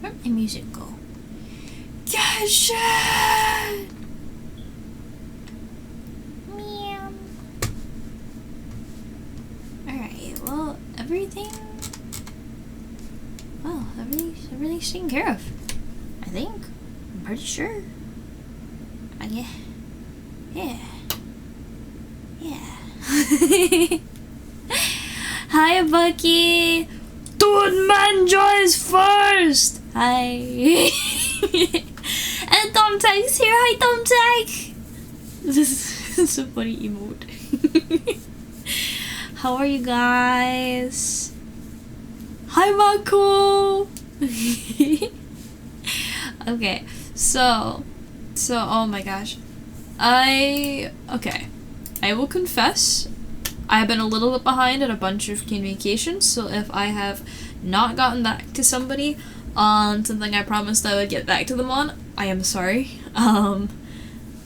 Where'd my music go? Genshin! Meow. Alright, well, everything's taken care of. I think. I'm pretty sure. Yeah. Hi, Bucky! Dude, man joins first! Hi. And Tom Tank's here. Hi, Tom Tank! This is a funny emote. How are you guys? Hi, Mako! Okay, so, oh my gosh. I will confess, I've been a little bit behind at a bunch of communications, so if I have not gotten back to somebody on something I promised I would get back to them on, I am sorry. And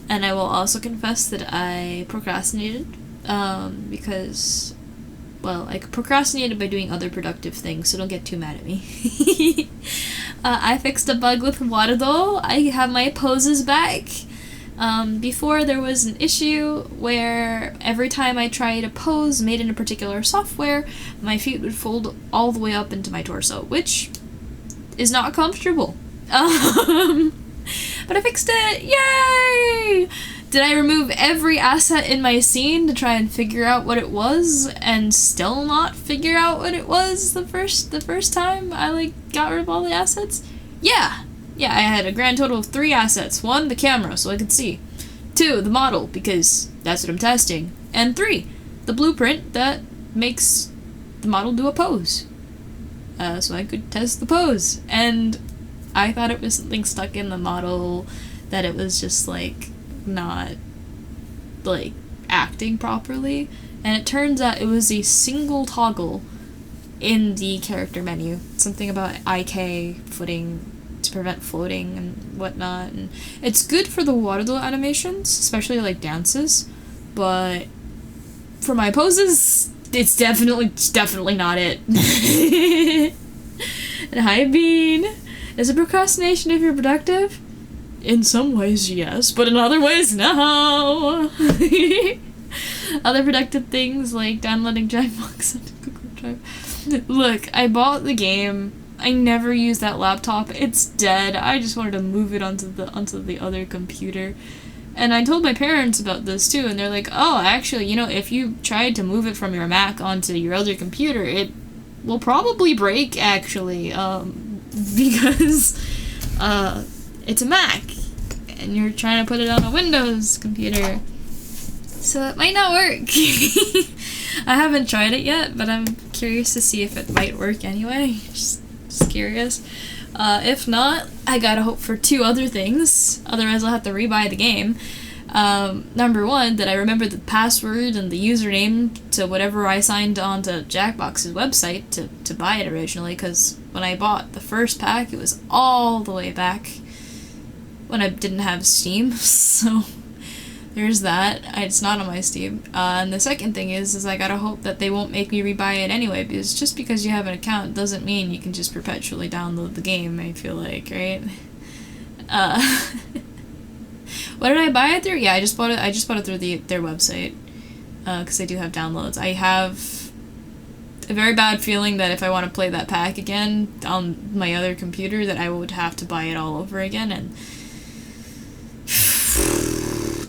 I will also confess that I procrastinated, because, well, I procrastinated by doing other productive things, so don't get too mad at me. I fixed a bug with Bushido. I have my poses back. Before there was an issue where every time I tried a pose made in a particular software, my feet would fold all the way up into my torso, which is not comfortable. But I fixed it! Yay! Did I remove every asset in my scene to try and figure out what it was, and still not figure out what it was the first time I got rid of all the assets? Yeah! Yeah, I had a grand total of 3 assets. 1, the camera, so I could see. 2, the model, because that's what I'm testing. And 3, the blueprint that makes the model do a pose. So I could test the pose. And I thought it was something stuck in the model, that it was just, not, acting properly. And it turns out it was a single toggle in the character menu. Something about IK footing to prevent floating and whatnot, and it's good for the water animations, especially dances, but for my poses, it's definitely not it. And hi, Bean. Is it procrastination if you're productive? In some ways, yes, but in other ways, no. Other productive things like downloading Jackbox onto Google Drive. Look, I bought the game. I never use that laptop. It's dead. I just wanted to move it onto the other computer. And I told my parents about this too, and they're like, oh, actually, if you tried to move it from your Mac onto your other computer, it will probably break, actually, because it's a Mac, and you're trying to put it on a Windows computer. So it might not work. I haven't tried it yet, but I'm curious to see if it might work anyway. Just curious. If not, I gotta hope for 2 other things, otherwise I'll have to rebuy the game. Number 1, that I remember the password and the username to whatever I signed on to Jackbox's website to buy it originally, because when I bought the first pack, it was all the way back when I didn't have Steam, so there's that. It's not on my Steam. And the second thing is I gotta hope that they won't make me rebuy it anyway, because just because you have an account doesn't mean you can just perpetually download the game, I feel like, right? What did I buy it through? Yeah, I just bought it through their website, because they do have downloads. I have a very bad feeling that if I want to play that pack again on my other computer, that I would have to buy it all over again, and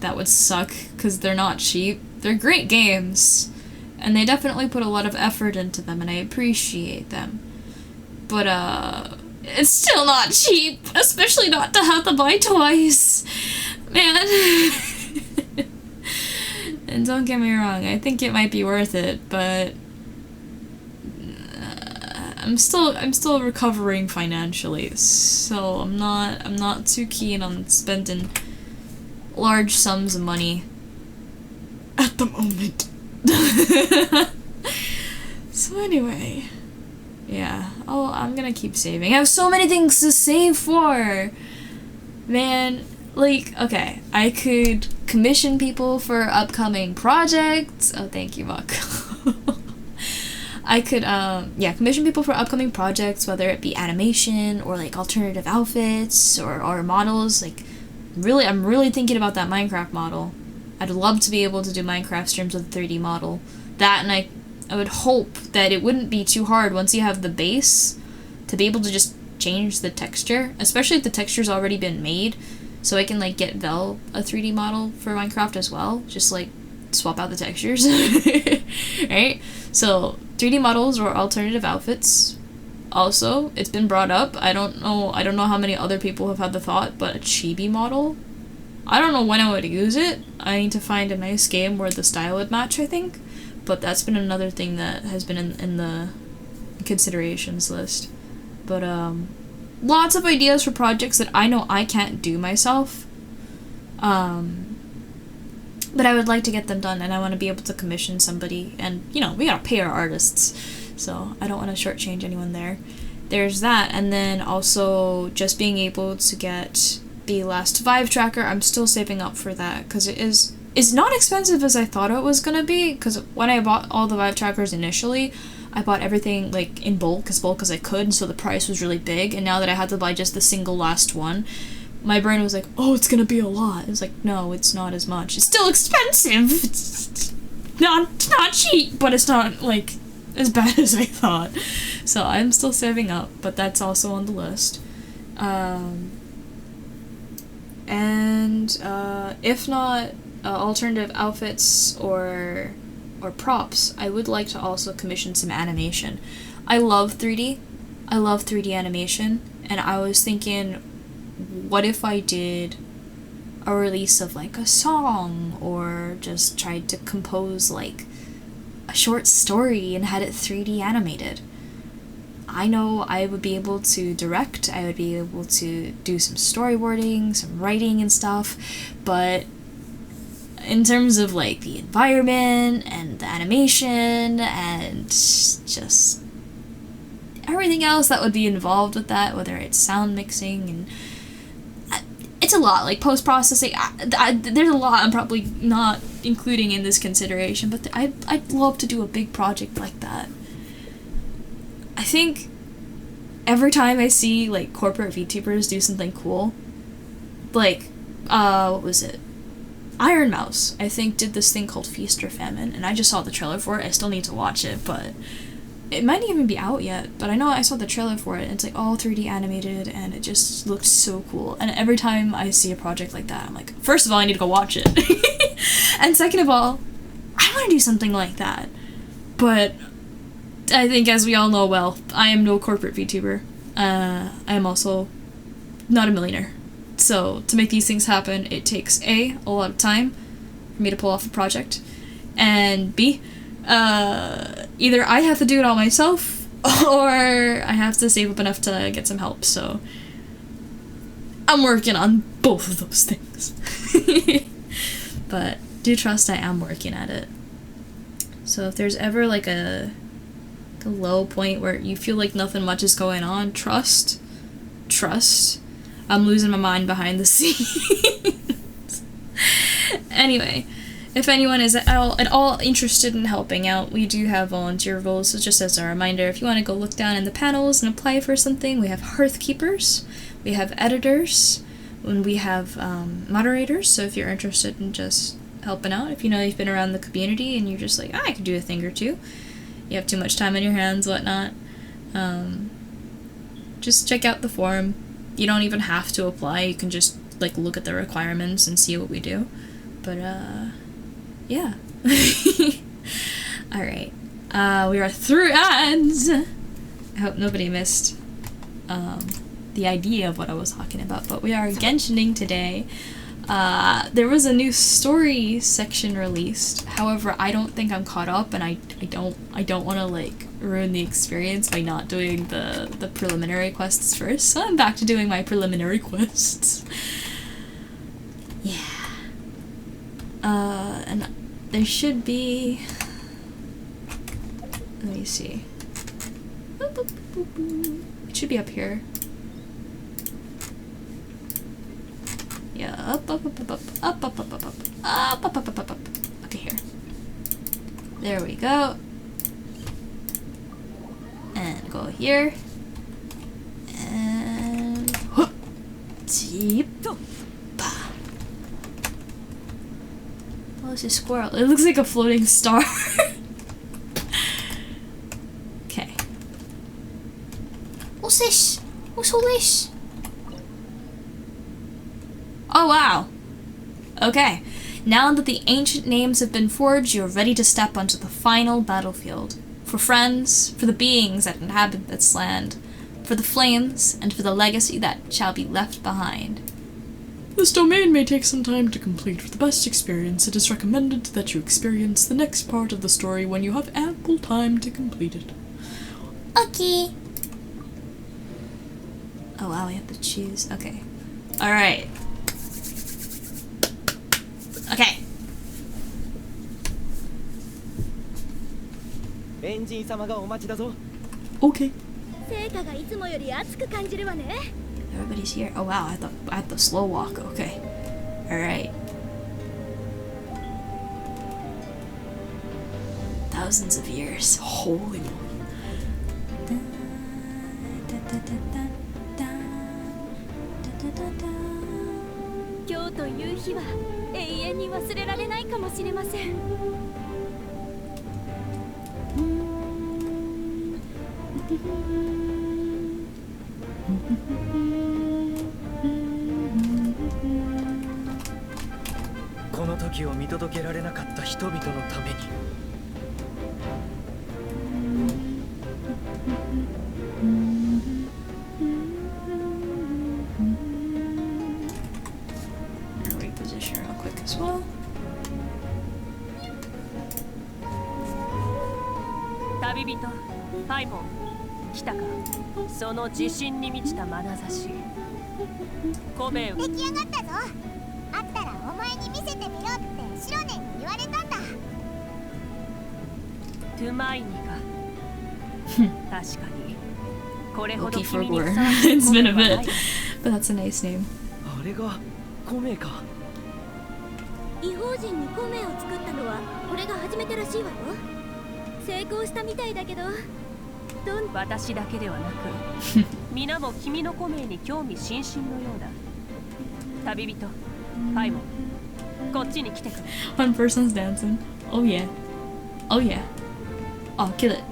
that would suck, because they're not cheap. They're great games, and they definitely put a lot of effort into them, and I appreciate them. But, it's still not cheap, especially not to have to buy twice. Man. And don't get me wrong, I think it might be worth it, but I'm still recovering financially, so I'm not too keen on spending large sums of money the moment. So anyway, yeah, I'm gonna keep saving. I have so many things to save for! Man, like, okay, I could commission people for upcoming projects. Oh, thank you, Buck. I could, commission people for upcoming projects, whether it be animation or, like, alternative outfits or models. Like, really, I'm really thinking about that Minecraft model. I'd love to be able to do Minecraft streams with a 3D model. That, and I would hope that it wouldn't be too hard once you have the base to be able to just change the texture, especially if the texture's already been made, so I can, like, get Vel a 3D model for Minecraft as well. Just, like, swap out the textures. Right? So 3D models or alternative outfits. Also, it's been brought up. I don't know how many other people have had the thought, but a chibi model. I don't know when I would use it. I need to find a nice game where the style would match, I think. But that's been another thing that has been in the considerations list. But lots of ideas for projects that I know I can't do myself. But I would like to get them done, and I want to be able to commission somebody, and, you know, we gotta pay our artists, so I don't want to shortchange anyone there. There's that, and then also just being able to get the last Vive tracker. I'm still saving up for that, because it's not expensive as I thought it was gonna be, because when I bought all the Vive trackers initially, I bought everything, like, in bulk as I could, so the price was really big, and now that I had to buy just the single last one, my brain was like, oh, it's gonna be a lot. It's like, no, it's not as much. It's still expensive. It's not cheap, but it's not, like, as bad as I thought. So I'm still saving up, but that's also on the list. If not alternative outfits or props, I would like to also commission some animation. I love 3D. I love 3D animation, and I was thinking, what if I did a release of, like, a song, or just tried to compose, like, a short story and had it 3D animated? I know I would be able to direct, I would be able to do some storyboarding, some writing and stuff, but in terms of, like, the environment and the animation and just everything else that would be involved with that, whether it's sound mixing and it's a lot, like post-processing. There's a lot I'm probably not including in this consideration, but I'd love to do a big project like that. I think every time I see, like, corporate VTubers do something cool, like, what was it? Iron Mouse, I think, did this thing called Feast or Famine, and I just saw the trailer for it. I still need to watch it, but it might even be out yet, but I know I saw the trailer for it, and it's, like, all 3D animated, and it just looks so cool. And every time I see a project like that, I'm like, first of all, I need to go watch it. And second of all, I want to do something like that. But I think, as we all know well, I am no corporate VTuber. I am also not a millionaire. So to make these things happen, it takes A, a lot of time for me to pull off a project, and B, either I have to do it all myself, or I have to save up enough to get some help, so I'm working on both of those things. But do trust I am working at it. So if there's ever, like, a low point where you feel like nothing much is going on, trust. I'm losing my mind behind the scenes. Anyway, if anyone is at all interested in helping out, we do have volunteer roles, so just as a reminder, if you want to go look down in the panels and apply for something, we have hearth keepers, we have editors, and we have moderators, so if you're interested in just helping out, if you know you've been around the community and you're just like, I could do a thing or two, you have too much time on your hands, whatnot, just check out the forum. You don't even have to apply, you can just, like, look at the requirements and see what we do. But, yeah. Alright. We are through ads! I hope nobody missed, the idea of what I was talking about, but we are Genshining today. There was a new story section released, however, I don't think I'm caught up, and I don't want to, like, ruin the experience by not doing the preliminary quests first, so I'm back to doing my preliminary quests. Yeah. And there should be. Let me see. It should be up here. Yeah, up. Okay, here. There we go. And go here. And deep. Oh, it's a squirrel. It looks like a floating star. Okay. What's this? What's all this? Oh wow. Okay. Now that the ancient names have been forged, you are ready to step onto the final battlefield. For friends, for the beings that inhabit this land, for the flames, and for the legacy that shall be left behind. This domain may take some time to complete. For the best experience, it is recommended that you experience the next part of the story when you have ample time to complete it. Okay. Oh wow, we have to choose. Okay. Alright. Okay. Okay. Everybody's here. Oh wow, I had the slow walk. Okay. Alright. Thousands of years. Holy moly. Reposition real quick as well. 旅人、パイモン、来たか。その自信に満ちた眼差し。コベン。出来上がったぞ。あったらお前に見せてみろってシロネに言われたんだ。トゥマイニか。確かに。これほど君にふさわしい It's been a コメはない bit, but that's a nice name. あれがコメか。異邦人にコメを作ったのは俺が初めてらしいわよ。成功したみたいだけど、私だけではなく皆も君のコメに興味津々のようだ。旅人、パイモン、こっちに来てくれ。 One person's dancing. Oh yeah. Oh yeah. Oh, kill it.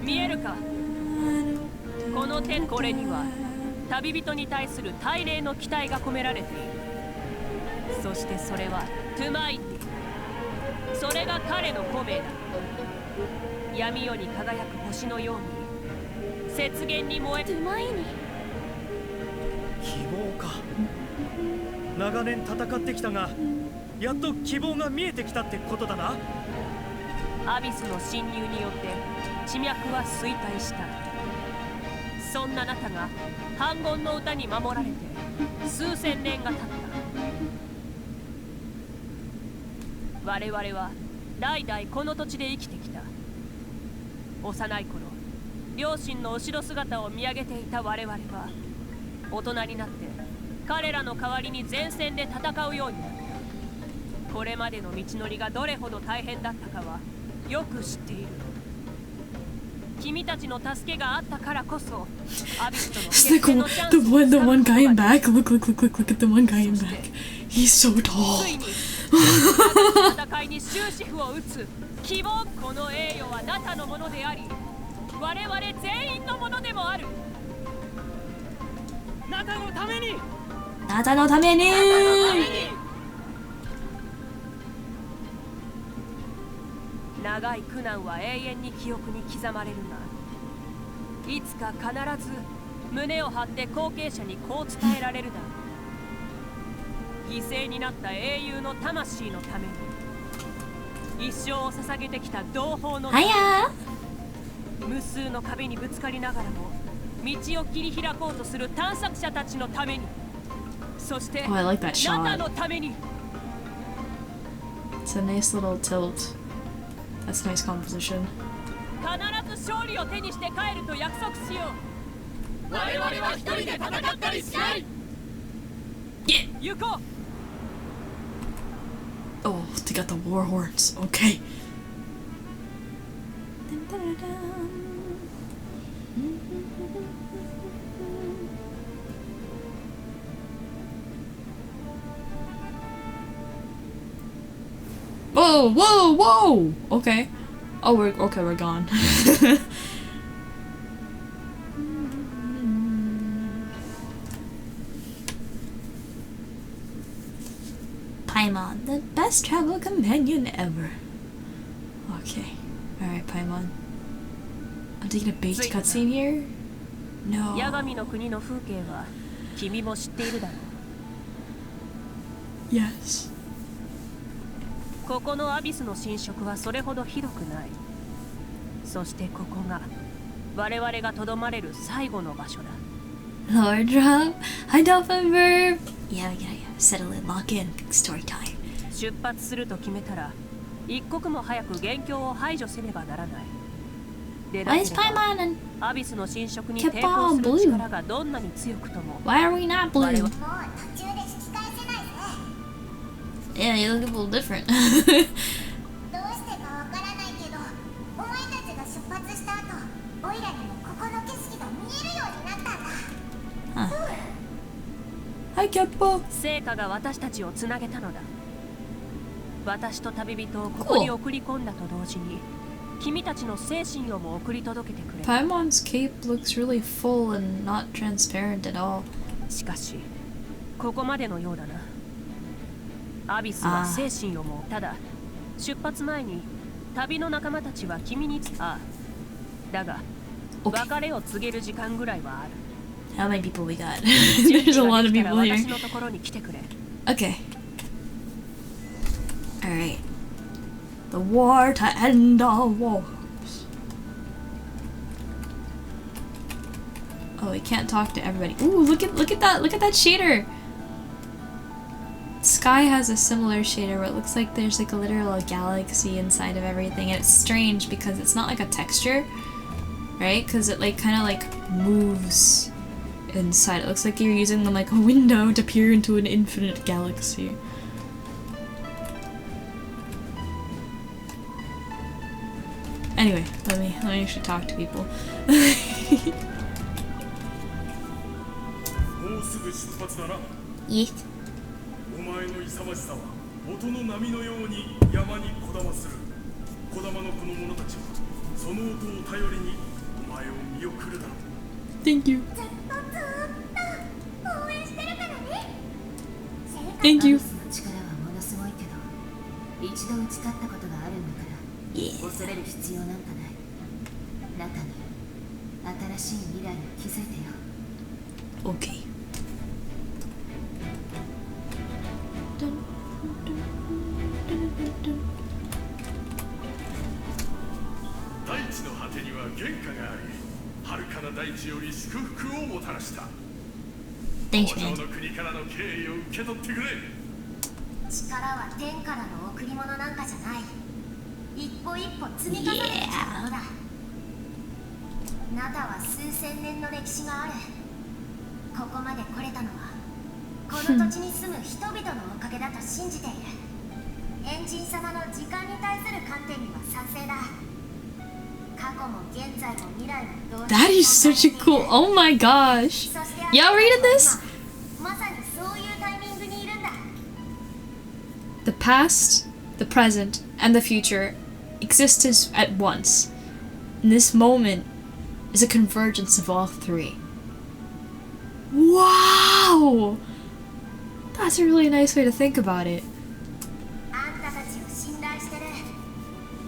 見えるか。この手これには旅人に対する大礼の期待が込められている。そしてそれはトゥマイティ。それが彼のコメだ。闇夜に輝く星のように雪原に燃える。トゥマイニ。希望か。長年戦ってきたが、やっと希望が見えてきたってことだな。アビスの侵入によって地脈は衰退した。そんなあなたが反言の歌に守られて数千年が経った。我々は代々この土地で生きてきた。幼い頃、両親の後ろ姿を見上げていた我々は大人になって彼らの代わりに前線で戦うようになった。これまでの道のりがどれほど大変だったかはよく知っている。君たちの助けがあったからこそ、アビスとの決戦のチャンスを the one guy in back. Look at the one guy in back. He's so tall. ついに戦いに終止符を打つ希望。この栄誉はあなたのものであり、我々全員のものでもある。あなたのために。あなたのために。長い苦難は永遠に記憶に刻まれるが、いつか必ず胸を張って後継者にこう伝えられるだろう。犠牲になった英雄の魂のために一生を捧げてきた同胞のために。無数の壁にぶつかりながらも道を切り開こうとする探索者たちのために、そして Oh, I like that ナタ shot. のために。 It's a nice little tilt. That's nice composition. 必ず勝利を手にして帰ると約束しよう。我々は一人で戦ったりしない。 Yeah. 行こう。 Oh, they got the war horns. Okay. Whoa, whoa, whoa! Okay. Oh, we're gone. Paimon, the best travel companion ever. Okay. Alright, Paimon. I'm taking a baked cutscene here? No. 八神の国の風景は君も知っているだろう。 Yes. ここのアビスの侵食はそれほどひどくない。そしてここが我々がとどまれる最後の場所だ。 Lord drop. High dolphin verb. Yeah. Settle in, lock in. Story time. 出発すると決めたら一刻も早く元凶を排除せねばならない。でな Why け is れば Paimon and アビスの侵食に Kepa 抵抗する blue? 力がどんなに強くとも why are we not blue? 我々 Yeah, you look a little different. どうしてかわからないけど、お前たちが出発した後、オイラにもここの景色が見えるようになったんだ。 Huh. Hi, Keppa. 成果が私たちをつなげたのだ。私と旅人をここに送り込んだと同時に君たちの精神をも送り届けてくれ。 Paimon's cape looks really full and not transparent at all. しかしここまでのようだな。アビスは精神をもただ出発前に旅の仲間たちは君にだが、Okay. 別れを告げる時間ぐらいはある。 How many people we got? There's a lot of people 私 here. のところに来てくれ。 Okay. Alright. The war to end all wars. Oh, we can't talk to everybody. Ooh, look at that shader. Sky has a similar shader where it looks like there's like a literal galaxy inside of everything, and it's strange because it's not like a texture, right? Because it like kind of like moves inside. It looks like you're using them like a window to peer into an infinite galaxy. Anyway, let me actually talk to people. もうすぐ出発だな。 Yes. お前の勇ましさは音の波のように山にこだまする。こだまのこの者たちはその音を頼りにお前を見送るだろう。 Thank you. ずっと応援してるからね。 Thank you. アビスの力はものすごいけど、一度打ち勝ったことがあるんだから、 Yeah. 恐れる必要なんかない。中に新しい未来を築いてよ。 Okay. Dun, dun, dun, dun, dun. 大地の果てには原価があり、遥かな大地より祝福をもたらした。 Thanks, 王 man. 朝の国からの敬意を受け取ってくれ。力は天からの贈り物なんかじゃない。一歩一歩積み重ねてきたものだ。ナタは数千年の歴史がある。ここまで来れたのはこの土地に住む人々のおかげだと信じている。エンジン様の時間に対する観点には賛成だ。過去も現在も未来も同時に That is such a cool. Oh my gosh. そして Y'all reading this? 今まさにそういうタイミングにいるんだ。 The past, the present, and the future exist at once. And this moment is a convergence of all three. Wow! That's a really nice way to think about it. あんたたちを信頼してる。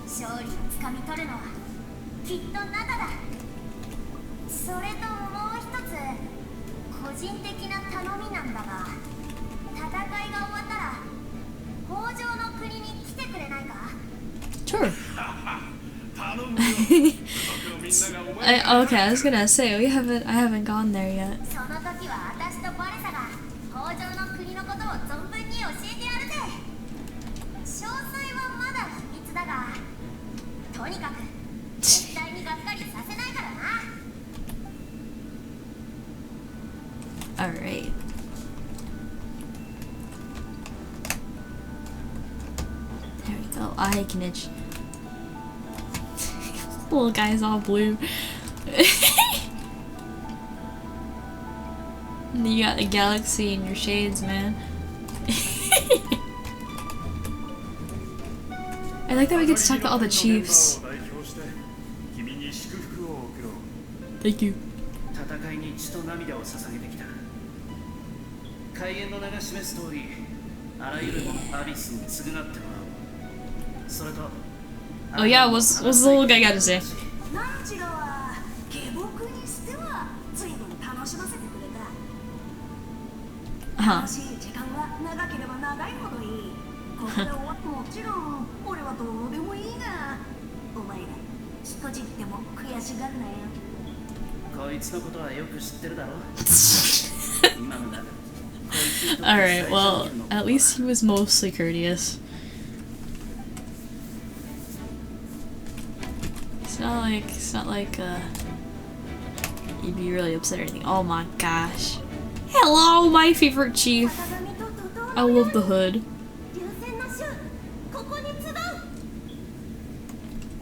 勝利をつかみ取るのはきっとナタだ。それともう一つ個人的な頼みなんだが、戦いが終わったら北条の国に来てくれないか？ Sure. 頼むよ。部族の Okay, I was gonna say I haven't gone there yet. その時は私とバレサが北条の国のことを存分に教えてやるぜ。詳細はまだ秘密だが、とにかく絶対にがっかりさせないからな。Alright. There we go. I can itch. Little guy's all blue. You got the galaxy in your shades, man. I like that we get to talk to all the chiefs. Thank you. 戦いに血と涙を捧げてきた。開演の名が示す通り、あらゆるものアビスに償ってもらおう。それと Oh yeah, what's the little guy got to say? ナンチロは下僕にしては随分楽しませてくれた。楽しい時間は長ければ長いほどいい。ここで終わってもちろん俺はどうでもいいが、お前らしこじっても悔しがるなよ。こいつのことはよく知ってるだろ。今のだ。 Alright, well, at least he was mostly courteous. It's not like you'd be really upset or anything. Oh my gosh. Hello, my favorite chief. I love the hood. ここに集う。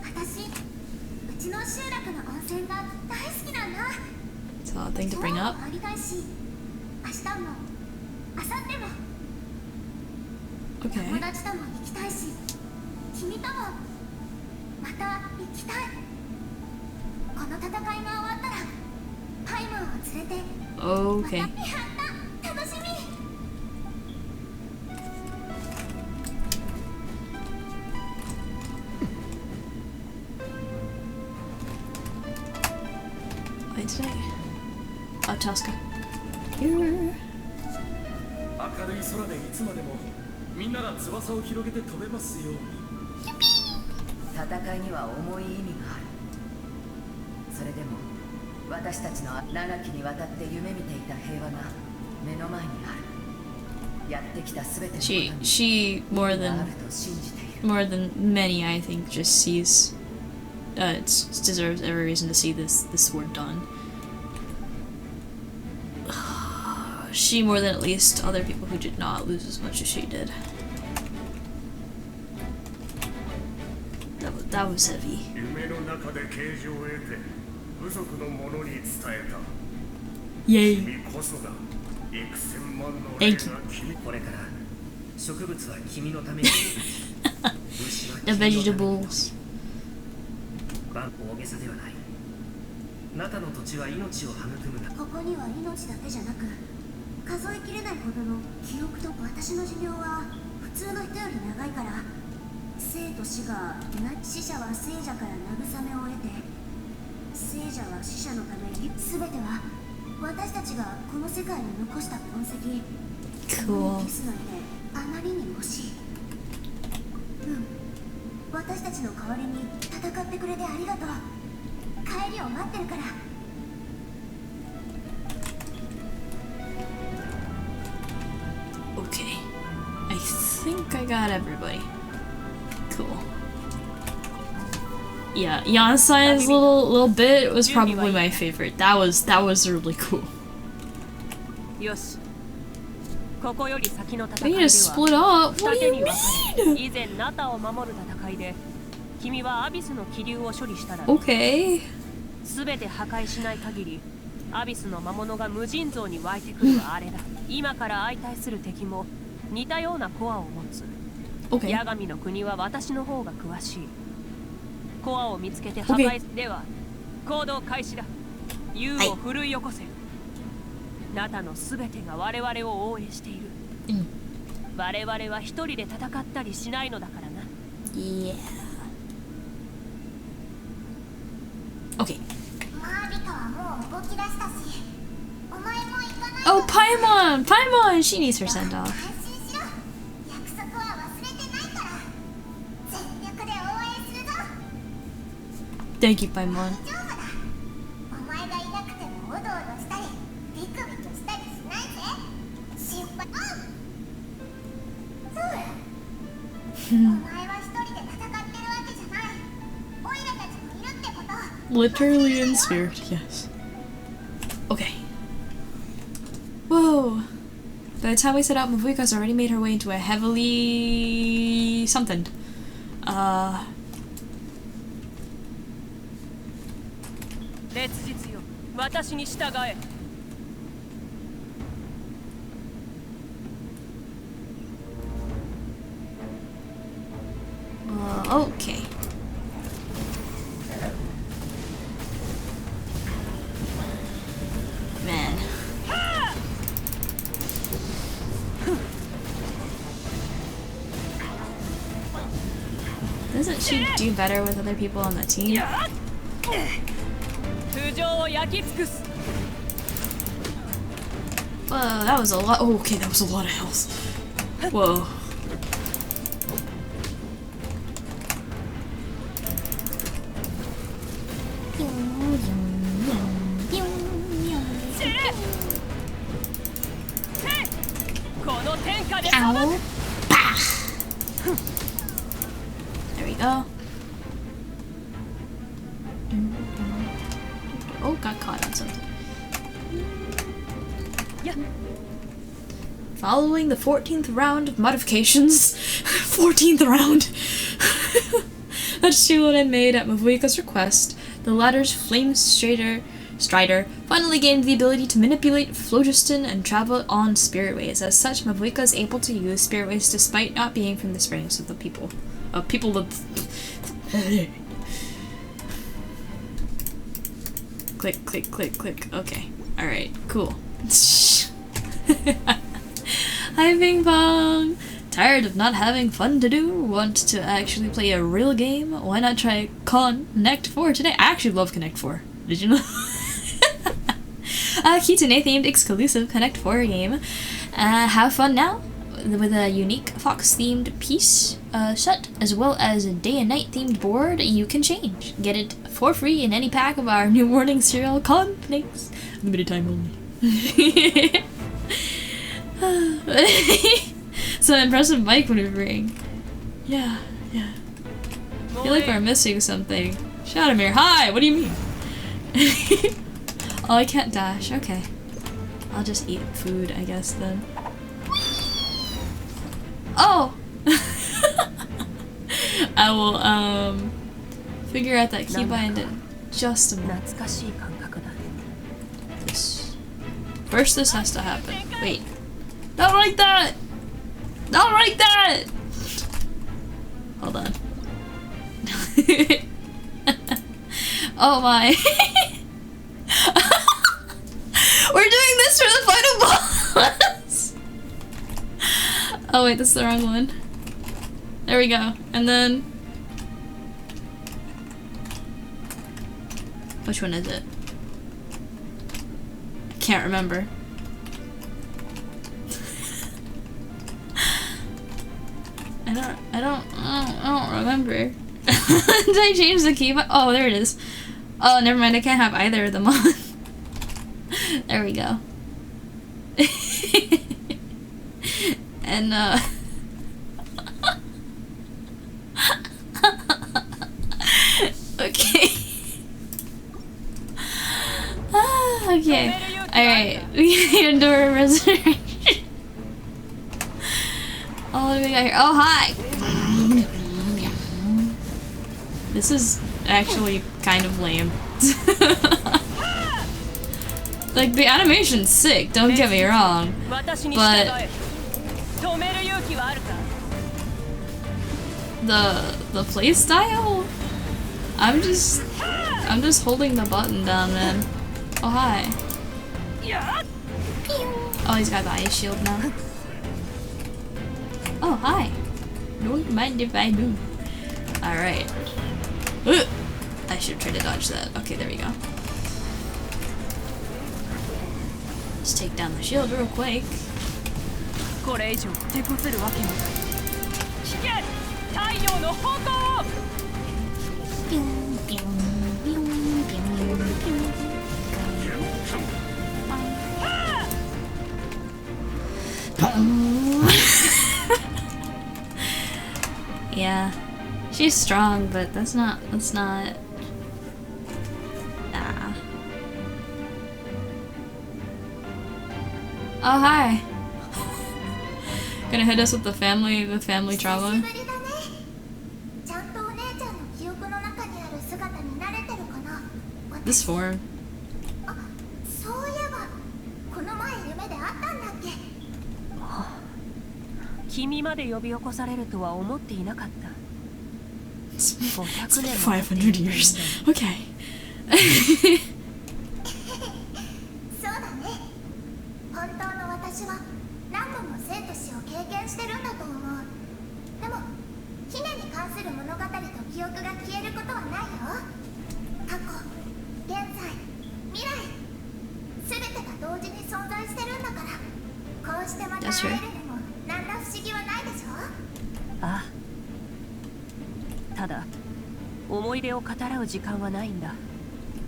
私、うちの集落の温泉が大好きなんだ。 It's a thing to bring up. 回りたいし、明日も、明後日も。 Okay. 友達とも行きたいし、君ともまた行きたい。この戦いが終わったらパイモンを連れて Okay. またやった楽しみ。 Wait today. Oh, Tosca. Here. 明るい空でいつまでもみんなが翼を広げて飛べますように。戦いには重い意味がある。それでも私たちの長きにわたって夢見ていた平和が目の前にある。やってきたすべてのことに She more 意味があ than ると信じている。 more than many, I think, just sees it deserves every reason to see this work done. She more than at least other people who did not lose as much as she did. That was heavy. 夢の中で啓示を得て部族の者に伝えた。 Yay. 君こそが幾千万の Thank 霊 you. が君。これから植物は君のために。虫は The 君のために。 vegetables. 大げさではない。ナタの土地は命を育むな。ここには命だけじゃなく、数えきれないほどの記憶と。私の寿命は普通の人より長いから、生と死が死者は生者から慰めを得て、生者は死者のために。全ては私たちがこの世界に残した痕跡。 Cool. キスなんてあまりにも惜しい。私たちの代わりに戦ってくれてありがとう。帰りを待ってるから。 Okay. I think I got everybody. Cool. Yeah, Yansai's little bit was probably my favorite. That was really cool. よし。ここより先の戦 We い need で to は split up. 二 What do 手 you に分かれ mean? 以前ナタを守る戦いで君はアビスの気流を処理しただろう。 Okay. 全て破壊しない限りアビスの魔物が無尽蔵に湧いてくるあれだ。今から相対する敵も似たようなコアを持つ。 Okay. 八神の国は私の方が詳しい。コアを見つけて破壊では行動開始だ。竜を奮い起こせ。ナタの全てが我々を応援している。我々は一人で戦ったりしないのだからな。 Yeah. Okay. マービカはもう動き出したし、お前も行かない。 Oh, Paimon! Paimon! She needs her send 安 off. 心しろ。約束は忘れてないから。全力で応援するぞ。 Thank you, Paimon. 大丈夫だ。Literally in spirit, yes. Okay. Whoa. By the time we set out, Mavuika's already made her way into a heavily... something. 烈日よ、私に従え。Okay. Man. Doesn't she do better with other people on the team? 通常を焼き尽くす。 Whoa, that was a lot. Oh, okay, that was a lot of health. Whoa. Ow. Bah. There we go. Oh, got caught on something. Following the 14th round of modifications. 14th round! That Shiloden made at Mavuika's request, the latter's Flame Strider finally gained the ability to manipulate phlogiston and travel on spiritways. As such, Mavuika is able to use spiritways despite not being from the springs of the people. Click, click, click, click. Okay. Alright, cool. Hi, Ping Pong! Tired of not having fun to do? Want to actually play a real game? Why not try Connect 4 today? I actually love Connect 4. Did you know? Kitsune themed exclusive Connect 4 game. Have fun now with a unique Fox themed piece set, as well as a day and night themed board you can change. Get it for free in any pack of our new morning cereal Connects. Limited time only. Some impressive bike maneuvering. Yeah. I feel like we're missing something. Shadowmere, hi! What do you mean? Oh, I can't dash. Okay. I'll just eat food, I guess, then. Oh! I will, figure out that keybind in just a moment. First, this has to happen. Wait. Not like that! Not like that! Hold on. Oh my. We're doing this for the final boss! Oh wait, that's the wrong one. There we go. And then... which one is it? I can't remember. I don't remember. Did I change the keybind? Oh, there it is. Oh, never mind. I can't have either of them on. There we go. And, okay. Okay. Alright. We can endure resurrection. Oh, what do we got here? Oh, hi! This is actually kind of lame. Like, the animation's sick, don't get me wrong. But... the playstyle? I'm just holding the button down, man. Oh, hi. Oh, he's got the ice shield now. Oh, hi. Don't mind if I do. Alright. I should try to dodge that. Okay, there we go. Let's take down the shield real quick. Yeah. She's strong, but that's not Oh, hi. Gonna hit us with the family trauma. 久しぶりだね。ちゃんとお姉ちゃんの記憶の中にある姿に慣れてるかな。 This form. あ、そういえばこの前夢であったんだっけ。君まで呼び起こされるとは思っていなかった。 It's 500 been 年も経ってい 500る years. んだ。 Okay. そうだね。本当の私は何度も生と死を経験してるんだと思う。でもヒネに関する物語と記憶が消えることはないよ。過去、現在、未来、全てが同時に存在してるんだから、こうしてまた会えるのも何ら不思議はないでしょ。ああ、ただ思い出を語らう時間はないんだ。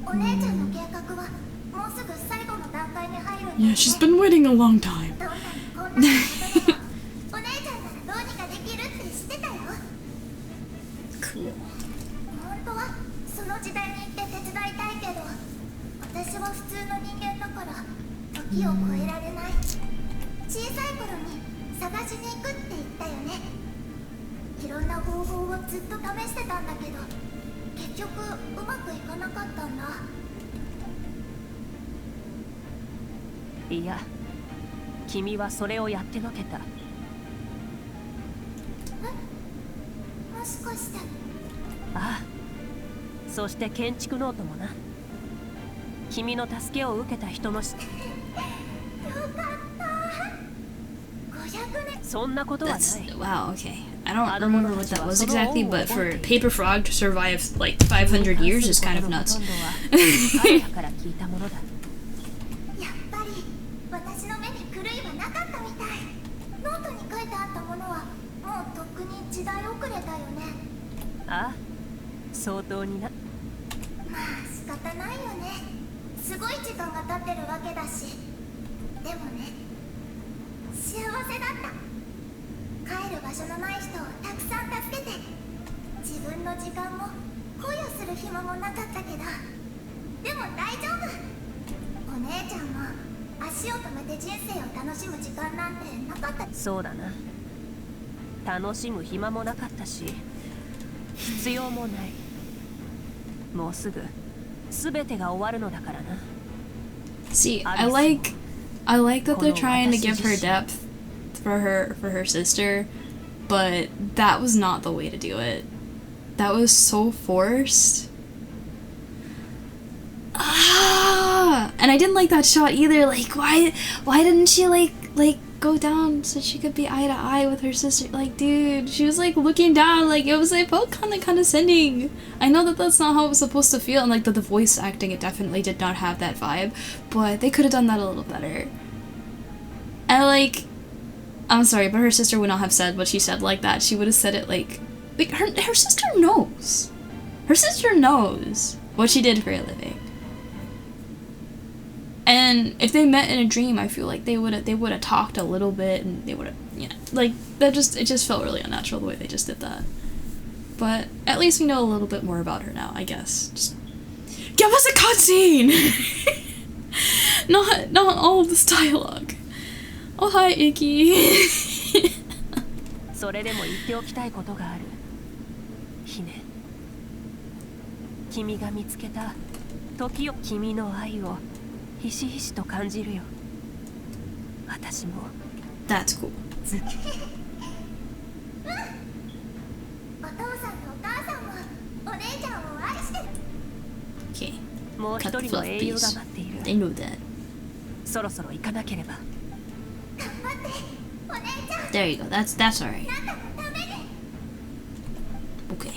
お姉ちゃんの計画はもうすぐ最後の段階に入るんだよ Yeah, ね。 she's been waiting a long time. どんなに困難なことでもお姉ちゃんならどうにかできるって知ってたよ。 Cool. 本当はその時代に行って手伝いたいけど、私は普通の人間だから時を超えられない。小さい頃に探しに行くって言ったよね。いろんな方法をずっと試してたんだけど、結局うまくいかなかったんだ。いや、君はそれをやってのけた。もしかして。ああ、そして建築ノートもな。君の助けを受けた人のし。よかった。500年。そんなことはない。 That's wow. Okay. I don't remember what that was exactly, but for Paper Frog to survive like 500 years is kind of nuts. 彼らから聞いたものだ。やっぱり私の目に狂いはなかったみたい。ノートに書いてあったものはもうとっくに時代遅れたよね。ああ、相当にな。まあ仕方ないよね。すごい時間が経ってるわけだし。でもね、幸せだった。帰る場所のない人をたくさん助けて、自分の時間も恋をする暇もなかったけど、でも大丈夫。お姉ちゃんも足を止めて人生を楽しむ時間なんてなかった。そうだな。楽しむ暇もなかったし、必要もない。もうすぐ全てが終わるのだからな。 See, I like that they're trying to give her depth for her sister, but that was not the way to do it. That was so forced. Ah! And I didn't like that shot either. Like, why didn't she like go down so she could be eye to eye with her sister? Like, dude, she was like looking down. Like, it was like felt kind of condescending. I know that that's not how it was supposed to feel, and like the voice acting, it definitely did not have that vibe. But they could have done that a little better. And like, I'm sorry, but her sister would not have said what she said like that. She would have said it like her sister knows. Her sister knows what she did for a living. And if they met in a dream, I feel like they would have talked a little bit, and they would have, yeah, like it just felt really unnatural the way they just did that. But at least we know a little bit more about her now, I guess. Just give us a cutscene. not all of this dialogue. Oh hi, Icky. それでも言っておきたいことがある。ひね、君が見つけた時を、君の愛をひしひしと感じるよ。私も。 That's cool. お父さんとお母さんもお姉ちゃんを愛してる。 Okay. もう一 Cut the 人の fluff, 英雄が please. 待っている。 They know that. そろそろ行かなければ。頑張ってお姉ちゃん。 There you go. That's alright. なんだかために。 Okay.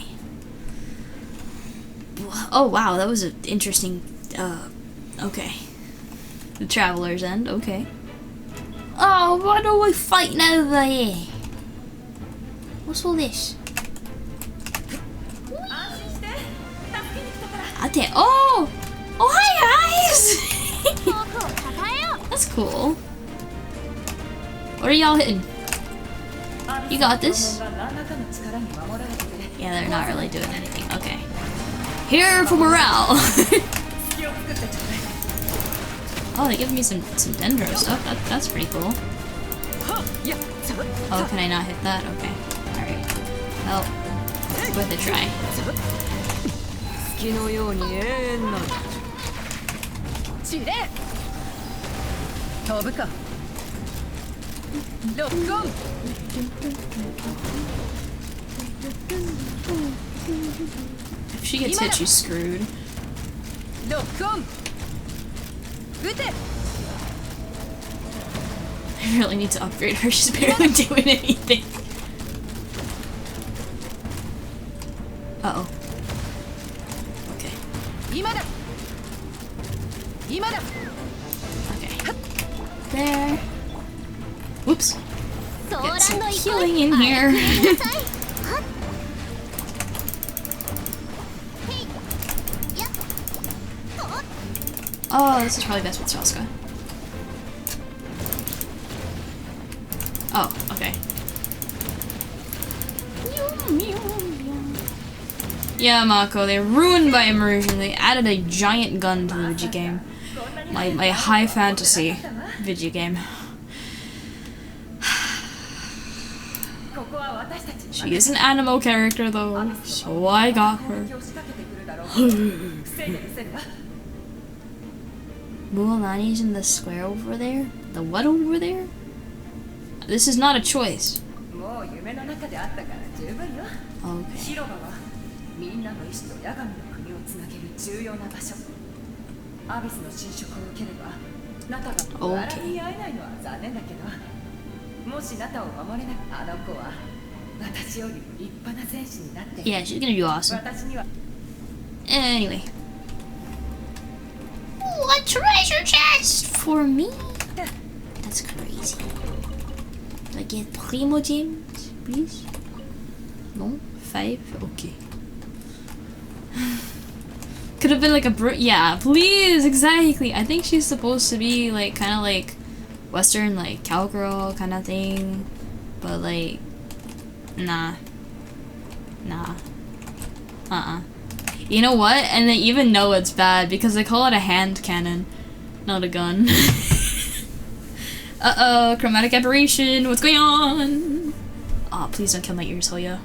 Oh wow, that was an interesting. Okay. The Traveler's End. Okay. Oh, what are we fighting over here? What's all this? Oh! Oh, hi guys! That's cool. What are y'all hitting? You got this? Yeah, they're not really doing anything. Okay. Here for morale! Oh, they give me some Dendro stuff. That's pretty cool. Oh, can I not hit that? Okay. Alright. Well, it's worth a try. 月のように永遠なるチレ飛ぶかロックオン If she gets hit, she's screwed. ロックオン撃て I really need to upgrade her. She's barely doing anything. Uh-oh. Okay. 今だ今だ Okay. There. Whoops. ソーラ Get ン some ド行こ healing in here. うへいやっと Oh, this is probably best with Chaska. Oh, okay. Yeah, Mako, they ruined my immersion. They added a giant gun to the video game. My high fantasy video game. She is an animo character though, so I got her. Mualani's in the square over there? The what over there? This is not a choice. もう夢の中であったから十分よ Okay. 広場はみんなの意志と八神の国をつなげる重要な場所アビスの侵食を受ければナタが笑い合えないのは残念だけどもしナタを守れなくあの子は私よりも立派な戦士になって Yeah, she's gonna do awesome. 私には Anyway. Ooh, a treasure chest for me? That's crazy. Do I get Primo Gems, please? No? 5? Okay. Could have been like a yeah, please, exactly. I think she's supposed to be like kind of like Western, like cowgirl kind of thing, but like, nah. You know what? And they even know it's bad because they call it a hand cannon, not a gun. Uh-oh, chromatic aberration, what's going on? Oh, please don't kill my ears, Hoya.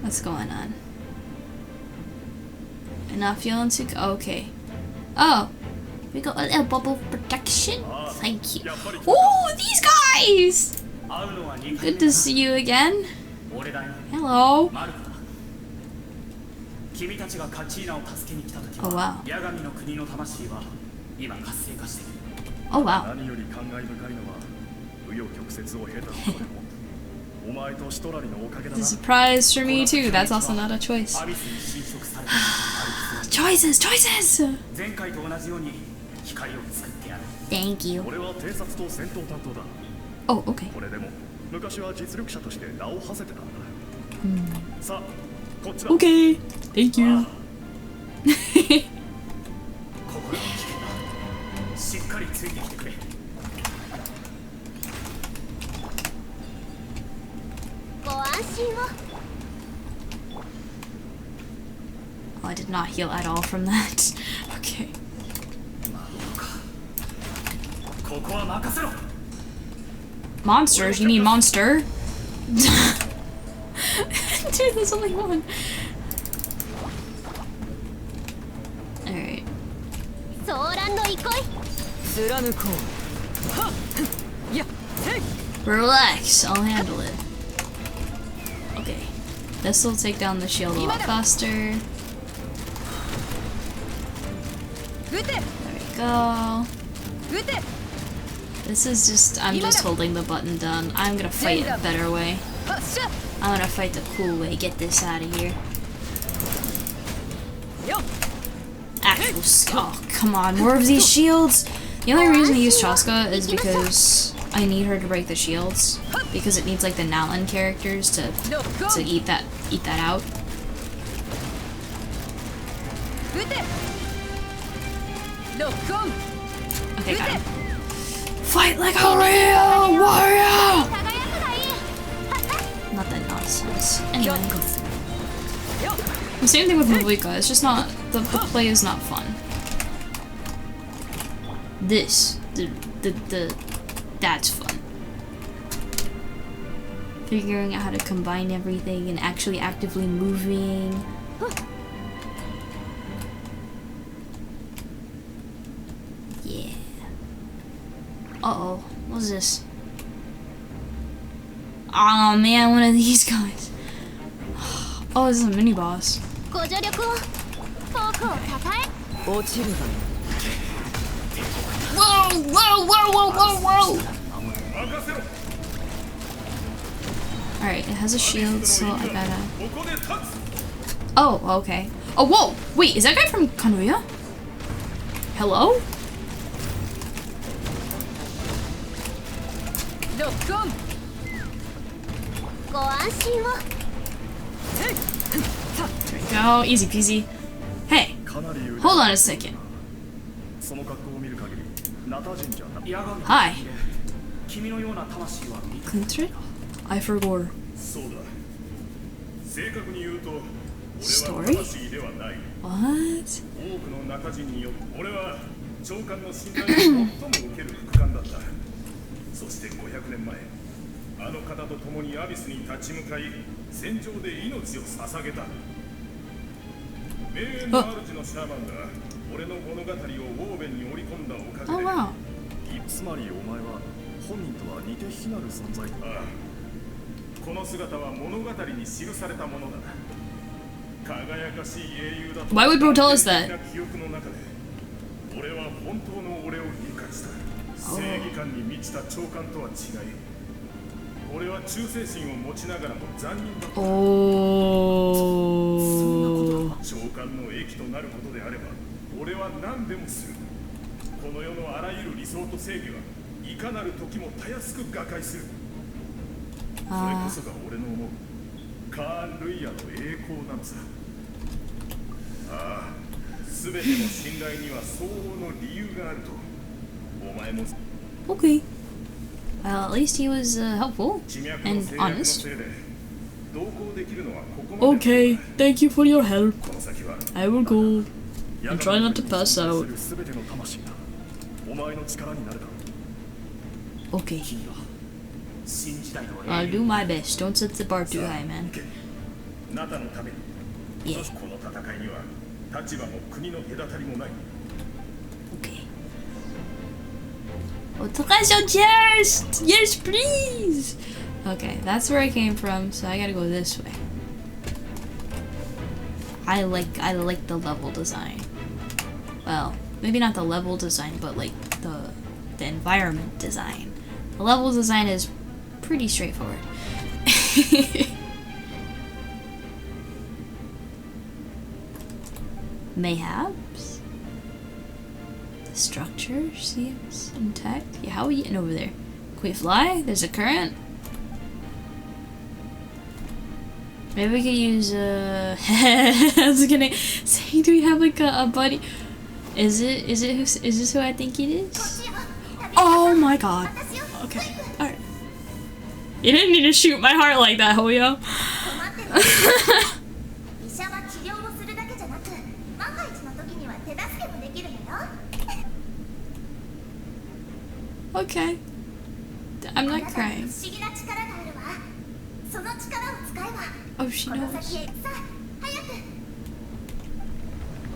What's going on? I'm not feeling too good. Okay. Oh, we got a little bubble of protection. Thank you. Oh, these guys! Good to see you again. Hello. Oh wow. Oh wow. It's a surprise for me too. That's also not a choice. Choices! Thank you. Oh, okay. Okay, thank you. Oh, I did not heal at all from that. Okay. Monsters? You mean monster? Dude, there's only one. Alright. Relax, I'll handle it. Okay. This will take down the shield a lot faster. There we go. This is just, I'm just holding the button down. I'm gonna fight it a better way. I'm gonna fight the cool way. Get this out of here. Actual oh, come on, more of these shields! The only reason I use Chaska is because I need her to break the shields. Because it needs like the Natlan characters to eat that out. Okay, got him. Fight like a real warrior! Not that nonsense. Anyway. The same thing with Mabuika, it's just not the play is not fun. This, that's fun. Figuring out how to combine everything and actually actively moving. Yeah. Uh-oh. What's this? Oh man, one of these guys. Oh, this is a mini boss. Whoa, whoa, whoa, whoa, whoa, whoa! Alright, it has a shield, so I gotta... Oh, okay. Oh, whoa! Wait, is that guy from Kanuya? Hello? There we go, easy peasy. Hey, hold on a second. Hi. Country? I forgot. Story? What? そして500年前、あの方と共にアビスに立ち向かい、戦場で命を捧げた。名園の主のシャーマンが俺の物語をウォーベンに織り込んだおかげで、つまりお前は本人とは似て非なる存在。ああ、この姿は物語に記されたものだ。輝かしい英雄だと。 Why would bro tell us that? 記憶の中で、俺は本当の俺を理解した。 正義感に満ちた長官とは違い、俺は忠誠心を持ちながらも残忍だった。長官の益となることであれば、俺は何でもする。この世のあらゆる理想と正義はいかなる時もたやすく瓦解する。それこそが俺の思うカーン・ルイヤの栄光なのさ。ああ、すべての信頼には相応の理由があると。 Okay. Well, at least he was helpful and honest. Okay, thank you for your help. I will go and try not to pass out. Okay. I'll do my best. Don't set the bar too high, man. Yeah. Okay. Autorisation chest! Yes, please! Okay, that's where I came from, so I gotta go this way. I like the level design. Well, maybe not the level design, but like the environment design. The level design is pretty straightforward. Mayhaps? The structure seems intact. Yeah, how are we getting over there? Can we fly? There's a current? Maybe we could use I was gonna say, do we have like a buddy? Is this who I think it is? Oh my god. Okay. Alright. You didn't need to shoot my heart like that, Hoyo. Okay. I'm not crying. Oh, she knows.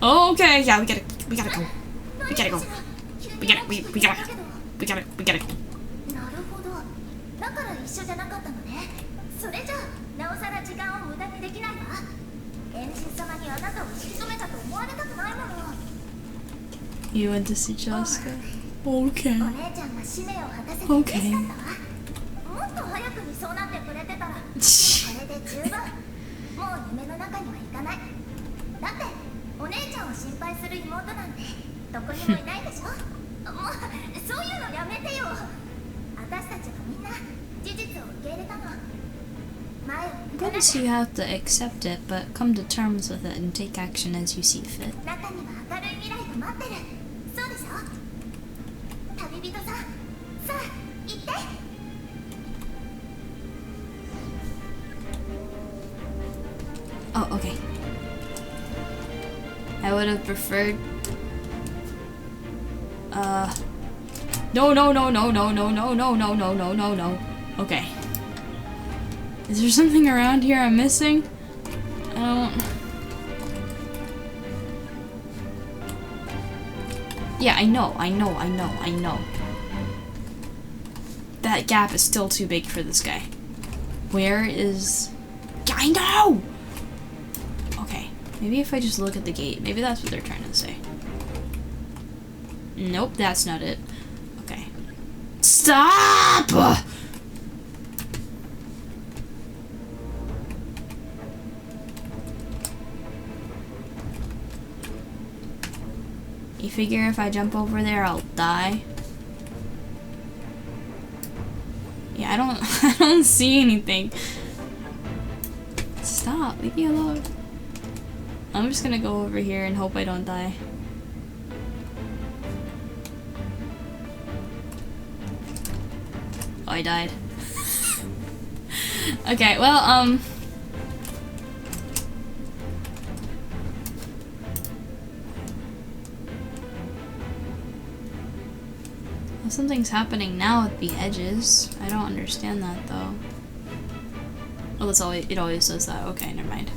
Oh, okay. Yeah, we gotta go. We gotta go. We gotta go. We gotta go. だから一緒じゃなかったのね。それじゃなおさら時間を無駄にできないわ。エンジン様にあなたを引き止めたと思われたくないもの。You went to see Jessica? Okay. お姉ちゃんが使命を果たせて嬉しかったわ。もっと早くにそうなってくれてたら、これで十分。もう夢の中には行かない。だってお姉ちゃんを心配する妹なんてどこにもいないでしょ。もうそういうのやめてよ。私たちはみんな事実を受け入れたの。前を見かな Guess you have to accept it, but come to terms with it and take action as you see fit. 中には明るい未来が待ってる。そうでしょ。旅人さん、さあ行って。Oh, okay. I would have preferred... No, no, no, no, no, no, no, no, no, no, no, no, no. Okay. Is there something around here I'm missing? I don't... Yeah, I know. That gap is still too big for this guy. Where is... I know! Okay, maybe if I just look at the gate, maybe that's what they're trying to say. Nope, that's not it. Okay. Stop! You figure if I jump over there, I'll die? Yeah, I don't see anything. Stop, leave me alone. I'm just gonna go over here and hope I don't die. Oh, I died. Okay, well, something's happening now with the edges. I don't understand that though. Oh, that's always, it always does that. Okay, never mind.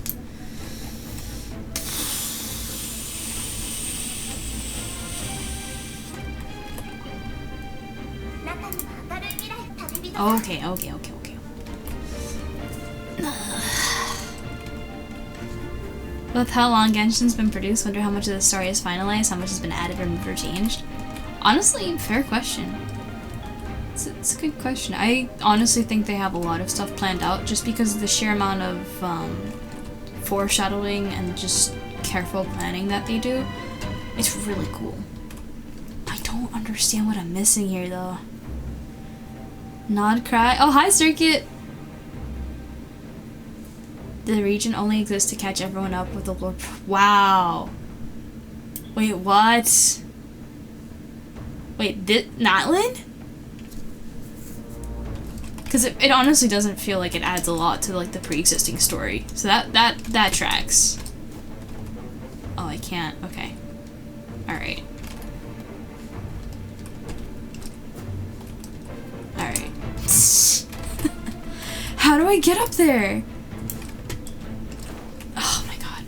Okay. With how long Genshin's been produced, wonder how much of the story is finalized, how much has been added, removed, or changed. Honestly, fair question. It's a good question. I honestly think they have a lot of stuff planned out just because of the sheer amount of foreshadowing and just careful planning that they do. It's really cool. I don't understand what I'm missing here though. Nod cry. Oh, hi Circuit! The region only exists to catch everyone up with the Lord. Wow. Wait, what? Wait, Natlan? Because it honestly doesn't feel like it adds a lot to like the pre-existing story. So that tracks. Oh, I can't. Okay. Alright. Alright. How do I get up there? Oh my god.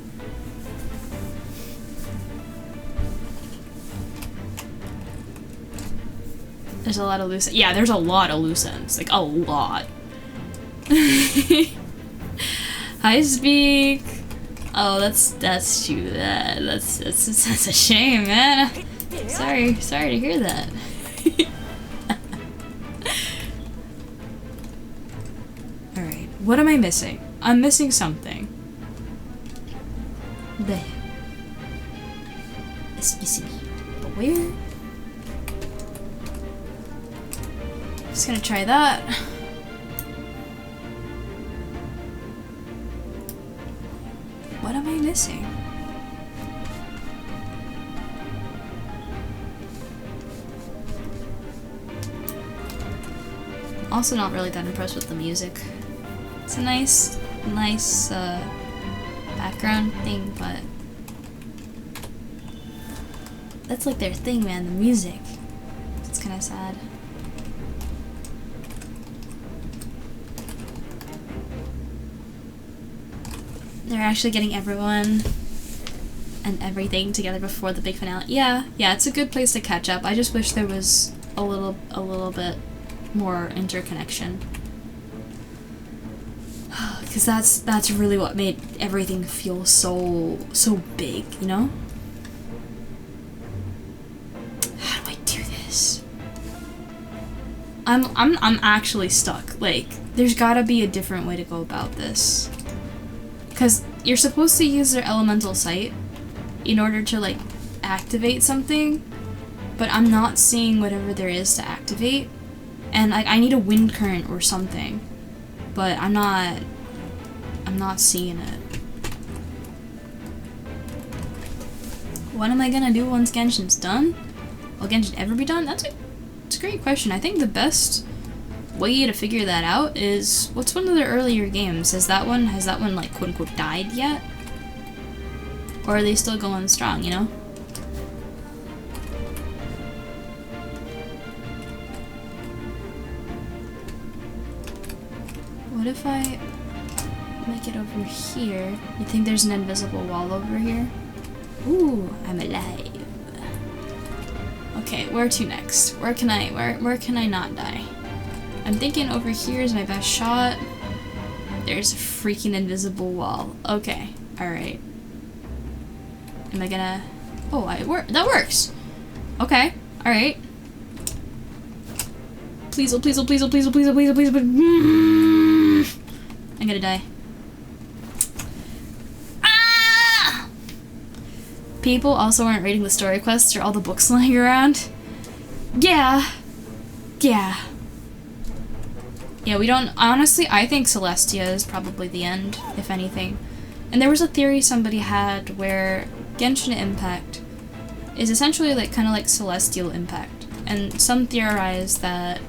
There's a lot of loose ends. Yeah, there's a lot of loose ends. Like, a lot. Hi, Speak. Oh, that's too bad. That's a shame, man. Sorry to hear that. Alright, what am I missing? I'm missing something. There. It's missing. But where? Just gonna try that. What am I missing? Also not really that impressed with the music. It's a nice background thing, but that's like their thing, man, the music. It's kind of sad. They're actually getting everyone and everything together before the big finale. Yeah, it's a good place to catch up. I just wish there was a little bit more interconnection. Because that's really what made everything feel so big, you know? How do I do this? I'm actually stuck. Like, there's gotta be a different way to go about this. Because you're supposed to use their elemental sight in order to, like, activate something, but I'm not seeing whatever there is to activate. And, like, I need a wind current or something, but I'm not seeing it. What am I gonna do once Genshin's done? Will Genshin ever be done? That's a great question. I think the best way to figure that out is, what's one of their earlier games? Has that one like quote unquote died yet? Or are they still going strong, you know? What if I make it over here? You think there's an invisible wall over here? Ooh, I'm alive. Okay, where to next? Where can I not die? I'm thinking over here is my best shot. There's a freaking invisible wall. Okay, alright. Am I gonna... Oh, that works! Okay, alright. Please, oh please, oh please, oh please, oh please, oh please, oh please, oh please. I'm gonna die. Ah! People also aren't reading the story quests or all the books lying around. Yeah. Yeah. Yeah, we don't... Honestly, I think Celestia is probably the end, if anything. And there was a theory somebody had where Genshin Impact is essentially like kind of like Celestial Impact. And some theorize that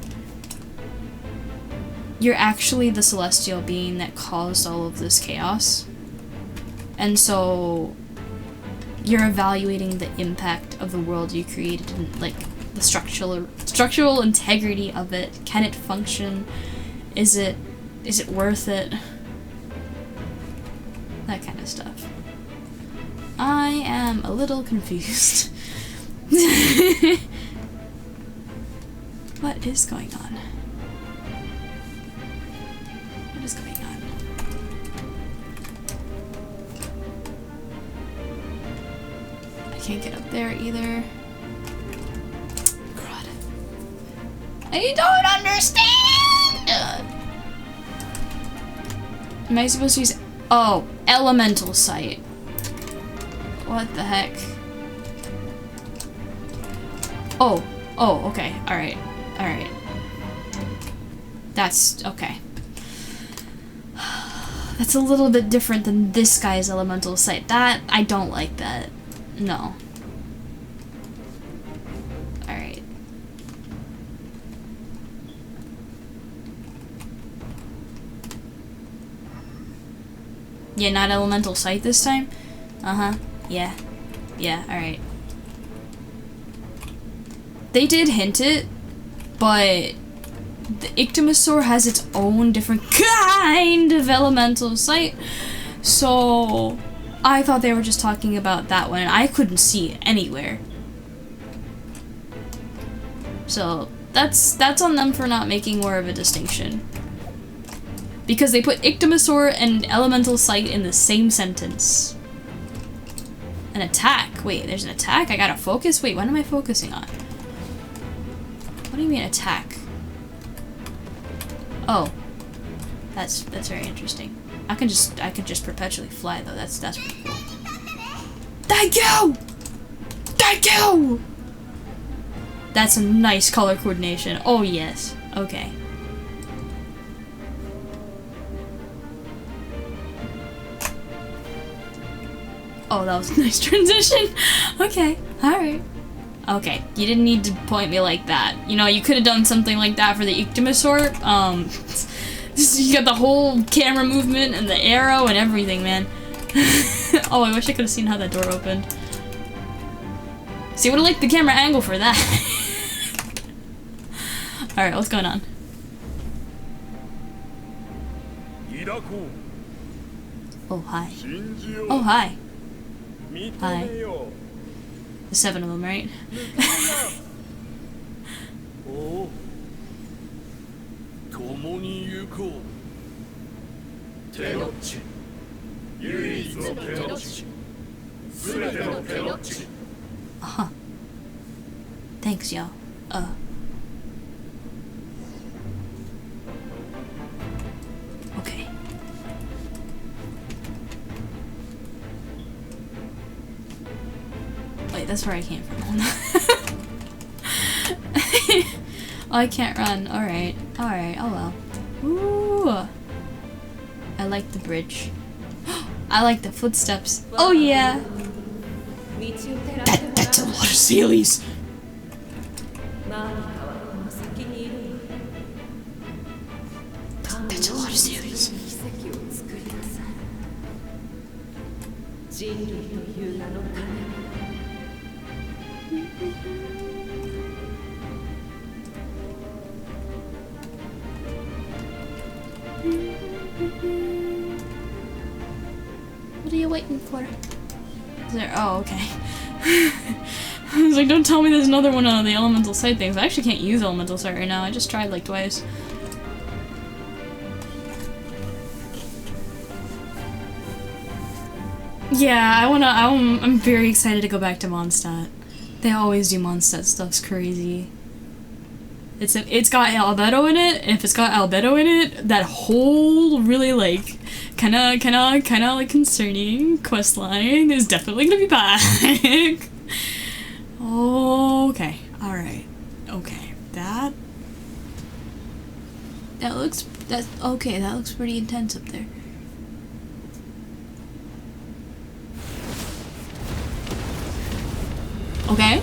you're actually the celestial being that caused all of this chaos. And so you're evaluating the impact of the world you created and like the structural integrity of it. Can it function? Is it worth it? That kind of stuff. I am a little confused. What is going on? What is going on? I can't get up there either. God. I don't understand! Am I supposed to use... Oh, elemental sight. What the heck? Oh, okay, alright. Alright. That's... okay. That's a little bit different than this guy's elemental sight. That... I don't like that. No. Alright. Yeah, not elemental sight this time? Uh-huh. Yeah. Yeah, alright. They did hint it, but the Ictomosaur has its own different kind of elemental sight, so I thought they were just talking about that one, and I couldn't see it anywhere. So that's on them for not making more of a distinction. Because they put Ictomosaur and elemental sight in the same sentence. An attack. Wait, there's an attack? I gotta focus? Wait, what am I focusing on? What do you mean attack? Oh. That's very interesting. I can just perpetually fly though. That's pretty cool. Thank you! Thank you! That's a nice color coordination. Oh yes. Okay. Oh, that was a nice transition. Okay, alright. Okay, you didn't need to point me like that. You know, you could have done something like that for the Ictomosaur. You got the whole camera movement and the arrow and everything, man. Oh, I wish I could have seen how that door opened. See, I would have liked the camera angle for that. Alright, what's going on? Oh, hi. Oh, hi. Hi. The 7 of them, right? Uh-huh. Thanks, yo. Okay. Wait, that's where I came from. Oh, I can't run. Alright. Alright, oh well. Ooh. I like the bridge. I like the footsteps. Oh yeah! That's a lot of Sealies! That's a lot of Sealies. いう名のために。 What are you waiting for? Is there? Oh, okay. I was like, don't tell me there's another one of the elemental sight things. I actually can't use elemental sight right now. I just tried like twice. Yeah, I'm very excited to go back to Mondstadt. They always do Mondstadt stuff's crazy. It's got albedo in it, and if it's got albedo in it, that whole really like kinda like concerning quest line is definitely gonna be back. Okay, alright. Okay. That looks pretty intense up there. Okay.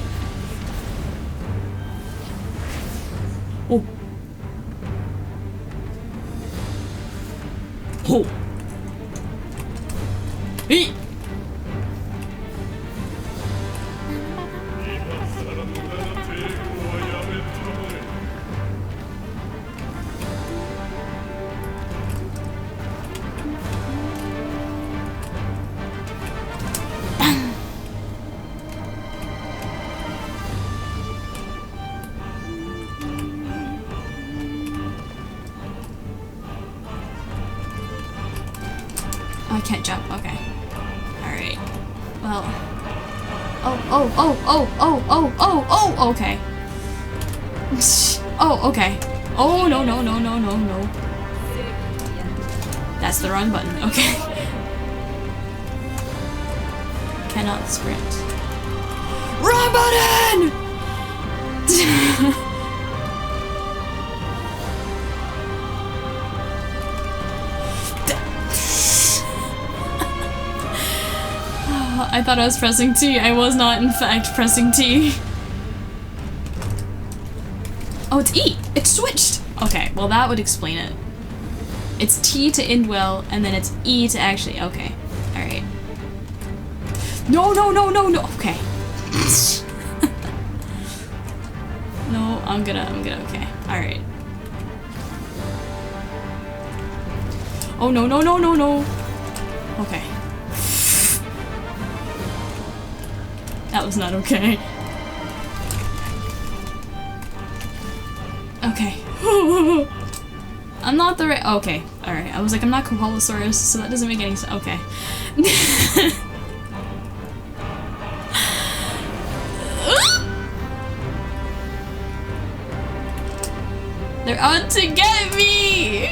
Oh. Oh. Hey. I can't jump, okay. Alright. Well. Oh, okay. Oh, okay. Oh, no. That's the wrong button, okay. Cannot sprint. Wrong button! I thought I was pressing T. I was not, in fact, pressing T. Oh, it's E! It's switched! Okay, well that would explain it. It's T to indwell, and then it's E to actually... Okay. Alright. No! Okay. No, I'm gonna... Okay. Alright. Oh, no. Okay. That was not okay. Okay. I'm not the right- okay. Alright, I was like, I'm not Copolosaurus, so that doesn't make any sense. Okay. They're out to get me!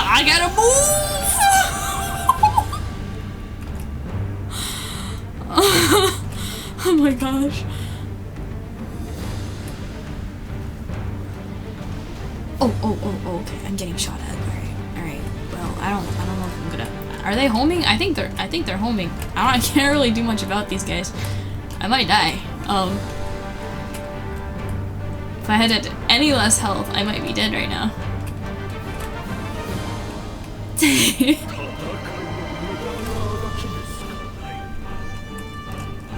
I gotta move! Oh my gosh. Oh, okay. I'm getting shot at. Alright. Well, I don't know if I'm gonna... Are they homing? I think they're homing. I can't really do much about these guys. I might die. If I had any less health, I might be dead right now.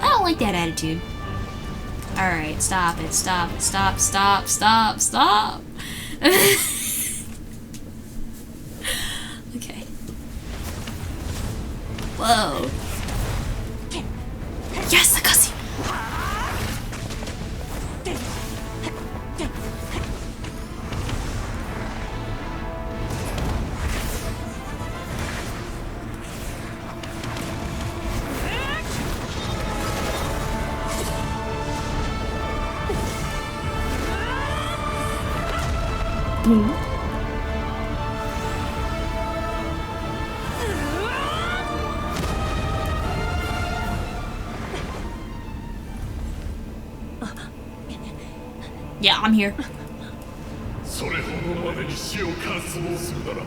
I don't like that attitude. Alright, stop it. Stop. Okay. Whoa. Yes, the cussy. Yeah, I'm here. 命を渇望するならば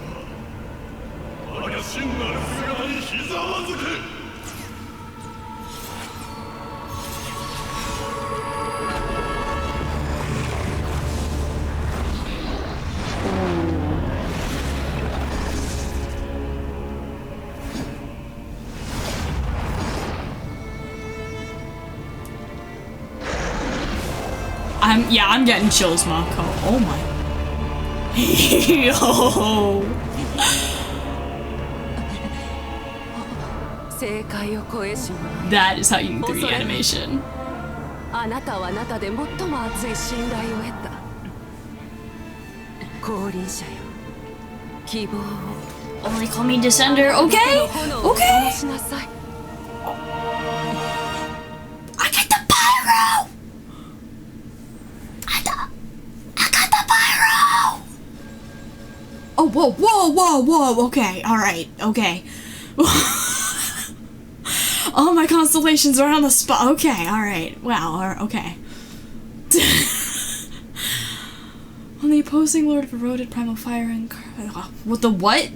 我が真なる姿にひざまずけ。I'm getting chills, Marco. Oh my. Yo. That is how you do 3D animation. あなたはあなたで最も熱い信頼を得た降臨者よ希望を Only call me Descender. Okay. Okay. I get the pyro. I got the pyro. Oh, whoa. Okay. All right. Okay. All my constellations are on the spot. Okay. All right. Wow. Okay. On the opposing Lord of Eroded Primal Fire and... What the what?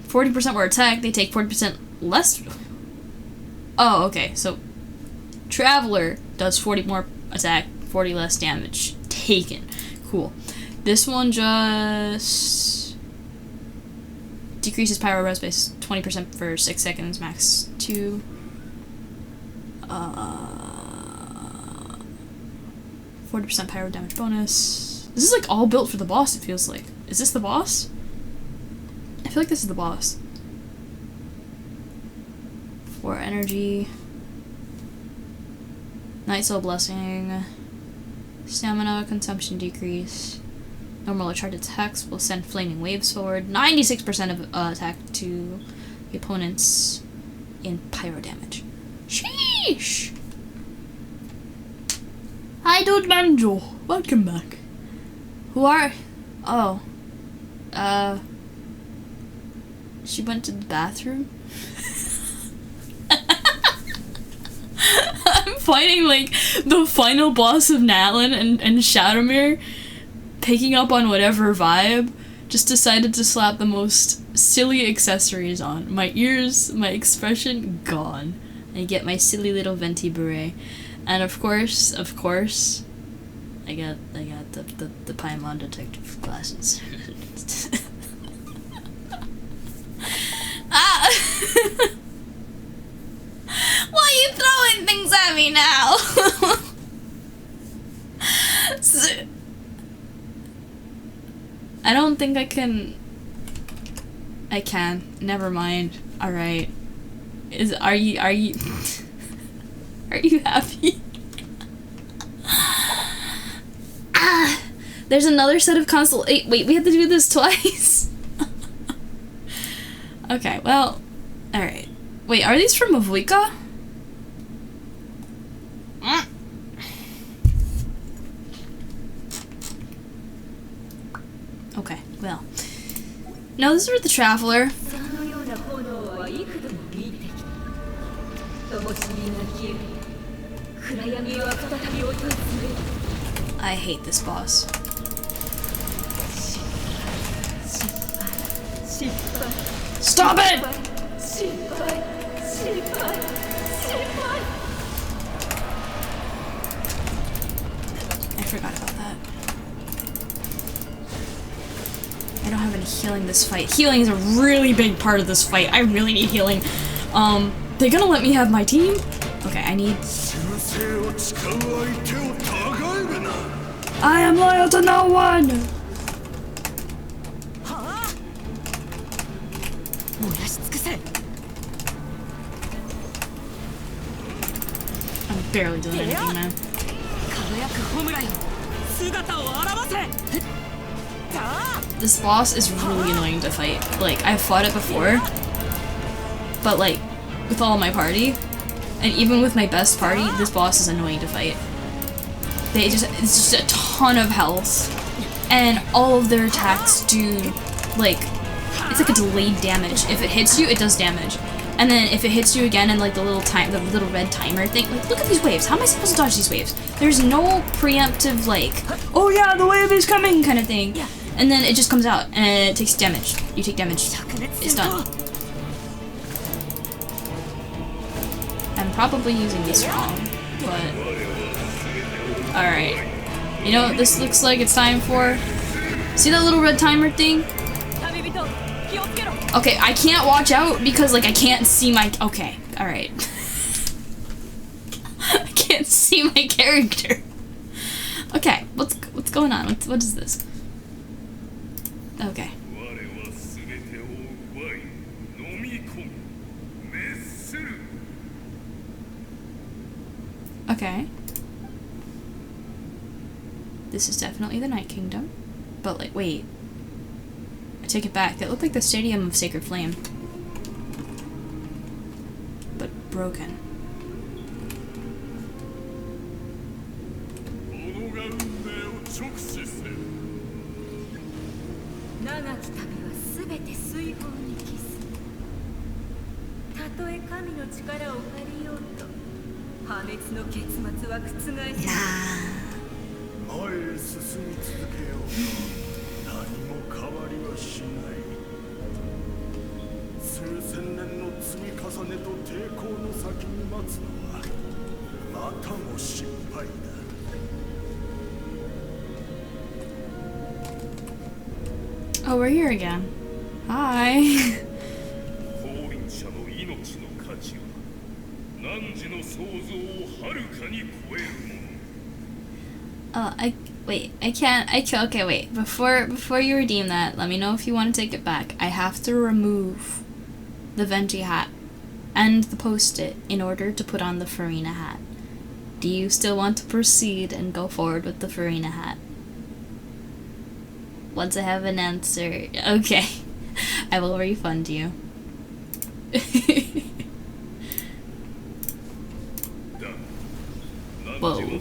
40% more attack, they take 40% less... Oh, okay, so... Traveler does 40 more attack, 40 less damage taken. Cool. This one just... decreases pyro res base 20% for 6 seconds, max 2. 40% pyro damage bonus. This is like all built for the boss, it feels like. Is this the boss? I feel like this is the boss. 4 energy. Night Soul Blessing. Stamina consumption decrease. Normal or charged attacks will send flaming waves forward. 96% of attack to the opponents in pyro damage. Sheesh! Hi, Dude Banjo. Welcome back. Who are... Oh. She went to the bathroom? I'm fighting, like, the final boss of Natlan and Shadowmere, picking up on whatever vibe, just decided to slap the most silly accessories on. My ears, my expression, gone. I get my silly little venti beret. And of course, I got the Paimon detective glasses. Ah! Why are you throwing things at me now? I don't think I can. I can. Never mind. All right. Are you are you happy? Ah, there's another set of console. Wait, we have to do this twice. Okay, well, all right. Wait, are these from Mavuika? Okay, well. No, this is for the Traveler. I hate this boss. Stop it! I forgot about that. I don't have any healing this fight. Healing is a really big part of this fight. I really need healing. They're gonna let me have my team? Okay, I need... I am loyal to no one! I'm barely doing anything, man. This boss is really annoying to fight. Like, I've fought it before, but like, with all my party, and even with my best party, this boss is annoying to fight. It's just a ton of health, and all of their attacks do, like, it's like a delayed damage. If it hits you, it does damage. And then if it hits you again and like the little red timer thing, like look at these waves. How am I supposed to dodge these waves? There's no preemptive like, oh yeah, the wave is coming kind of thing. Yeah. And then it just comes out and it takes damage. You take damage. It's done. I'm probably using this wrong, but alright. You know what this looks like it's time for? See that little red timer thing? Okay, I can't watch out because like I can't see my okay, alright. I can't see my character. Okay, what's going on? What is this? Okay. Okay. This is definitely the Night Kingdom. But like, wait. I take it back. That looked like the Stadium of Sacred Flame. But broken. Oh, we're here again. Hi. Okay, wait. Before you redeem that, let me know if you want to take it back. I have to remove the Venti hat and the post-it in order to put on the Farina hat. Do you still want to proceed and go forward with the Farina hat? Once I have an answer, okay. I will refund you. Whoa.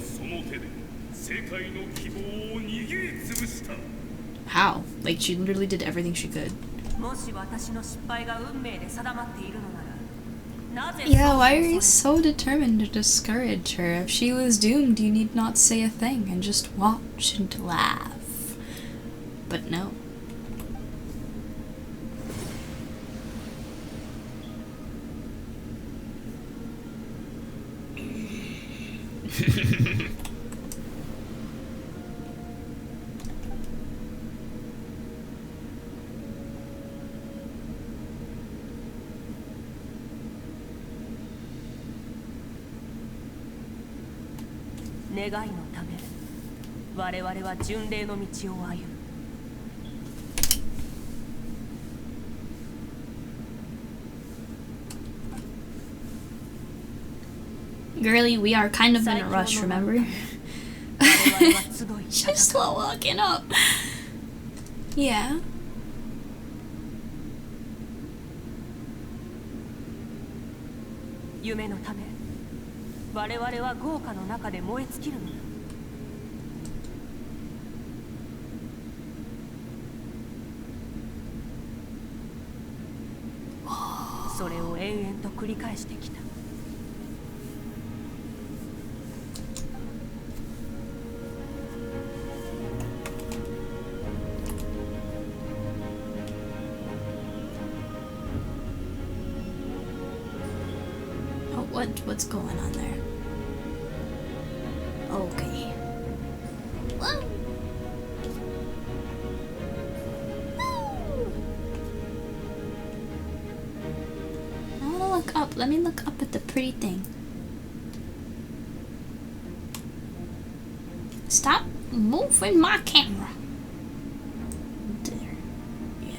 How? Like, she literally did everything she could. Yeah, why are you so determined to discourage her? If she was doomed, you need not say a thing and just watch and laugh. But no. Girly, we are kind of in a rush, remember? Just while walking up. Yeah. What's going on there? Okay. Whoa. I wanna look up. Let me look up at the pretty thing. Stop moving my camera. There. Yeah.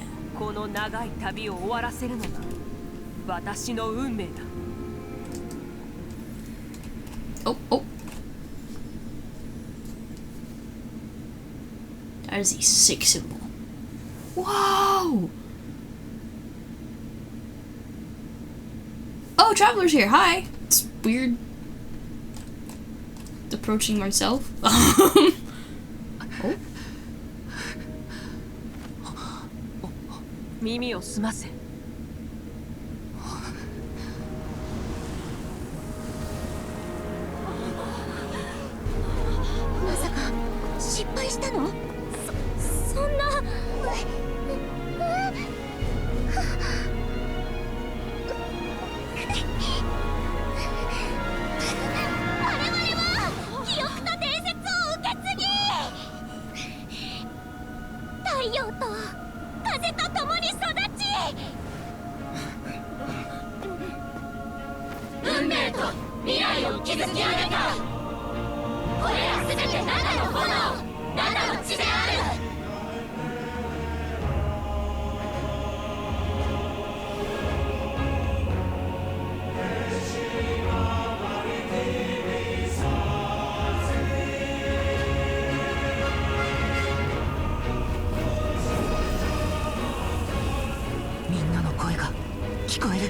Oh. That is a sick symbol. Whoa! Oh, Traveler's here. Hi. It's weird approaching myself. Oh. 失敗したの？そんな。太陽と風と共に育ち、運命と未来を築き上げた。これらすべて7の炎、7の血である。聞こえる。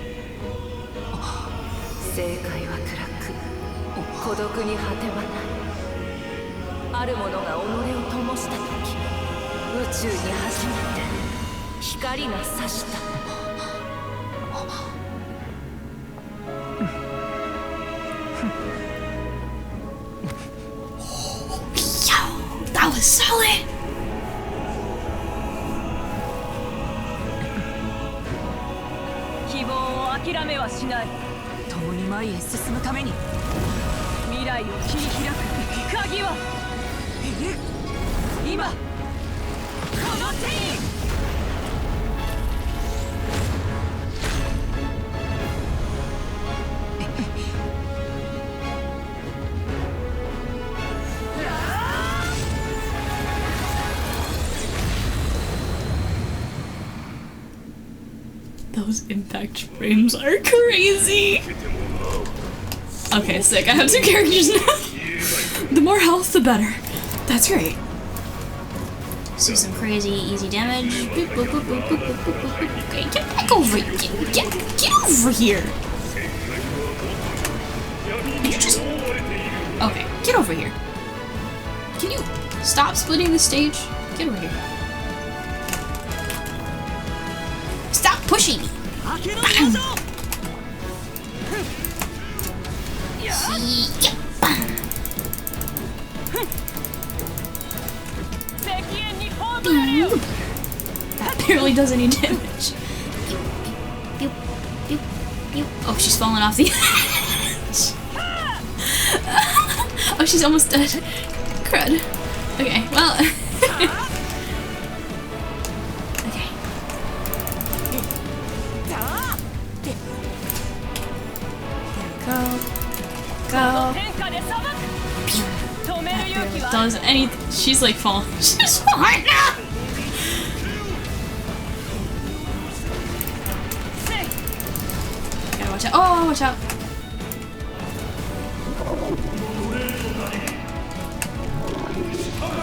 正解は暗く、孤独に果てはない。あるものが己を灯した時、宇宙に初めて光が差した。Yo, that was solid. 諦めはしない。共に前へ進むために未来を切り開く鍵は今この手に。Those impact frames are crazy! Okay, sick. I have 2 characters now. The more health, the better. That's right. Let's do some crazy, easy damage. Boop, boop, boop, boop, boop, boop, boop, boop, boop. Okay, get back over here. Get over here. Did you just... Okay, get over here. Can you stop splitting the stage? Get over here. Stop pushing me! That barely does any damage. Oh, she's falling off the edge. Oh, she's almost dead. Crud. Okay, well... Does anything. She's like falling. She's falling now! Gotta watch out. Oh, watch out.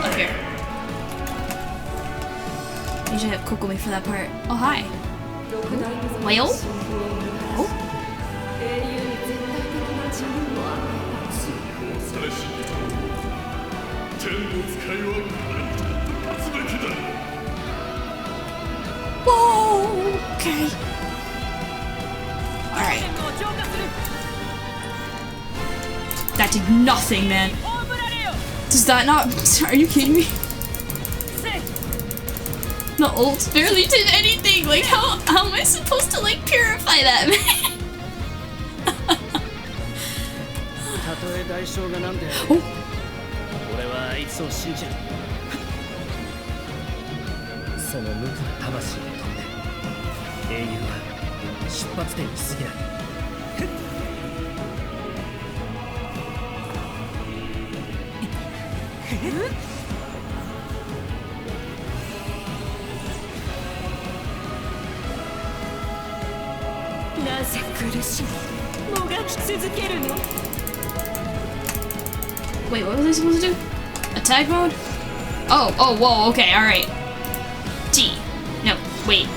Up here. You should have Coco me for that part. Oh, hi. Whale? Oh. Whoa! Okay. Alright. That did nothing, man. Does that not... Are you kidding me? The ult barely did anything. Like, how am I supposed to, like, purify that, man? Oh. その無垢な魂で飛んで英雄は出発点に過ぎない。なぜ苦しみもがき続けるの。 Wait, what was I supposed to do? Attack mode? Oh, whoa, okay, alright. T. No, wait.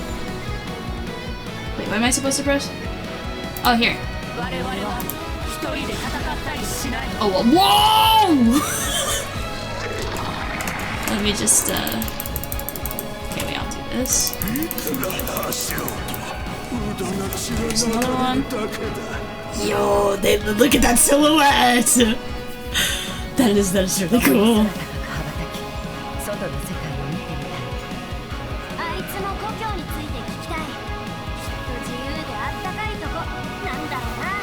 Wait, what am I supposed to press? Oh, here. Oh, whoa! Let me just, okay, wait, I'll do this. There's another one. Yo, look at that silhouette! That is really cool. 外の世界を見てみた。あいつの故郷について聞きたい。きっと自由であったかいとこなんだろうな。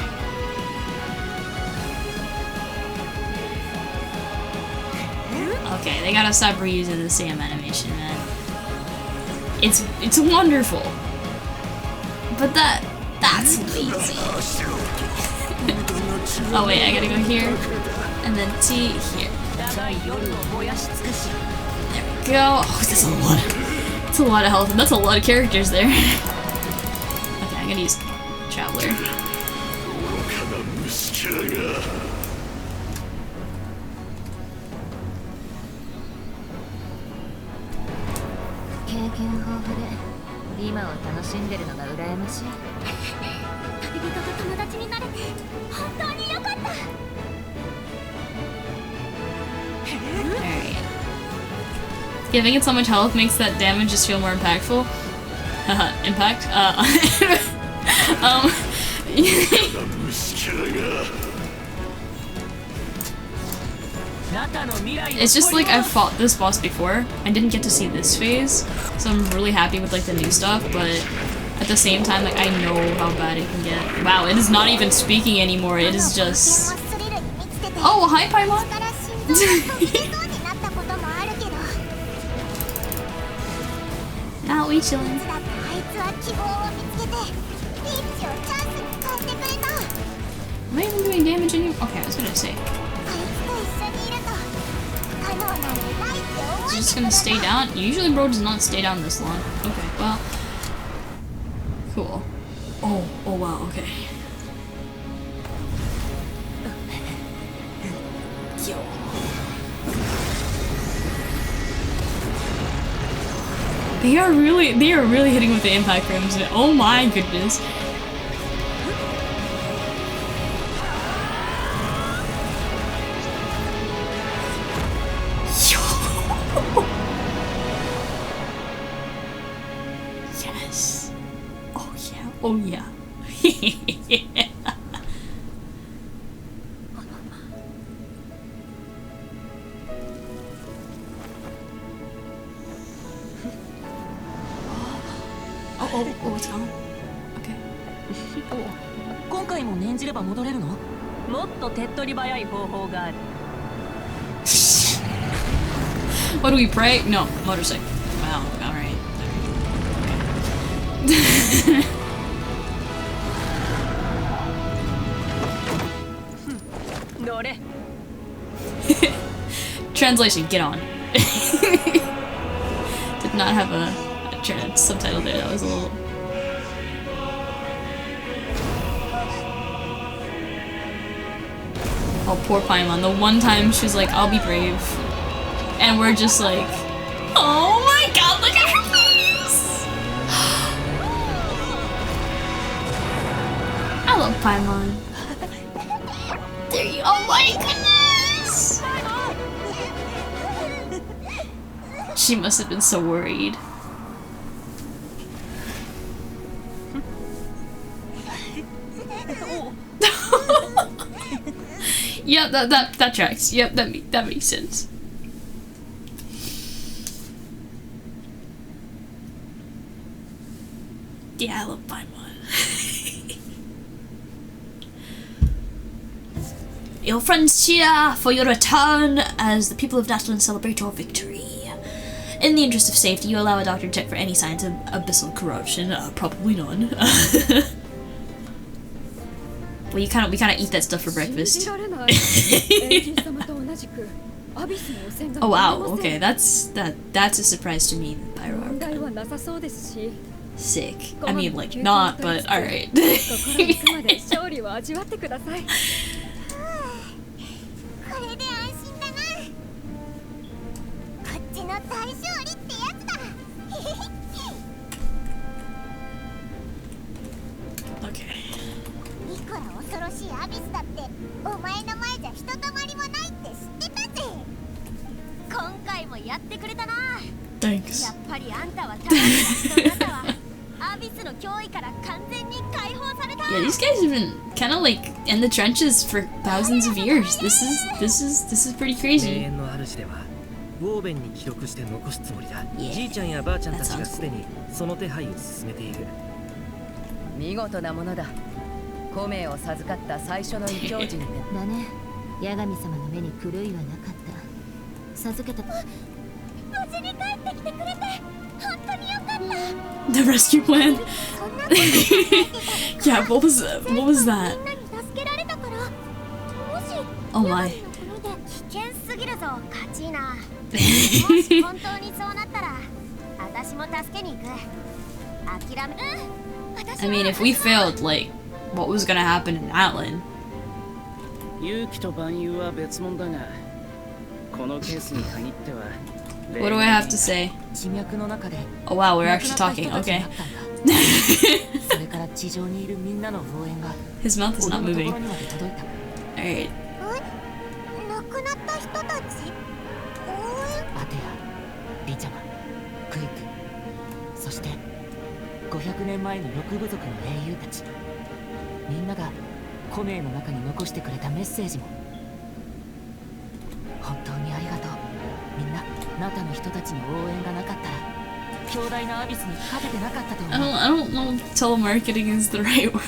Okay, they gotta stop reusing the same animation, man. It's wonderful. But that's lazy. Oh wait, I gotta go here. And then T here. There we go. Oh, that's a lot. That's a lot of health, and that's a lot of characters there. Okay, I'm gonna use Traveler. Alright. Giving it so much health makes that damage just feel more impactful. Impact? It's just like I've fought this boss before. I didn't get to see this phase, so I'm really happy with like the new stuff, but at the same time, like I know how bad it can get. Wow, it is not even speaking anymore, it is just... Oh, hi Paimon! Now we chillin'. Am I even doing damage anymore? Okay, I was gonna say. Is it just gonna stay down? Usually bro does not stay down this long. Okay, well. Cool. Oh wow, okay. Yo. They are really hitting with the impact rims. Oh my goodness. Yes. Oh yeah. Oh yeah. Oh, it's gone. Okay. 今回も念じれば戻れるの？もっと手っ取り早い方法がある。What do we pray? No, motorcycle. Wow, alright. Translation, get on. Did not have a subtitle there, that was a little... Oh, poor Paimon. The one time she's like, I'll be brave. And we're just like, oh my god, look at her face! I love Paimon. There you go. Oh my goodness! She must have been so worried. Yeah, that tracks. Yep, that makes sense. Yeah, I love Paimon. Your friends cheer for your return as the people of Natlan celebrate your victory. In the interest of safety, you allow a doctor to check for any signs of abyssal corruption. Probably none. Well, we kind of eat that stuff for breakfast. Oh wow, okay, that's a surprise to me, Pyro. Sick. I mean, like, not, but alright. Okay. Thanks. Yeah, these guys have been kind of like in the trenches for thousands of years. This is pretty crazy. ウォーベンに記録して残すつもりだ。 Yeah, じいちゃんやばあちゃんたち that が sounds すでにその手配を進めている。見事なものだ。孔明を授かった最初の異教人ね。だね。八神様の目に狂いはなかった。授けた。無事に帰ってきてくれて本当によかった。 The rescue plan. そんなこと言ってた Yeah, what was that? みんなに助けられたから。もし Oh my. 八神の国で危険すぎるぞカチーナ。もし本当にそうなったら私も助けに行く。諦め。I mean, if we failed, like, what was gonna happen in Natlan? 勇気と万有は別物だが、このケースに限っては。What do I have to say? 地脈の中で Oh wow, we're actually talking. 亡くなった人たちに Okay. 会ったんだ。それから地上にいるみんなの応援が His mouth is 俺 not のとこ moving. ろにまで届いた。 Alright. 亡くなった人たち応援。アテア、リチャマ、クイク、そして500年前の6部族の英雄たち、みんなが孔明の中に残してくれたメッセージも。本当にありがとう。みんな、ナタの人たちの応援がなかったら強大なアビスに勝ててなかったと思う。 I don't know if telemarketing is the right word.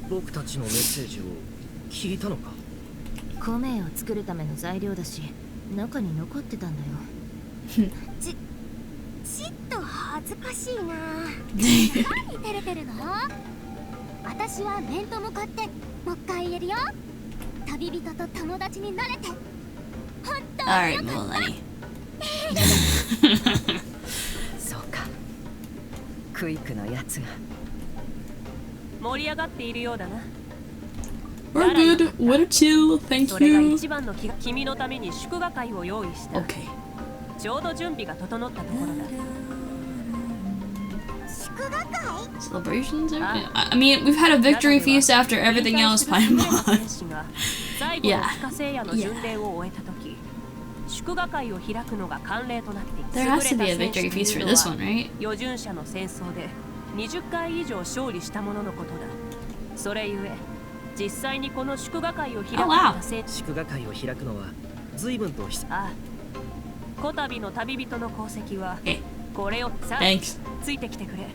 僕たちのメッセージを聞いたのか？孔明を作るための材料だし、中に残ってたんだよ。ちっと恥ずかしいな。何照れてるの？私は面と向かってもう一回言えるよ。旅人と友達になれて本当に Alright, よかった。 Melanie. そうか、クイクのやつが。盛り上がっているようだな。 We're good. We're chill. そ Thank れが you. 一番の気が君のために祝賀会を用意した。 Okay. ちょうど準備が整ったところだ。祝賀会？ Celebrations? I mean, we've had a victory feast after everything else, Paimon. 最後の帰化聖夜の巡礼を終えた時、祝賀会を開くのが慣例となっていた。 There has to be a victory feast for this one, right? 預順者の戦争で20回以上勝利したもののことだ。それゆえ実際にこの祝賀会を開くのが祝賀会を開くのは随分と久々。ああ、こたびの旅人の功績はえこれをさあ Thanks. ついてきてくれ。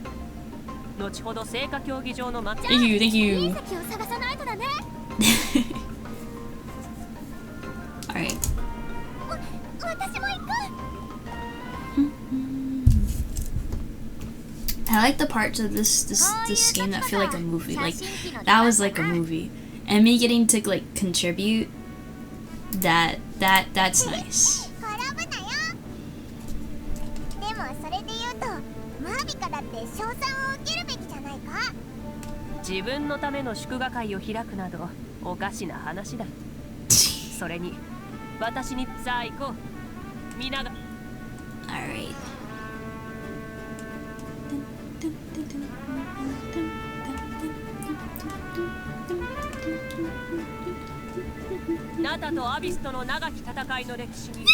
後ほど聖火競技場の祭 Thank you, thank 隕 you. 石を探さないとだね。 Alright. 私も行く。 I like the parts of this game that feel like a movie. Like that was like a movie, and me getting to like contribute. That's nice. 転ぶなよ。でもそれで言うとマービカだって賞賛を受けるべきじゃないか。自分のための祝賀会を開くなどおかしな話だ。それに私にさあ行こう。皆が Alright. ナタとアビスとの長き戦いの歴史に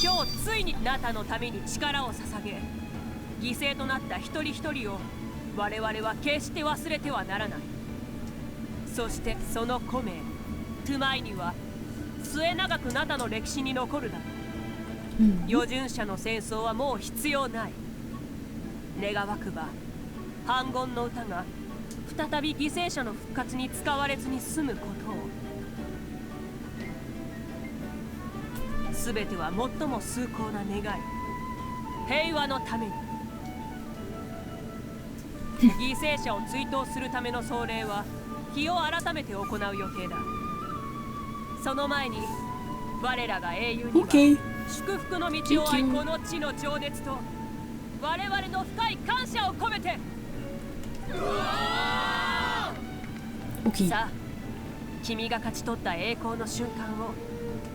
今日ついにナタのために力を捧げ犠牲となった一人一人を我々は決して忘れてはならない。そしてその孔明トゥマイには末永くナタの歴史に残るだろう。預順者の戦争はもう必要ない。願わくば反言の歌が再び犠牲者の復活に使われずに済むことを。全ては最も崇高な願い、平和のために。犠牲者を追悼するための壮麗は日を改めて行う予定だ。その前に我らが英雄には Okay. 祝福の道を愛この地の情熱と我々の深い感謝を込めて。 Okay. さあ、君が勝ち取った栄光の瞬間を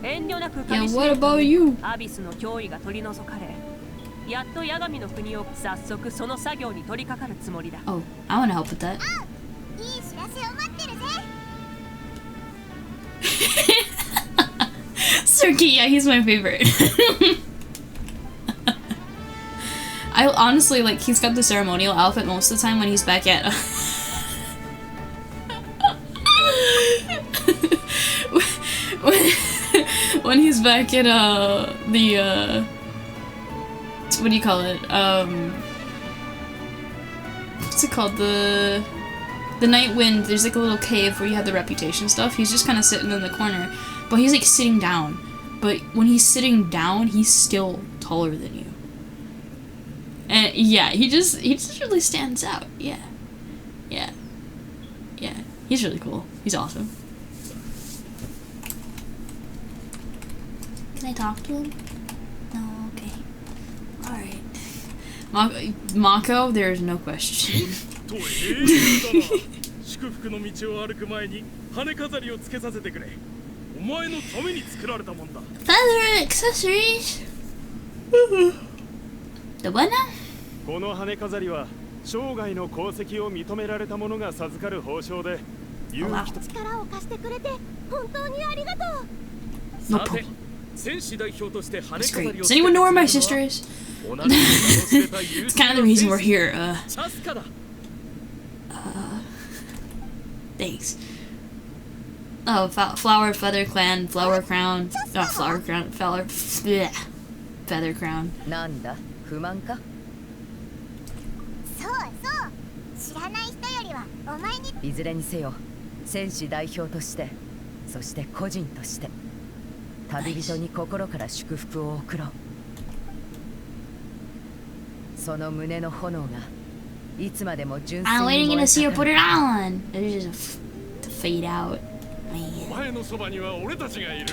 遠慮なくか Yeah, みし what めるた about め you? アビスの脅威が取り除かれ、やっと八神の国を早速その作業に取り掛かるつもりだ。 Oh, I wanna help with that. いい知らせを待ってるぜ。 Serki, yeah, he's my favorite. I honestly like he's got the ceremonial outfit most of the time when he's back at when back in the what do you call it? What's it called? The Night Wind. There's like a little cave where you have the reputation stuff. He's just kind of sitting in the corner, but he's like sitting down. But when he's sitting down, he's still taller than you. And yeah, he just really stands out. Yeah. He's really cool. He's awesome. Can I talk to him? No, okay. Alright. Mako, there's no question. Feather accessories? The what now? この羽飾りは生涯の功績を認められた者が授かる報酬で勇気と力を貸してくれて本当にありがとう。 No problem. It's great. Does anyone know where my sister is? It's kind of the reason we're here. Thanks. Oh, flower, feather clan, flower crown. Oh, flower crown, feather. Bleh. Feather crown. なんだ不満かそうそう知らない人よりはお前にいずれにせよ戦士代表としてそして個人として旅人に心から祝福を送ろうその胸の炎がいつまでも純粋 I'm に waiting 燃え to see her 盛 put る it on. It's just to fade out. お Man. 前のそばには俺たちがいる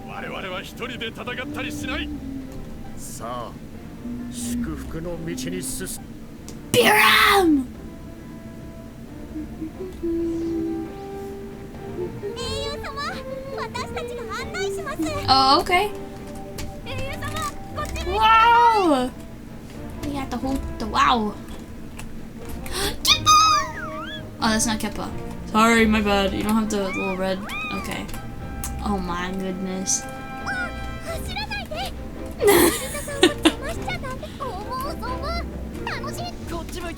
我々は一人で戦ったりしないさあ祝福の道に進む Biram! 英雄様私たちが案内します Oh, okay. 英雄様こっちに Wow! We got the whole. Wow! Keppa! Oh, that's not Keppa. Sorry, my bad. You don't have the little red. Okay. Oh my goodness. 走らないで英雄様を邪魔しちゃダメ思う存分楽しい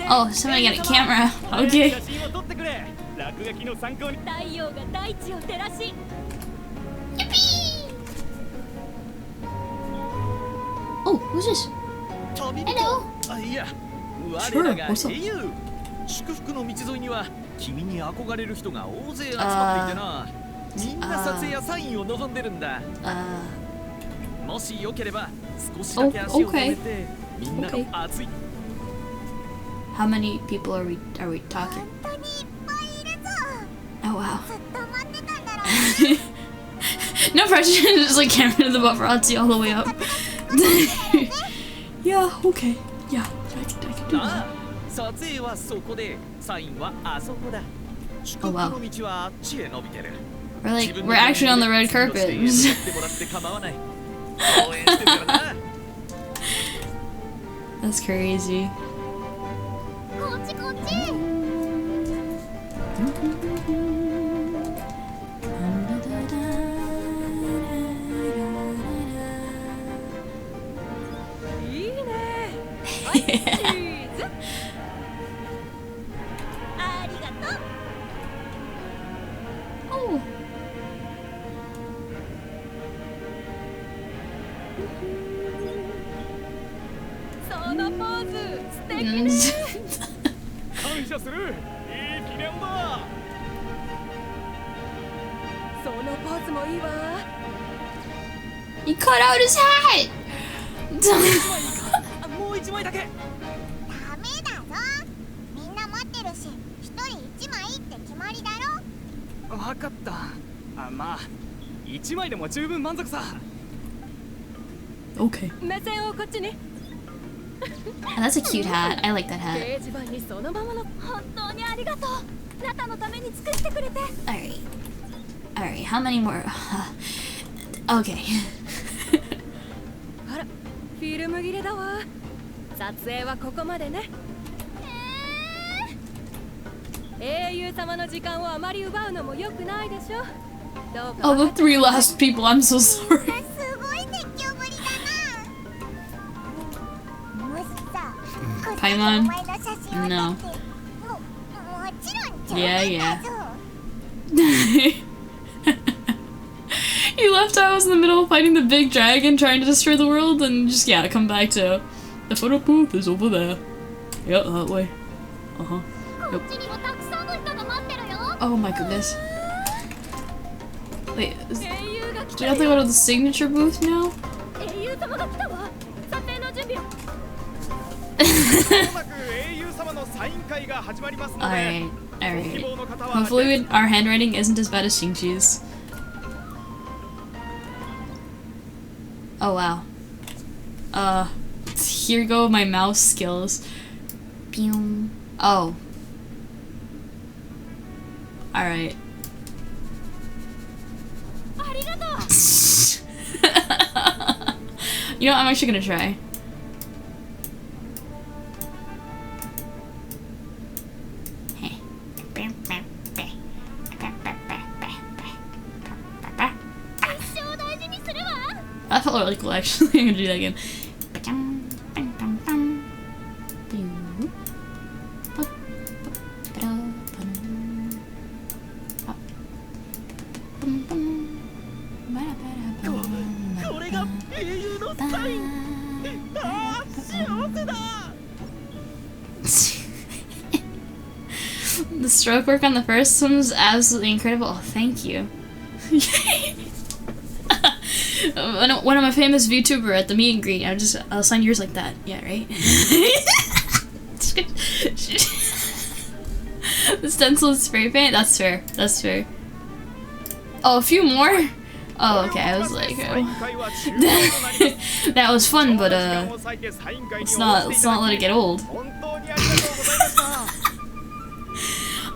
Oh, somebody got a camera. Okay. 写真を撮ってくれ落書きの参考に太陽が大地を照らし Oh, who's this? 旅 Hello. あいや Sure, 我らが what's up? 英雄祝福の道沿いには君に憧れる人が大勢集まっていてなみんな撮影やサインを望んでるんだ もしよければ少しだけ足を止めてみんなの熱い How many people are we talking? 本当にいっぱいいるぞ Oh wow. ずっと待ってたんだろう No pressure, just like camera to the paparazzi all the way up. Yeah, okay. Yeah, I can do あ that. あ撮影はそこでサインはあそこだ祝福の道はあっちへ伸びてる We're like, we're actually on the red carpet. もらって構わない応援してるからな That's crazy. こっちこっちいいねありがとう Oh. そのポーズ素敵 感謝するいい記念だ そのポーズもいいわ He cut out his hat. もう一枚だけダメだぞみんな待ってるし一人一枚って決まりだろ分かったあまあ一枚でも十分満足さ Okay. 目線をこっちに That's a cute hat. I like that hat. 掲示板にそのままの本当にありがとうナタのために作ってくれて Alright. Alright, how many more? Okay. あらフィルム切れだわ撮影はここまでね英雄様の時間をあまり奪うのも良くないでしょどうか Oh, the 3 last people. I'm so sorry. すごい熱狂ぶりだなもしさこっちで Paimon? お前の写真を No. 撮ってもちろん Yeah, 上手 yeah. だぞ He left, I was in the middle of fighting the big dragon trying to destroy the world, and just, yeah, come back to the photo booth is over there. Yep, that way. Uh-huh. Yep. Oh my goodness. Wait, do we have to go to the signature booth now? Alright, alright. Hopefully our handwriting isn't as bad as Xingqi's. Oh wow. Here go my mouse skills. Pew. Oh. Alright. You know, I'm actually gonna try. That felt really cool, actually. I'm gonna do that again. The stroke work on the first one was absolutely incredible. Oh, thank you. When I'm a famous VTuber at the meet and greet, I'll sign yours like that. Yeah, right? The stencil is spray paint? That's fair. That's fair. Oh, a few more? Oh, okay, I was like, oh. That was fun, but let's not let it get old.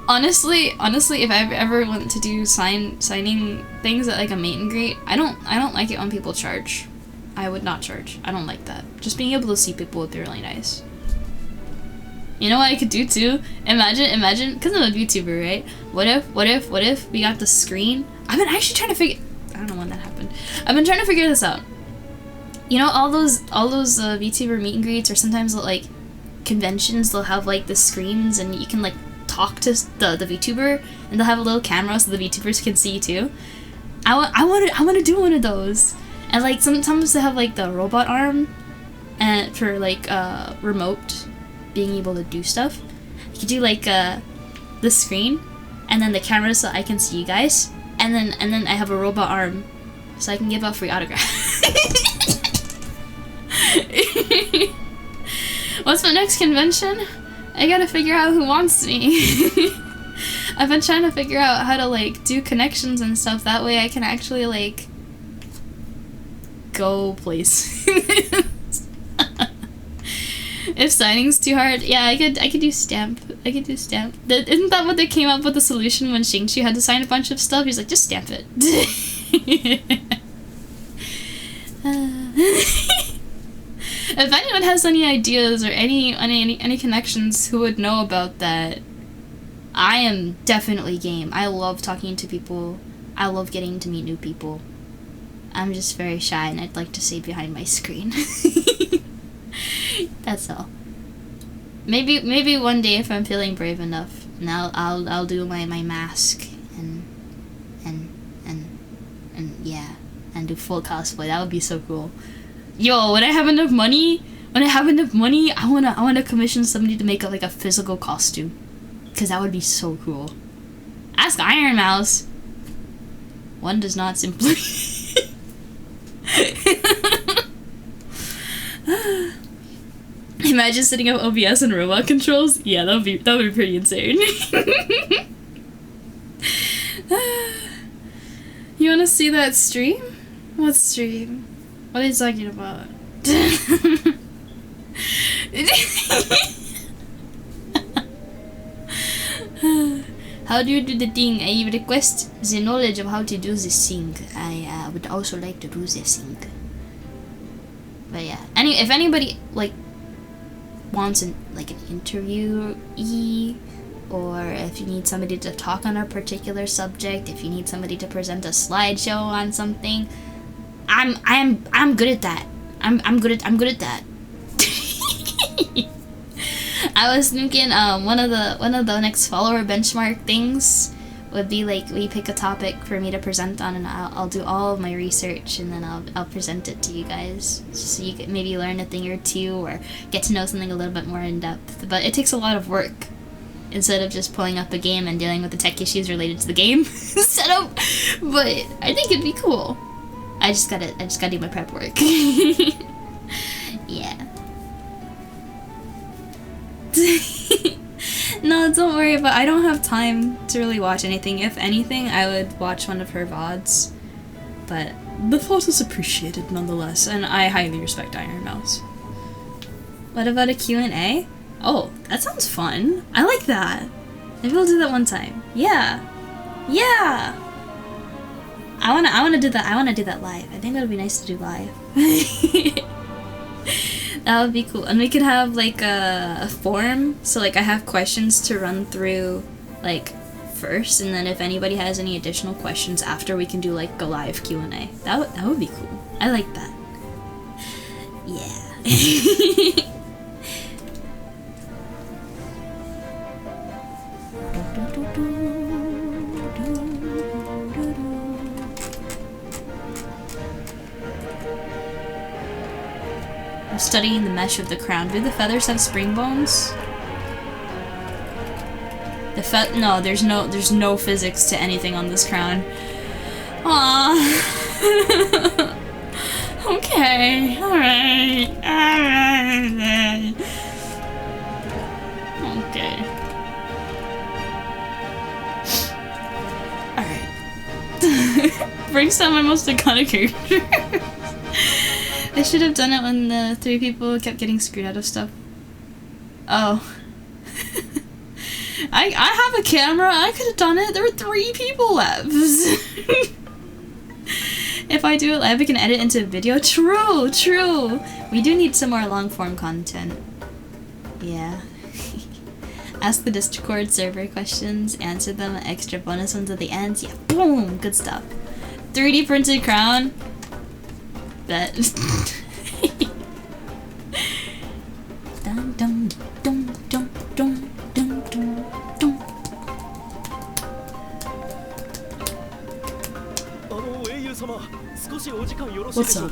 Honestly, if I ever went to do signing things at like a meet and greet, I don't like it when people charge. I would not charge. I don't like that. Just being able to see people would be really nice. You know what I could do too? Imagine, because I'm a VTuber, right? What if we got the screen? I've been actually trying to figure. I don't know when that happened. I've been trying to figure this out. You know, all those VTuber meet and greets, or sometimes like conventions, they'll have like the screens and you can like talk to the VTuber, and they'll have a little camera so the VTubers can see you too. I want to do one of those. And like sometimes they have like the robot arm, and for like remote being able to do stuff. You could do like the screen, and then the camera so I can see you guys, and then I have a robot arm so I can give out free autographs. What's my next convention? I gotta figure out who wants me. I've been trying to figure out how to like do connections and stuff, that way I can actually like go places. If signing's too hard, yeah, I could do stamp. I could do stamp. Isn't that what they came up with the solution when Xingqiu had to sign a bunch of stuff? He's like, just stamp it. If anyone has any ideas or any connections who would know about that, I am definitely game. I love talking to people. I love getting to meet new people. I'm just very shy and I'd like to stay behind my screen. That's all. Maybe one day if I'm feeling brave enough, and I'll do my mask and yeah, and do full cosplay. That would be so cool. Yo, when I have enough money, I wanna commission somebody to make like a physical costume, cause that would be so cool. Ask Iron Mouse. One does not simply. Imagine setting up OBS and robot controls. Yeah, that would be pretty insane. You wanna see that stream? What stream? What are you talking about? How do you do the thing? I request the knowledge of how to do this thing. I would also like to do this thing. But yeah, if anybody like wants an interviewee, or if you need somebody to talk on a particular subject, if you need somebody to present a slideshow on something, I'm good at that. I'm good at that. I was thinking one of the next follower benchmark things would be like we pick a topic for me to present on, and I'll do all of my research, and then I'll present it to you guys, so you can maybe learn a thing or two or get to know something a little bit more in depth. But it takes a lot of work instead of just pulling up a game and dealing with the tech issues related to the game setup. But I think it'd be cool. I just gotta do my prep work. Yeah. No, don't worry, but I don't have time to really watch anything. If anything, I would watch one of her VODs. But the thought is appreciated nonetheless, and I highly respect Iron Mouse. What about a Q&A? Oh, that sounds fun. I like that. Maybe we'll do that one time. Yeah. Yeah! I wanna do that. I wanna do that live. I think that would be nice to do live. That would be cool. And we could have like a form, so like I have questions to run through like first, and then if anybody has any additional questions after, we can do like a live Q&A. That would be cool. I like that. Yeah. I'm studying the mesh of the crown. Do the feathers have spring bones? No, there's no physics to anything on this crown. Aww. Okay. Alright. Okay. Alright. Brings down my most iconic character. I should have done it when the 3 people kept getting screwed out of stuff. Oh. I have a camera. I could have done it. There were 3 people left. If I do it live, I can edit into a video. True, true. We do need some more long-form content. Yeah. Ask the Discord server questions. Answer them. Extra bonus ones at the end. Yeah, boom. Good stuff. 3D printed crown. Bet. Dun dun dun dun dun dun dun dun. What's up?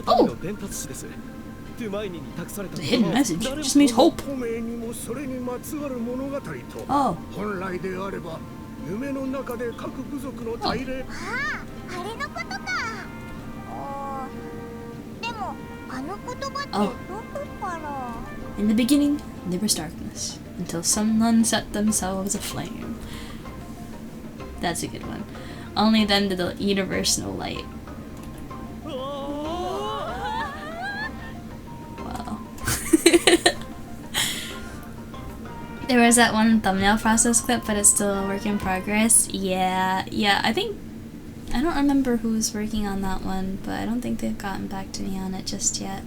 Oh! The hidden message just means hope. Oh. Oh. In the beginning, there was darkness, until someone set themselves aflame. That's a good one. Only then did the universe know light. Wow. There was that one thumbnail process clip, but it's still a work in progress. Yeah, I don't remember who's working on that one, but I don't think they've gotten back to me on it just yet.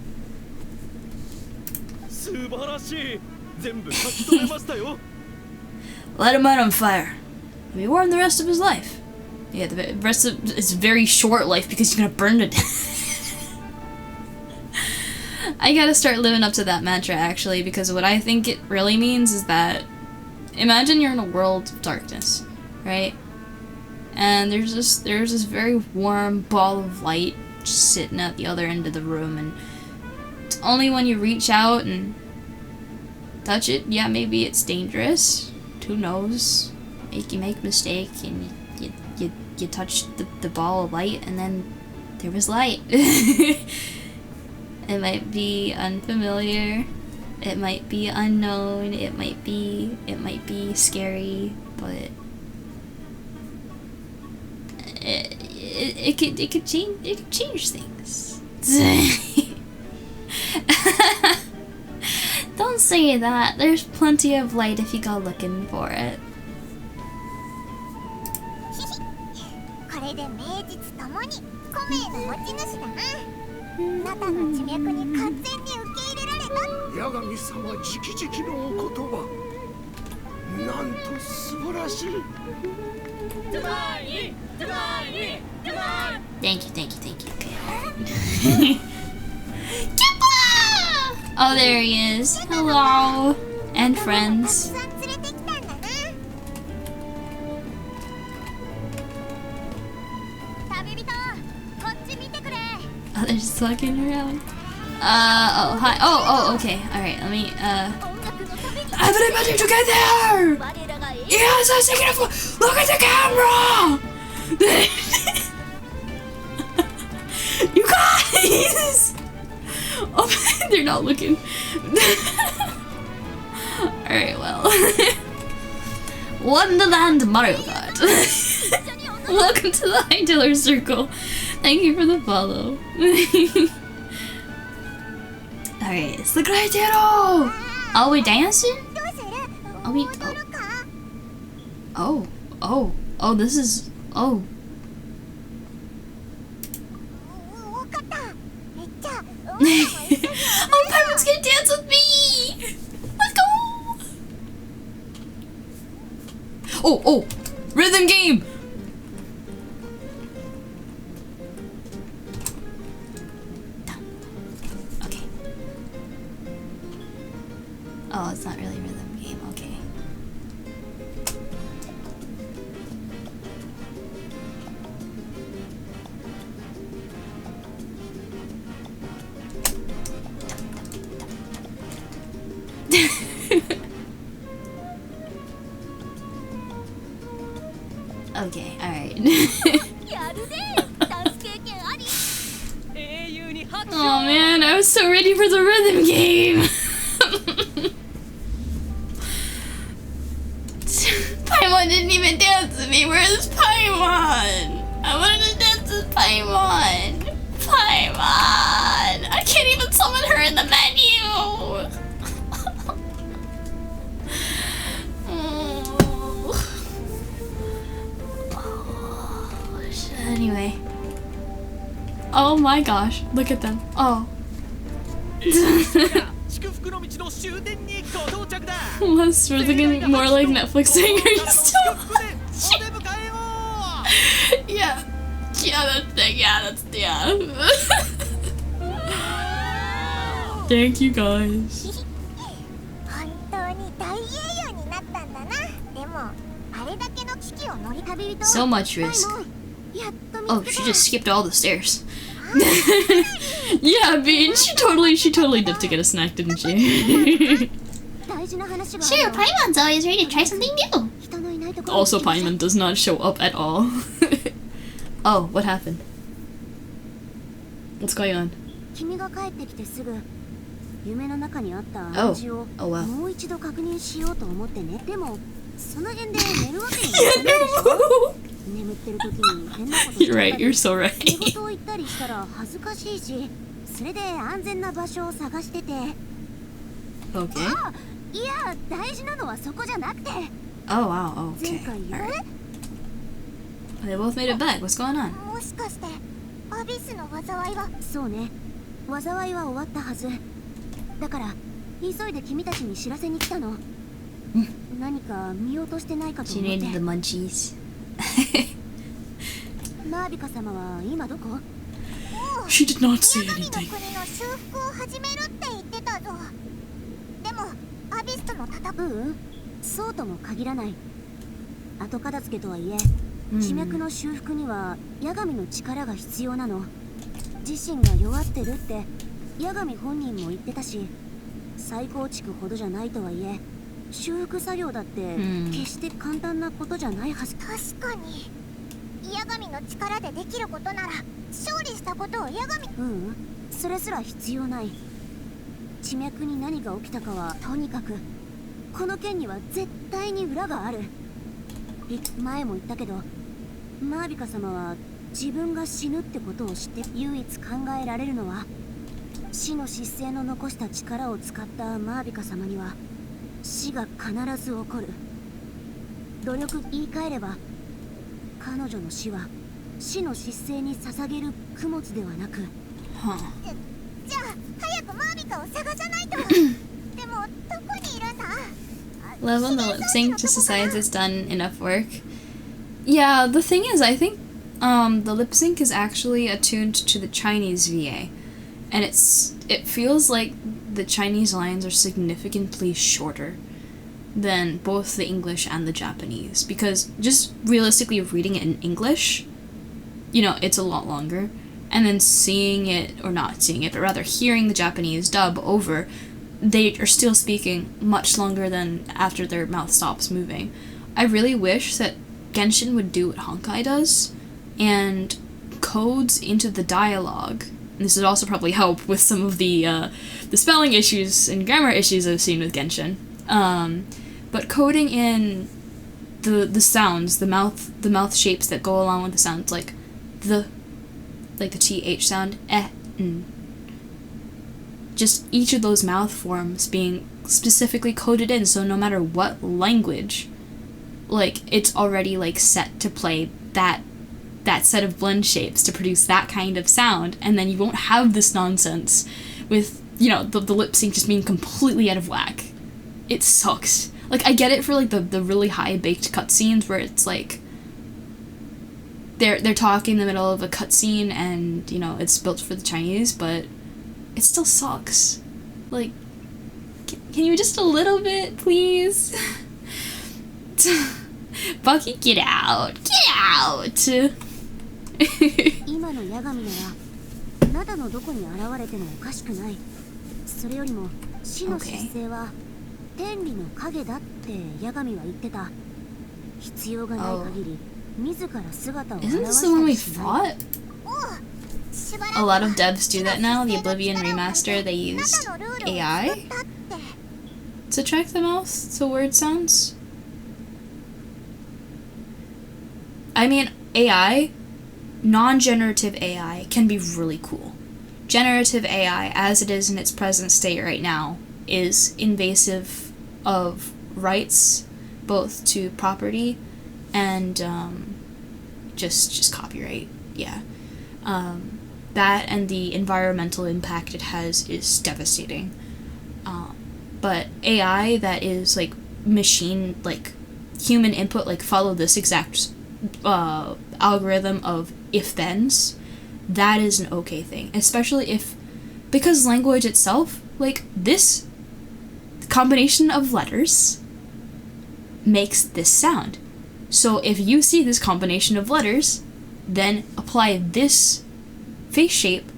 Let him out on fire. We warned the rest of his life. Yeah, the rest of his very short life, because he's gonna burn to death. I gotta start living up to that mantra, actually, because what I think it really means is that, imagine you're in a world of darkness, right? And there's this very warm ball of light just sitting at the other end of the room, and it's only when you reach out and touch it, yeah, maybe it's dangerous. Who knows? You make a mistake and you touch the ball of light, and then there was light. It might be unfamiliar, it might be unknown, it might be scary, but it could change things. Don't say that. There's plenty of light if you go looking for it. Thank you. Okay. Oh, there he is. Hello. And friends. They're just fucking around. Oh, hi. Oh, okay. Alright, let me, everybody together! Yes, I'm taking a look at the camera! You guys! Oh, they're not looking. Alright, well. Wonderland Mario Kart. Welcome to the High Dollar Circle. Thank you for the follow. Alright, it's the great hero! Are we dancing? Are we... Oh, this is... Oh. Oh, Pirate's gonna dance with me! Let's go! Oh! Rhythm game! Okay. Oh, it's not really rhythm game, okay. Okay, alright. Oh man, I was so ready for the rhythm game! Paimon didn't even dance with me. Where's Paimon? I wanted to dance with Paimon. Paimon! I can't even summon her in the menu! Anyway. Oh my gosh, look at them. Oh. Less we're thinking more like Netflix singers still. Yeah. That's Thank you guys. So much risk. Oh, she just skipped all the stairs. Yeah, Bean, she totally dipped to get a snack, didn't she? Sure, Paimon's always ready to try something new. Also, Paimon does not show up at all. Oh, what happened? What's going on? Oh wow. You're right, you're so right. Okay. Oh wow, okay. Alright. They both made it back. What's going on? She needed the munchies. She did not say anything. Love when the lip sync just decides it's done enough work. Yeah, the thing is, I think the lip sync is actually attuned to the Chinese VA, and it feels like the Chinese lines are significantly shorter than both the English and the Japanese, because just realistically reading it in English, you know, it's a lot longer, and then seeing it, or not seeing it, but rather hearing the Japanese dub over, they are still speaking much longer than after their mouth stops moving. I really wish that Genshin would do what Honkai does, and codes into the dialogue. And this would also probably help with some of the spelling issues and grammar issues I've seen with Genshin. But coding in the sounds, the mouth shapes that go along with the sounds, like the TH sound, just each of those mouth forms being specifically coded in, so no matter what language, like, it's already, like, set to play that set of blend shapes to produce that kind of sound, and then you won't have this nonsense with, you know, the lip sync just being completely out of whack. It sucks. Like, I get it for, like, the really high-baked cutscenes where it's, like, they're talking in the middle of a cutscene and, you know, it's built for the Chinese, but it still sucks. Like, can you just a little bit, please? Bucky, get out! Get out! 今の八神なら灘のどこに現れてもおかしくない。それよりも死の失勢は天理の影だって八神は言ってた。必要がない限り自ら姿を現 Isn't し this the one た we りしない。 fought? A lot of devs do that now. The Oblivion remaster, they used AI to track the mouth to word sounds. I mean, AI, non-generative AI, can be really cool. Generative AI, as it is in its present state right now, is invasive of rights, both to property and just copyright. Yeah. That and the environmental impact it has is devastating. But AI that is, like, machine, like, human input, like, follow this exact algorithm of if-thens, that is an okay thing. Especially if, because language itself, like, this combination of letters makes this sound. So if you see this combination of letters, then apply this face shape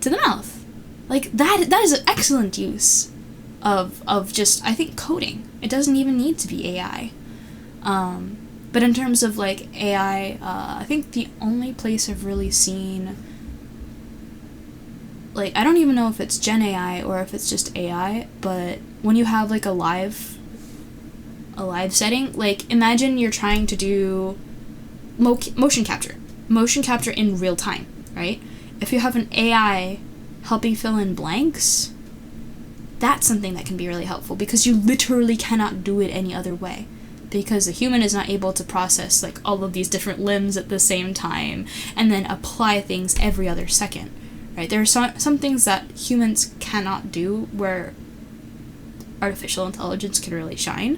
to the mouth. Like, that is an excellent use of just, I think, coding. It doesn't even need to be AI. But in terms of, like, AI, I think the only place I've really seen, like, I don't even know if it's Gen AI or if it's just AI, but when you have, like, a live setting, like, imagine you're trying to do motion capture in real time, right? If you have an AI helping fill in blanks, that's something that can be really helpful, because you literally cannot do it any other way, because the human is not able to process, like, all of these different limbs at the same time and then apply things every other second, right? There are some things that humans cannot do where artificial intelligence can really shine.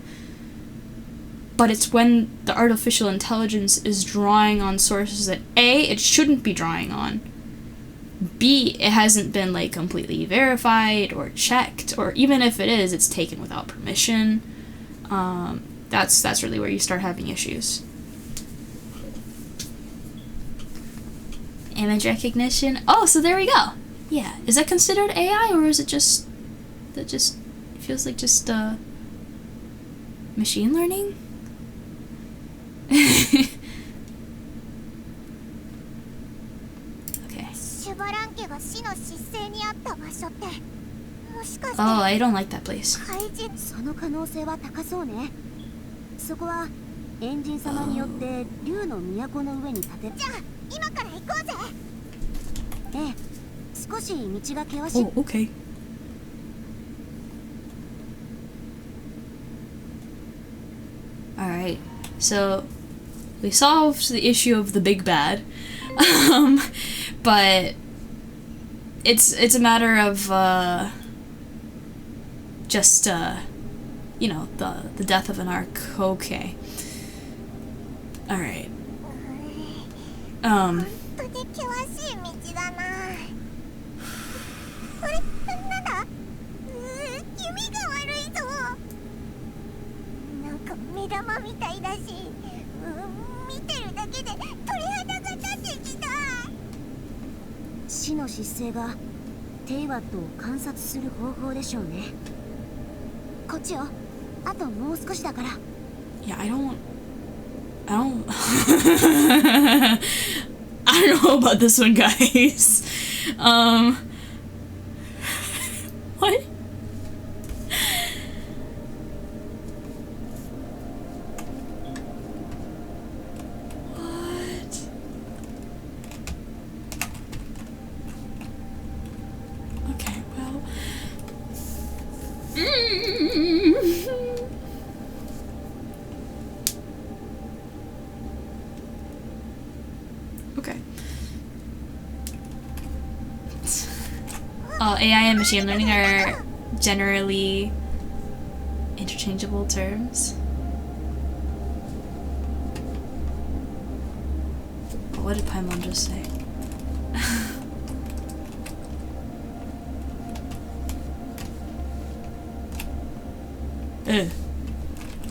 But it's when the artificial intelligence is drawing on sources that A, it shouldn't be drawing on, B, it hasn't been, like, completely verified or checked, or even if it is, it's taken without permission. That's really where you start having issues. Image recognition. Oh, so there we go. Yeah, is that considered AI, or is it just feels like just machine learning? Okay. Oh, I don't like that place. その可能性は高そうね。そこはエンジン様によって竜の都の上に建て。じゃあ今から行こうぜ。ええ、少し道が険しい。Oh, okay. Alright, so we solved the issue of the big bad, but it's a matter of just you know, the death of an arc. Okay. Alright. 本当に険しい道だな。これなんだ？気味が悪いぞ。なんか目玉みたいだし、見てるだけで鳥肌が立ってきた。死の姿勢がテイワットを観察する方法でしょうね。こっちよ。あともう少しだから。Yeah, I don't I don't know about this one, guys. What? Okay, well. Okay. AI and machine learning are generally interchangeable terms. But what did Paimon just say?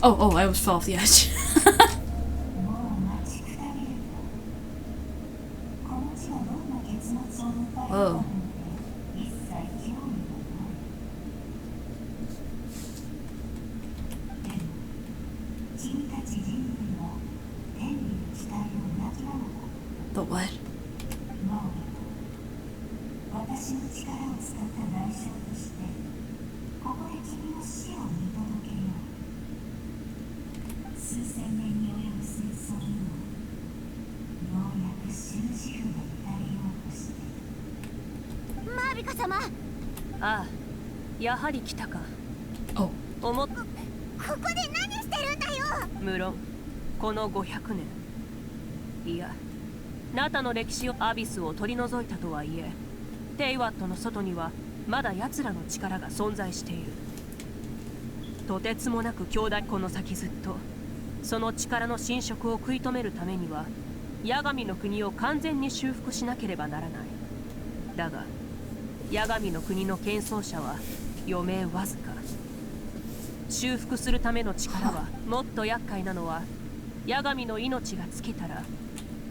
Oh, I almost fell off the edge. Whoa. But what? Ah, やはり来たか。思っここで何してるんだよ。無論この500年、いやナタの歴史をアビスを取り除いたとはいえ、テイワットの外にはまだ奴らの力が存在している。とてつもなく強大。この先ずっとその力の侵食を食い止めるためには八神の国を完全に修復しなければならない。だが八神の国の堅壮者は余命わずか。修復するための力はもっと厄介なのは、八神の命が尽きたら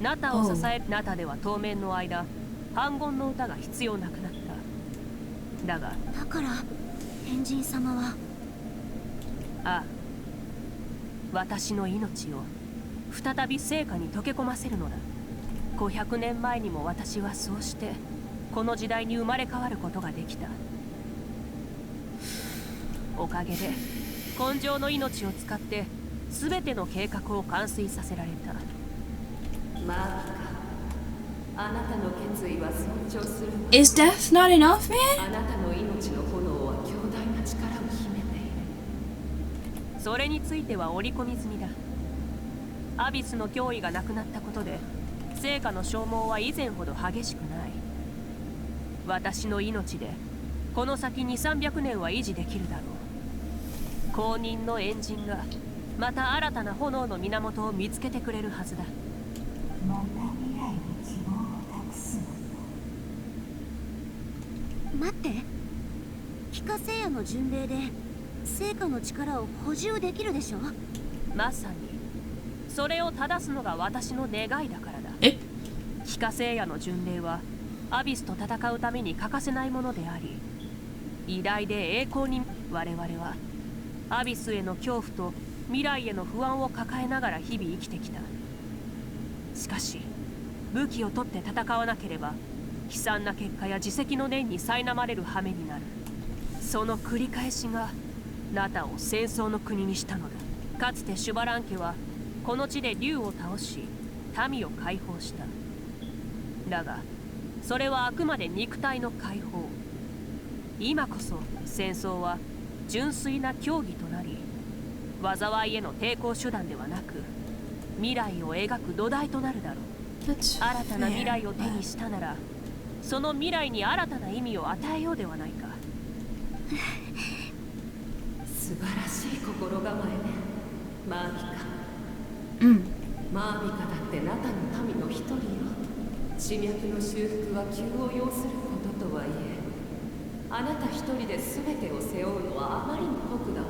ナタを支える。ナタでは当面の間反言の歌が必要なくなった。だがだから変人様は。ああ、私の命を再び聖火に溶け込ませるのだ。500年前にも私はそうしてこの時代に生まれ変わることができた。おかげで根性の命を使って全ての計画を完遂させられた。まあ、あなたの決意は尊重する。 Is death not enough, man? あなたの命の炎は強大な力を秘めている。それについては織り込み済みだ。アビスの脅威がなくなったことで成果の消耗は以前ほど激しくない。私の命でこの先2、300年は維持できるだろう。公認のエンジンがまた新たな炎の源を見つけてくれるはずだ。待って、非化聖夜の巡礼で聖火の力を補充できるでしょ。まさにそれを正すのが私の願いだからだ。非化聖夜の巡礼はアビスと戦うために欠かせないものであり、偉大で栄光に。我々はアビスへの恐怖と未来への不安を抱えながら日々生きてきた。しかし武器を取って戦わなければ悲惨な結果や自責の念に苛まれる羽目になる。その繰り返しがナタを戦争の国にしたのだ。かつてシュバラン家はこの地で竜を倒し民を解放した。だがそれはあくまで肉体の解放。今こそ戦争は純粋な競技となり、災いへの抵抗手段ではなく未来を描く土台となるだろう。新たな未来を手にしたならその未来に新たな意味を与えようではないか。素晴らしい心構えね、マーミカ。マーミカだってナタの民の一人よ。地脈の修復は急を要することとはいえ、あなた一人で全てを背負うのはあまりに酷だわ。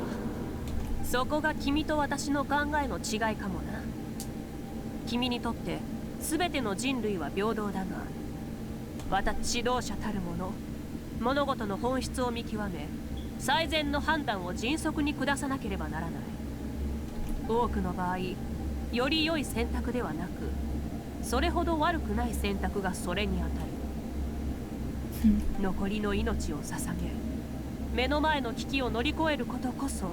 そこが君と私の考えの違いかもな。君にとって全ての人類は平等だが、私指導者たる者、物事の本質を見極め、最善の判断を迅速に下さなければならない。多くの場合、より良い選択ではなく、それほど悪くない選択がそれに当たる。残りの命を捧げ、目の前の危機を乗り越えることこそ、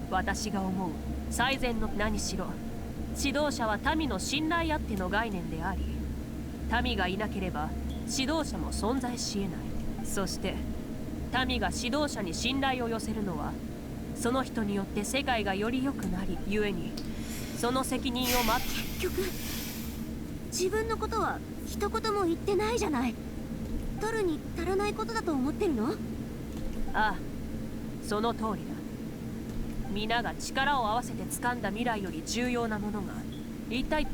私が思う最善の。何しろ指導者は民の信頼あっての概念であり、民がいなければ指導者も存在し得ない。そして民が指導者に信頼を寄せるのは、その人によって世界がより良くなり、故にその責任を結局自分のことは一言も言ってないじゃない。取るに足らないことだと思ってるの？ああ、その通りだ。皆が力を合わせて掴んだ未来より重要なものが一体。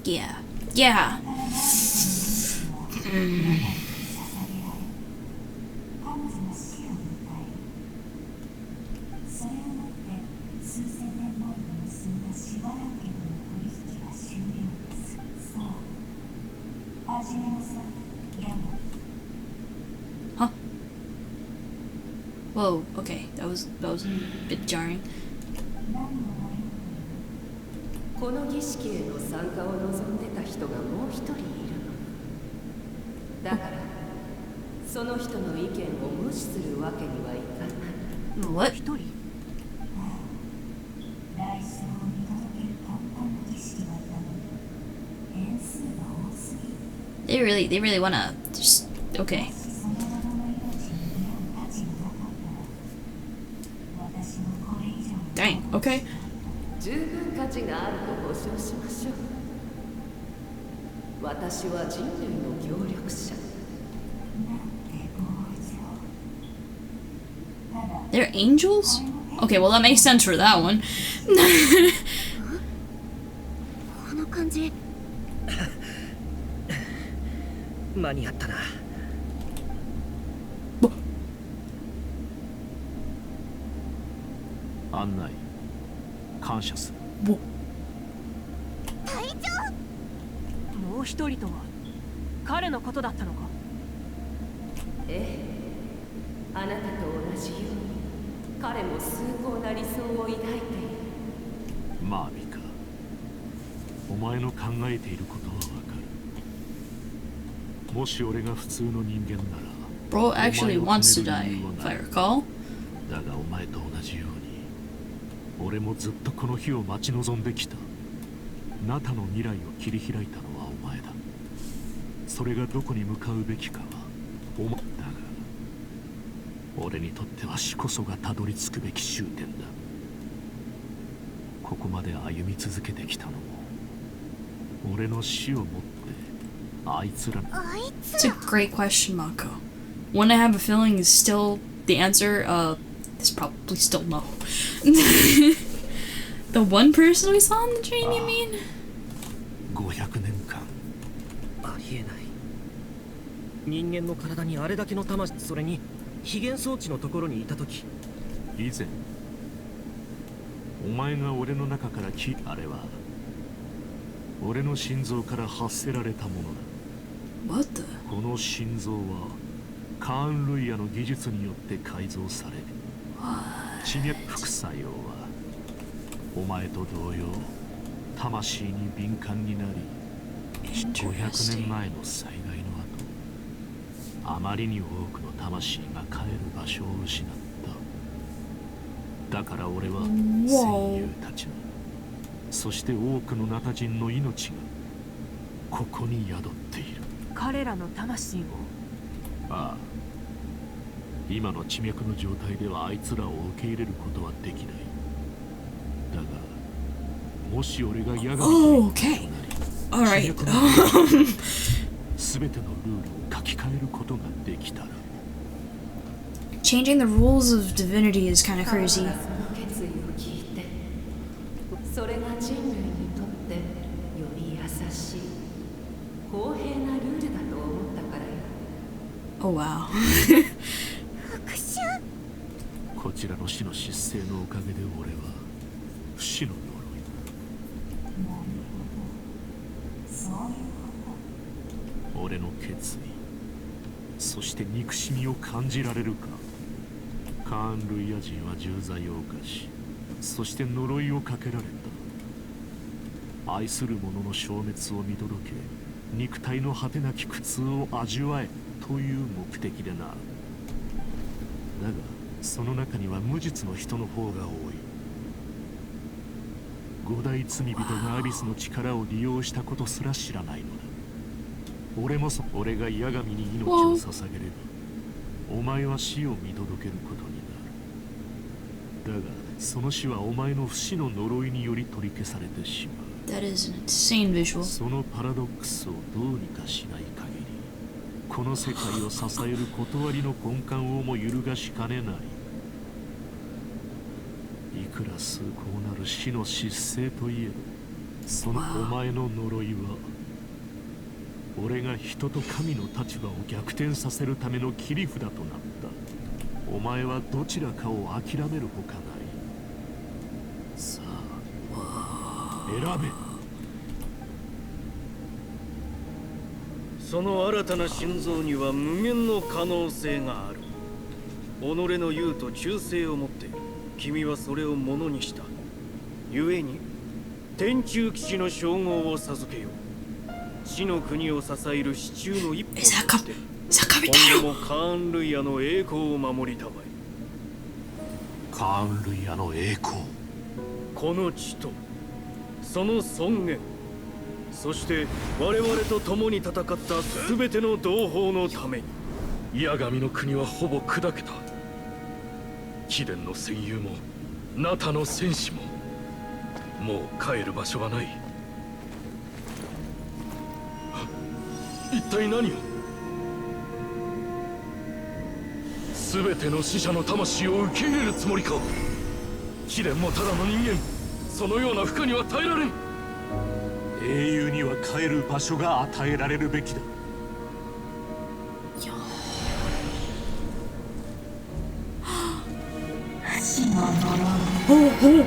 Yeah. Yeah. Huh? Whoa, okay. That was a bit jarring. この儀式への参加を望んでた人がもう一人いるの。だからその人の意見を無視するわけにはいかない。What? 一人 They really wanna just okay. Dang, okay. 十分価値があると保証しましょう。私は人類の協力者。They're angels? Okay, well that makes sense for that one. この感じ。間に合ったな。案内感謝する。隊長。もう一人とは彼のことだったのか。ええ、あなたと同じように彼も崇高な理想を抱いている。まあミカ、お前の考えていることはわかる。もし俺が普通の人間なら Bro actually wants to die, if I recall. だがお前と同じように俺もずっとこの日を待ち望んできた。ナタの未来を切り開いたのはお前だ。それがどこに向かうべきかはお前だが、俺にとっては死こそがたどり着くべき終点だ。ここまで歩み続けてきたのも俺の死をもってあいつら。 It's a great question, Mako. One I have a feeling is still the answer. Is probably still no. The one person we saw on the train, you mean? 500年間ありえない。人間の体にあれだけの魂、それに非現装置のところにいた時、以前お前が俺の中からあれは俺の心臓から発せられたものだ。 What the? この心臓はカーン・ルイヤの技術によって改造され、地脈副作用はお前と同様魂に敏感になり、500年前の災害の後、あまりに多くの魂が帰る場所を失った。だから俺は戦友たちの、そして多くのナタ人の命がここに宿っている。彼らの魂を。ああ、今の地脈の状態ではあいつらを受け入れることはできない。だがもし俺が野外に Okay. Alright. 全てのルールを書き換えることができたら。 Changing the rules of divinity is kind of 彼 crazy. がその決意を聞いて、それが人類にとってより優しい公平なルールだと思ったからよ。Oh wow. 復讐。こちらの死の失勢のおかげで俺は不死の呪い、俺の決意、そして憎しみを感じられるか。カーン・ルイヤ人は重罪を犯し、そして呪いをかけられた。愛する者の消滅を見届け、肉体の果てなき苦痛を味わえという目的でな。だがその中には無実の人の方が多い。五大罪人がアビスの力を利用したことすら知らないのだ。俺が八神に命を捧げれば、お前は死を見届けることになる。だがその死はお前の不死の呪いにより取り消されてしまう。That is an insane visual. そのパラドックスをどうにかしない限り、この世界を支える断りの根幹をも揺るがしかねない。いくら崇高なる死の失勢といえど、そのお前の呪いは俺が人と神の立場を逆転させるための切り札となった。お前はどちらかを諦めるほかない。さあ選べ。その新たな心臓には無限の可能性がある。己の言うと忠誠をもって君はそれをものにした。故に天中騎士の称号を授けよう。死の国を支える支柱の一歩として今後もカーン・ルイヤの栄光を守りたまえ。カーン・ルイヤの栄光、この地とその尊厳、そして我々と共に戦った全ての同胞のために。八神の国はほぼ砕けた。貴殿の戦友もナタの戦士ももう帰る場所はない。一体何を。全ての死者の魂を受け入れるつもりか。貴殿もただの人間、そのような負荷には耐えられん。英雄には帰る場所が与えられるべきだ。不死の呪い、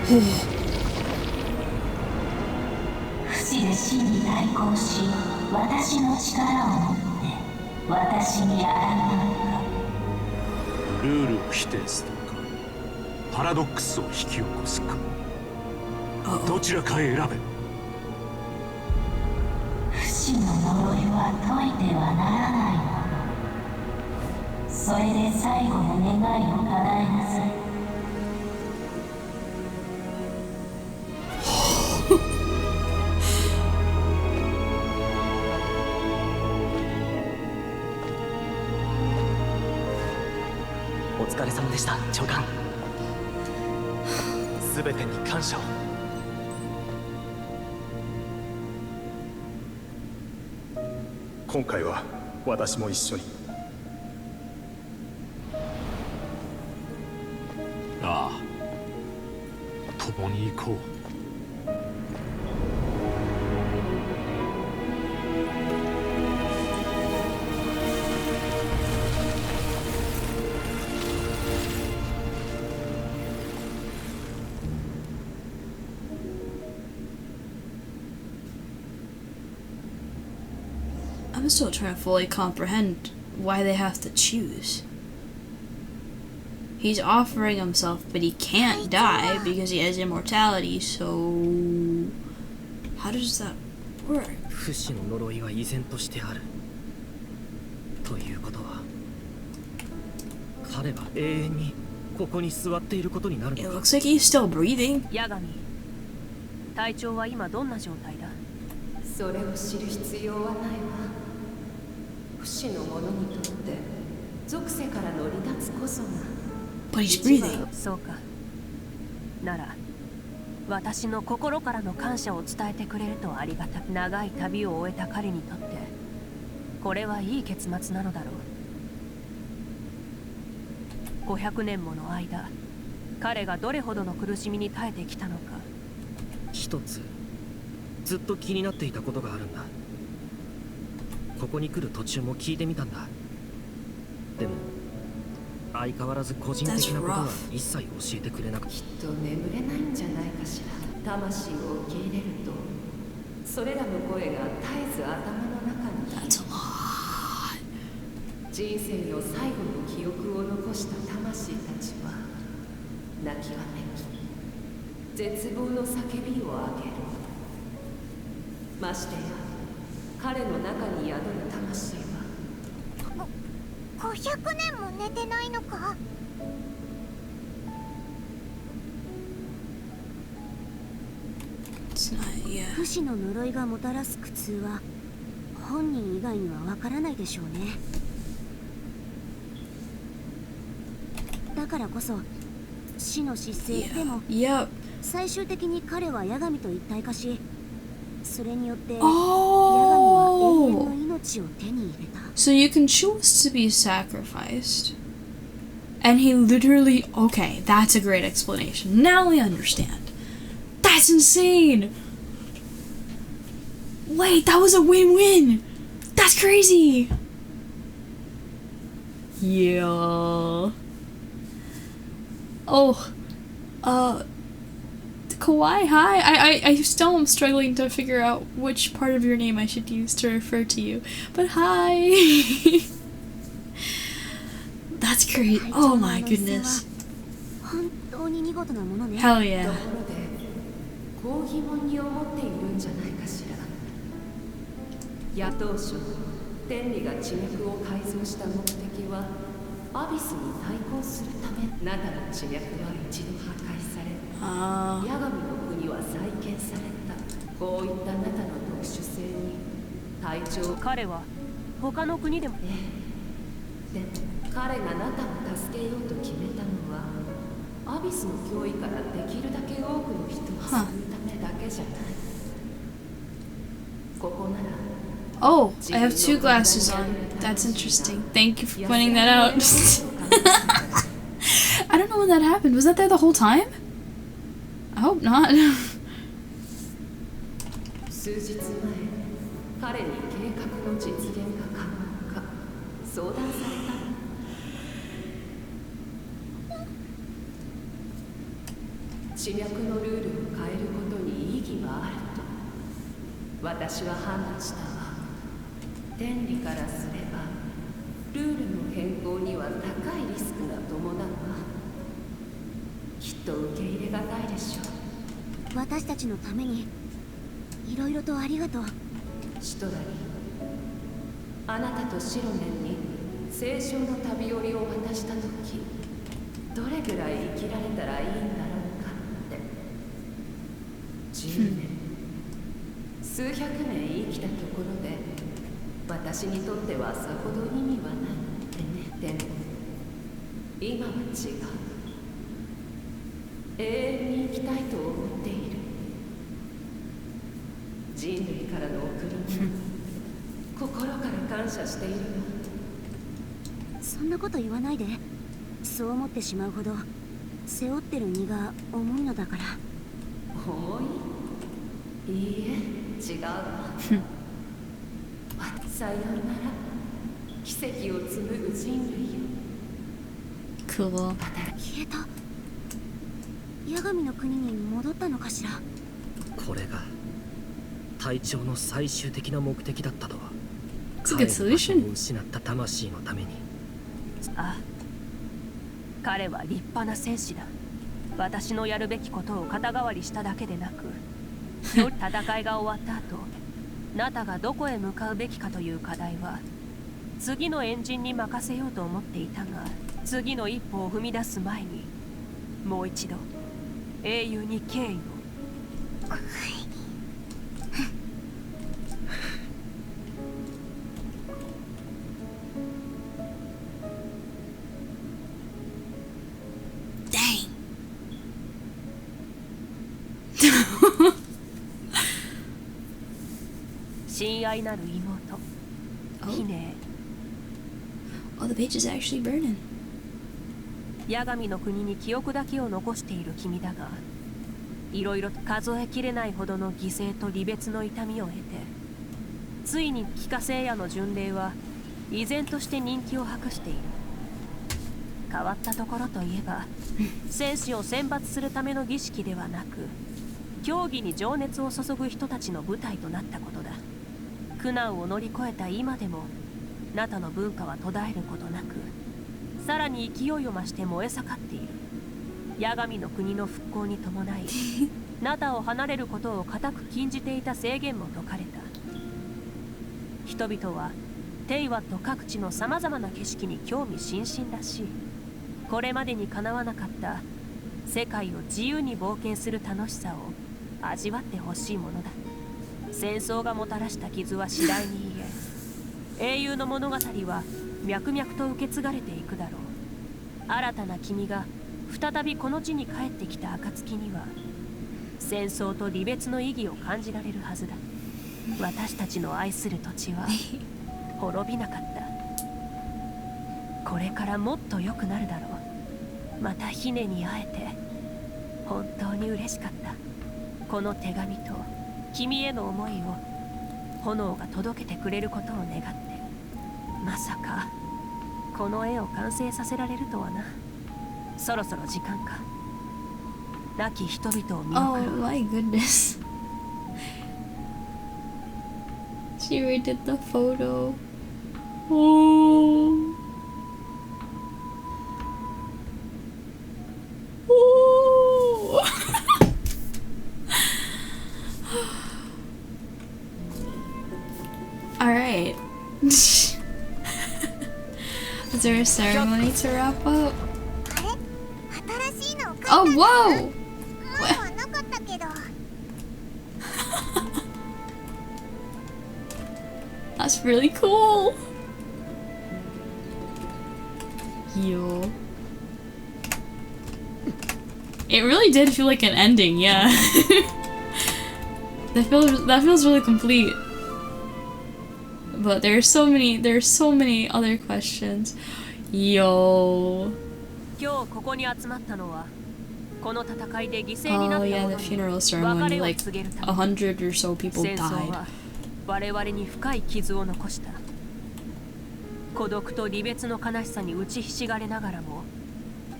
不死で死に対抗し、私の力を持って私に抗うか。ルールを否定するか、パラドックスを引き起こすか、どちらかへ選べ。不死の呪いは解いてはならないもの。それで最後の願いを叶えなさい。お疲れ様でした、長官。すべてに感謝を。今回は私も一緒に。ああ、共に行こう。I'm still trying to fully comprehend why they have to choose. He's offering himself, but he can't die because he has immortality, so how does that work? 不死の呪いは依然としてある。ということは、彼は永遠にここに座っていることになるの It か。 looks like he's still breathing. 八神、体調は今どんな状態だ。それを知る必要はないわ。不死の者にとって属性から乗り立つこそが。 But he's breathing. そうか。なら私の心からの感謝を伝えてくれるとありがたく。長い旅を終えた彼にとってこれはいい結末なのだろう。500年もの間彼がどれほどの苦しみに耐えてきたのか。一つずっと気になっていたことがあるんだ。ここに来る途中も聞いてみたんだ。でも相変わらず個人的なことは一切教えてくれなくて。きっと眠れないんじゃないかしら。魂を受け入れるとそれらの声が絶えず頭の中に人生の最後の記憶を残した魂たちは泣きわめき絶望の叫びを上げる。ましてや彼の中に宿る魂は500年も寝てないのか。不死の呪いがもたらす苦痛は本人以外にはわからないでしょうね。だからこそ死の失勢でも最終的に彼は八神と一体化し、それによって八神は永遠の命を手に入れた。 So you can choose to be sacrificed. And he literally... Okay, that's a great explanation. Now we understand. That's insane! Wait, that was a win-win! That's crazy! Yeah. Oh. Kawaii, hi. I still am struggling to figure out which part of your name I should use to refer to you. But hi! That's great. Oh my goodness. Hell yeah. こう疑問に思っているんじゃないかしら。野党省天理が地脈を改造した目的はアビスに対抗するため。ナタの地脈は一度破壊され、八神の国は再建された。こういったナタの特殊性に隊長彼は他の国でも。で彼がナタを助けようと決めたのはアビスの脅威からできるだけ多くの人を救うためだけじゃない。ここなら Oh, I have two glasses on. That's interesting. Thank you for pointing that out. I don't know when that happened. Was that there the whole time? I hope not. 数日前、彼に計画の実現が可能か相談された。地脈のルールを変えることに意義はあると私は判断したわ。天理からすればルールの変更には高いリスクが伴うわ。きっと受け入れがたいでしょう。私たちのためにいろいろとありがとう。シトラリ、あなたとシロメンに聖書の旅折りを渡したとき、どれぐらい生きられたらいいんだろうかって。10年、数百年生きたところで私にとってはさほど意味はないってね。でも今は違う。永遠に生きたいと思っている。人類からの贈り物心から感謝しているわ。そんなこと言わないで。そう思ってしまうほど背負ってる荷が重いのだから。重い？いいえ、違うわ。さようなら、奇跡を紡ぐ人類よ。Cool. 消えた。八神の国に戻ったのかしら。これが隊長の最終的な目的だったとは。It's a good solution. を失った魂のために。ああ、彼は立派な戦士だ。私のやるべきことを肩代わりしただけでなく、戦いが終わった後、ナタがどこへ向かうべきかという課題は次のエンジンに任せようと思っていたが、次の一歩を踏み出す前にもう一度英雄に敬意を。親愛なる妹、ヒネ。Oh, the page is actually burning. 八神の国に記憶だけを残している君だが、いろいろ数えきれないほどの犠牲と離別の痛みを経て、ついに帰化聖夜の巡礼は依然として人気を博している。変わったところといえば戦士を選抜するための儀式ではなく競技に情熱を注ぐ人たちの舞台となったことだ。苦難を乗り越えた今でもナタの文化は途絶えることなくさらに勢いを増して燃え盛っている。八神の国の復興に伴いナタを離れることを固く禁じていた制限も解かれた。人々はテイワット各地のさまざまな景色に興味津々らしい。これまでにかなわなかった世界を自由に冒険する楽しさを味わってほしいものだ。戦争がもたらした傷は次第に癒え、英雄の物語は脈々と受け継がれていくだろう。新たな君が再びこの地に帰ってきた暁には戦争と離別の意義を感じられるはずだ。私たちの愛する土地は滅びなかった。これからもっと良くなるだろう。またヒネに会えて本当に嬉しかった。この手紙と君への思いを炎が届けてくれることを願って。まさかこの絵を完成させられるとはな。そろそろ時間か。亡き人々を見送ろう。 Oh my goodness. She redid the photo. Oh. Oh. All right. Is there a ceremony to wrap up? Oh, whoa! That's really cool. Yo. It really did feel like an ending, yeah. that feels really complete. But there's so many other questions. Yo. Oh yeah, the funeral ceremony, like 100 or so people died. 我々に深い傷を残した。孤独と離別の悲しさに打ちひしがれながらも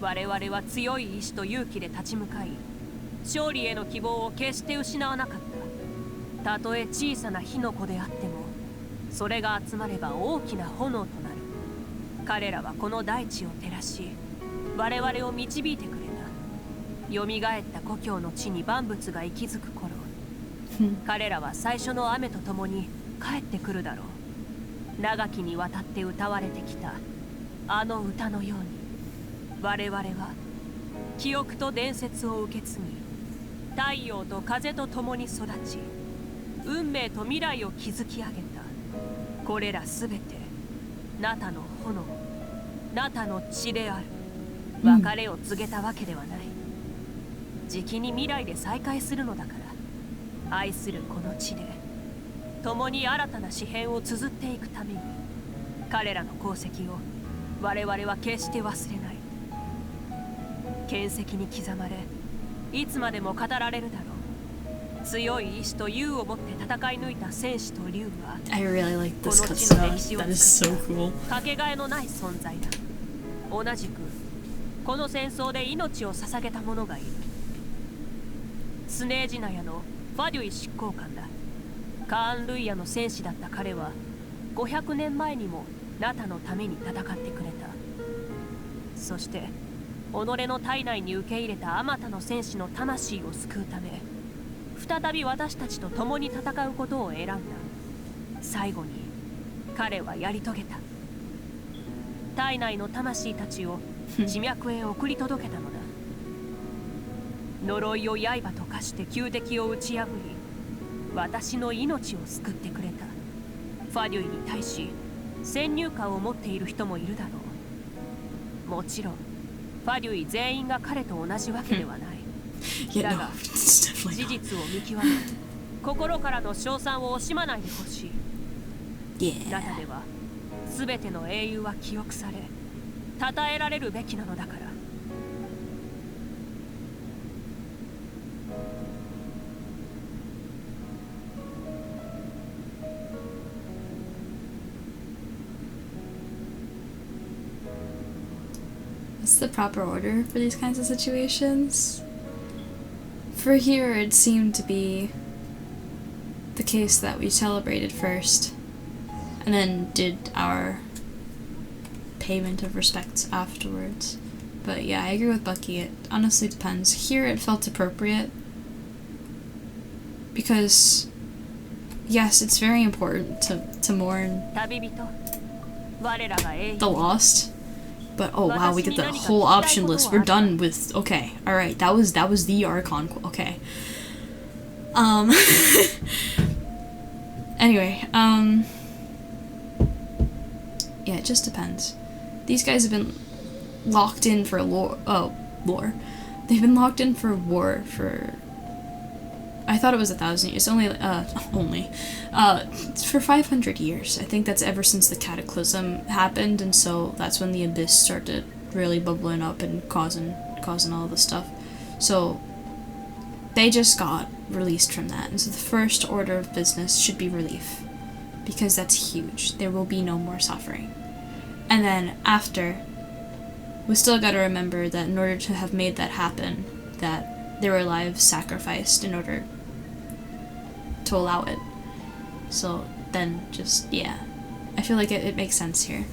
我々は強い意志と勇気で立ち向かい勝利への希望を決して失わなかった。たとえ小さな火の粉であってもそれが集まれば大きな炎となる。彼らはこの大地を照らし我々を導いてくれた。蘇った故郷の地に万物が息づく頃彼らは最初の雨とともに帰ってくるだろう。長きにわたって歌われてきたあの歌のように我々は記憶と伝説を受け継ぎ太陽と風と共に育ち運命と未来を築き上げた。これらすべてナタの炎、ナタの血である。別れを告げたわけではない。じきに未来で再会するのだから愛するこの地で共に新たな詩篇を綴っていくために彼らの功績を我々は決して忘れない。剣石に刻まれいつまでも語られるだろう。強い意志と勇を持って戦い抜いた戦士と竜は I really like こ this の地の歴史 cutscene. を That is so cool. かけがえのない存在だ。同じくこの戦争で命を捧げた者がいる。スネージナヤのファデュイ執行官だ。カーン・ルイヤの戦士だった彼は500年前にもナタのために戦ってくれた。そして己の体内に受け入れたあまたの戦士の魂を救うため再び私たちと共に戦うことを選んだ。最後に彼はやり遂げた。体内の魂たちを地脈へ送り届けたのだ。呪いを刃と化して仇敵を打ち破り私の命を救ってくれた。ファデュイに対し先入観を持っている人もいるだろう。もちろんファデュイ全員が彼と同じわけではない。だが事実を見極め心からの称賛を惜しまないでほしい。ナタでは全ての英雄は記憶され称えられるべきなのだから。What's the proper order for these kinds of situations? For here, it seemed to be the case that we celebrated first, and then did our payment of respects afterwards. But yeah, I agree with Bucky, it honestly depends. Here it felt appropriate, because yes, it's very important to mourn the lost, but oh wow, we get the whole option list. We're done with, okay, alright, that was the Archon, okay. Anyway, yeah, it just depends. These guys have been locked in for lore. They've been locked in for war for, I thought it was 1,000 years. For 500 years. I think that's ever since the cataclysm happened, and so that's when the abyss started really bubbling up and causing all this stuff. So they just got released from that, and so the first order of business should be relief, because that's huge. There will be no more suffering. And then after, we still gotta remember that in order to have made that happen, that there were lives sacrificed in order to allow it. So then just, yeah, I feel like it makes sense here.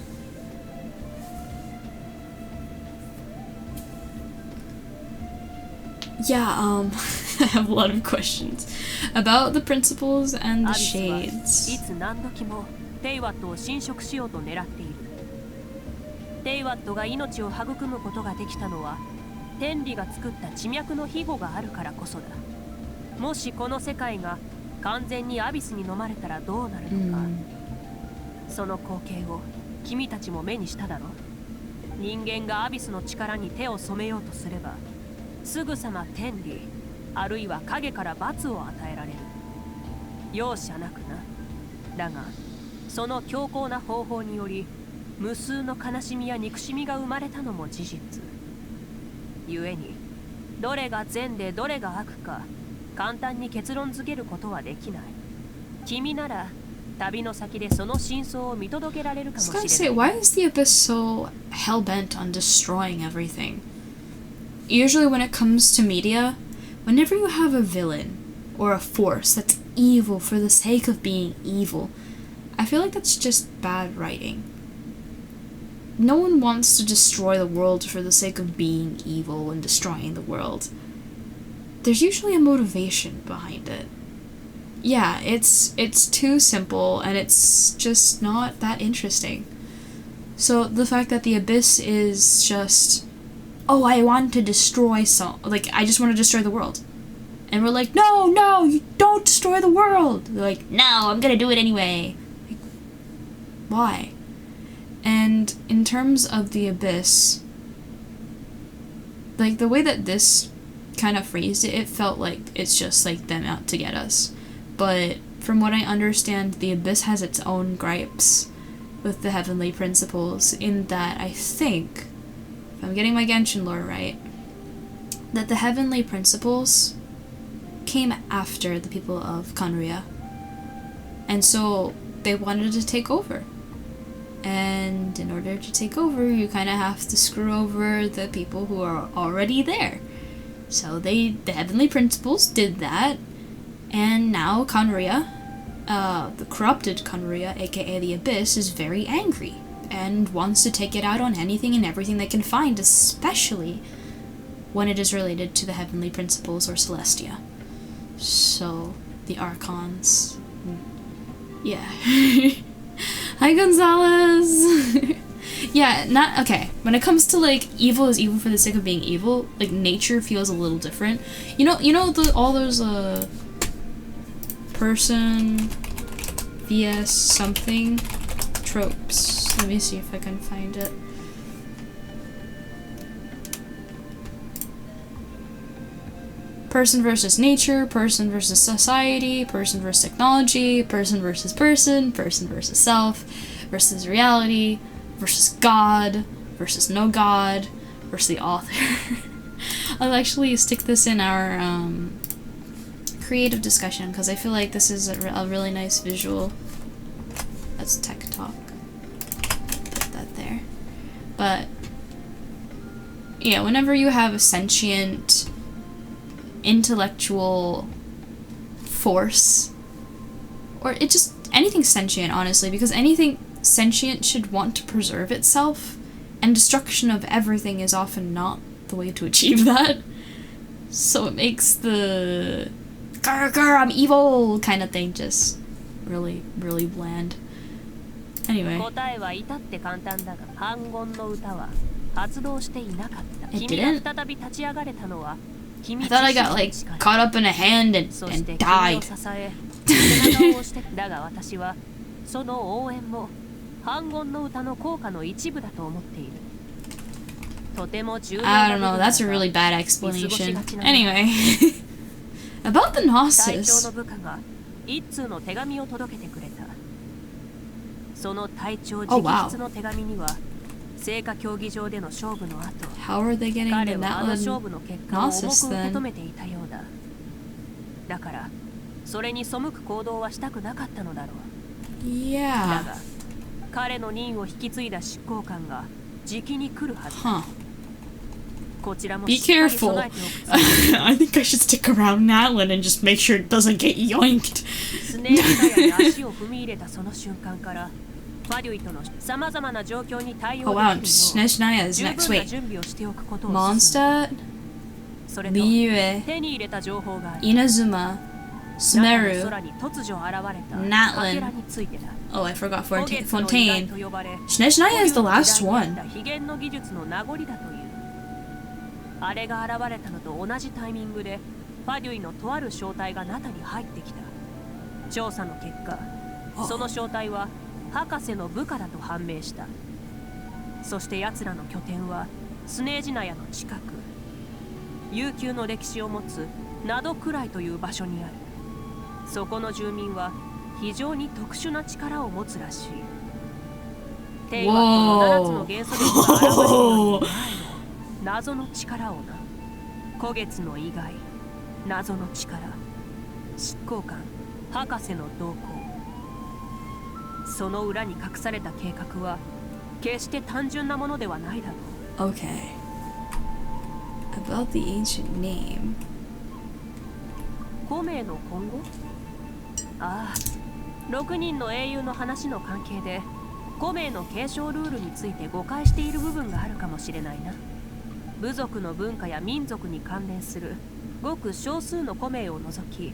Yeah, I have a lot of questions about the principles and the shades. テイワットを侵食しようと狙っている。テイワットが命を育むことができたのは、天理が作った地脈の庇護があるからこそだ。もしこの世界が完全にアビスに飲まれたらどうなるのか。その光景を君たちも目にしただろう。人間がアビスの力に手を染めようとすれば、すぐさま天理、あるいは影から罰を与えられる。容赦なくな。だが、その強硬な方法により無数の悲しみや憎しみが生まれたのも事実。故にどれが善でどれが悪か簡単に結論付けることはできない。君なら旅の先でその真相を見届けられるかもしれない。I was gonna say, why is the Abyss so hell-bent on destroying everything? Usually when it comes to media, whenever you have a villain or a force that's evil for the sake of being evil, I feel like that's just bad writing. No one wants to destroy the world for the sake of being evil and destroying the world. There's usually a motivation behind it. Yeah, it's too simple and it's just not that interesting. So the fact that the Abyss is just, oh, I want to destroy I just want to destroy the world. And we're like, no, you don't destroy the world. They're like, no, I'm gonna do it anyway. Like, why? And in terms of the Abyss, like the way that this kind of phrased it, it felt like it's just like them out to get us. But from what I understand, the Abyss has its own gripes with the heavenly principles, in that I think, if I'm getting my Genshin lore right, that the heavenly principles came after the people of Khaenri'ah. And so they wanted to take over. And in order to take over, you kind of have to screw over the people who are already there. So the heavenly principles did that, and now Khaenri'ah, the corrupted Khaenri'ah, aka the Abyss, is very angry and wants to take it out on anything and everything they can find, especially when it is related to the heavenly principles or Celestia. So, the Archons. Yeah. Hi, Gonzalez! Yeah, okay. When it comes to, like, evil is evil for the sake of being evil, like, nature feels a little different. You know all those, person vs something tropes. Let me see if I can find it. Person versus nature, person versus society, person versus technology, person versus person, person versus self, versus reality, versus God, versus no God, versus the author. I'll actually stick this in our creative discussion, because I feel like this is a really nice visual. That's tech talk. Put that there. But yeah, whenever you have a sentient intellectual force, or it just anything sentient, honestly, because anything sentient should want to preserve itself, and destruction of everything is often not the way to achieve that. So it makes the "grr, grr, I'm evil" kind of thing just really, really bland. Anyway. It didn't? I thought I got, like, caught up in a hand and died. だが私はその応援も反言の歌の効果の一部だと思っている。とても重要な I don't know, that's a really bad explanation. Anyway. About the Gnosis. 隊長の部下が一通の手紙を届けてくれた。その隊長直筆の手紙には聖火競技場での勝負の後、How are they getting 彼 the はあの勝 Natlan 負の結果を重く Gnosis 受け then? 止めていたようだ。だからそれに背く行動はしたくなかったのだろう。 Yeah. だが彼の任を引き継いだ執行官がじきに来るはずだ。 Huh. こちらも Be しっかり careful. 備えておくつもり。 I think I should stick around Natlan and just make sure it doesn't get yoinked. スネークタイヤに足を踏み入れたその瞬間からファデュイとの様々な状況に対応 Oh で wow, きる Snezhnaya よう is 十 next. 分な Wait. 準備をしておくことを勧める。 Mondstadt, それと Liyue, 手に入れた情報がある。 Inazuma, 中の Sumeru. 空に突如現れた Natlan かけらについてだ。 Oh, I forgot 古月の意外 Fontaine. と呼ばれ Snezhnaya is the last 古代に one. あった秘伝の技術の名残だという。あれが現れたのと同じタイミングでファデュイのとある正体がナタに入ってきた。調査の結果、その正体は博士の部下だと判明した。そして奴らの拠点はスネージナヤの近く、悠久の歴史を持つナドクライという場所にある。そこの住民は非常に特殊な力を持つらしい。テイワットの7つの元素力が現れるように前の謎の力をな。古月の意外、謎の力、執行官、博士の動向。その裏に隠された計画は決して単純なものではないだろう。 Okay. About the ancient name. 孔明の今後？ああ、6人の英雄の話の関係で孔明の継承ルールについて誤解している部分があるかもしれないな。部族の文化や民族に関連するごく少数の孔明を除き、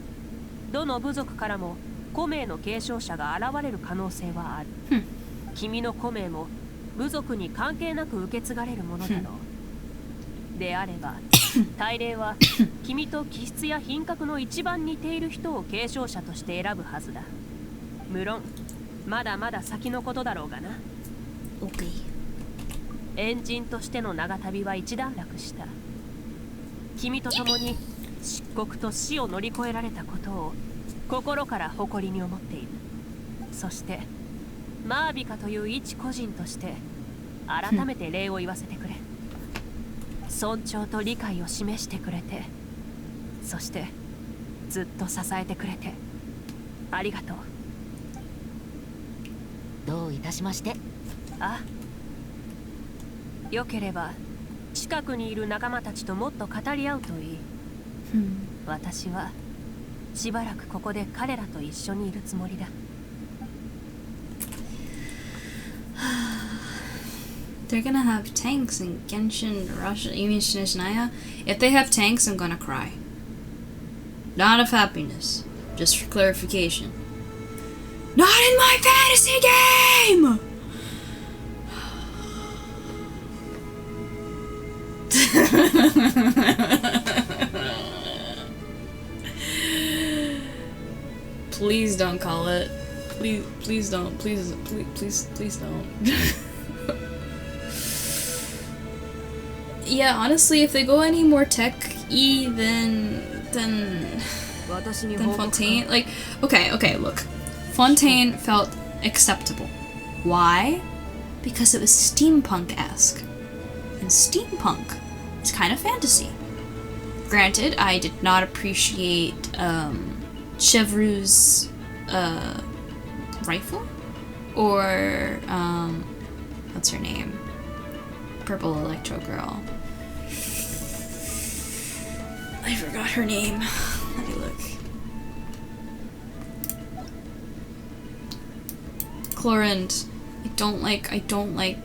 どの部族からも孔明の継承者が現れる可能性はある。君の孔明も部族に関係なく受け継がれるものだろう。であれば、大礼は君と気質や品格の一番似ている人を継承者として選ぶはずだ。無論、まだまだ先のことだろうがな。Okay. エンジンとしての長旅は一段落した。君と共に漆黒と死を乗り越えられたことを心から誇りに思っている。そしてマービカという一個人として改めて礼を言わせてくれ。尊重と理解を示してくれて、そしてずっと支えてくれてありがとう。どういたしまして。あ、よければ近くにいる仲間たちともっと語り合うといい。私はしばらくここで彼らと一緒にいるつもりだ。They're gonna have tanks in Genshin, Russia. You mean Snezhnaya? If they have tanks, I'm gonna cry. Not of happiness, just for clarification. Not in my fantasy game! Please don't call it. Please don't. Please don't. Yeah, honestly, if they go any more tech-y, then Fontaine, like, okay, look. Fontaine felt acceptable. Why? Because it was steampunk-esque. And steampunk is kind of fantasy. Granted, I did not appreciate, Chevru's, rifle? Or, what's her name? Purple Electro Girl. I forgot her name. Let me look. Chlorinde. I don't like,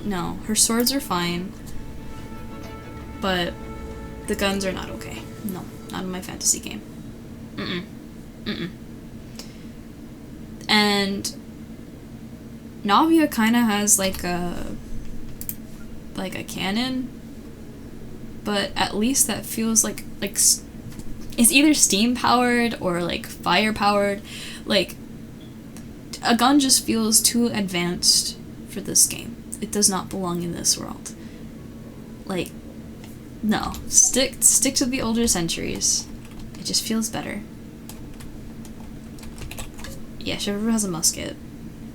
no. Her swords are fine. But the guns are not okay. No, not in my fantasy game. And Navia kind of has like a cannon, but at least that feels like it's either steam powered or like fire powered. Like a gun just feels too advanced for this game. It does not belong in this world. Like, no, stick to the older centuries. It just feels better. Yeah, Chevrolet has a musket,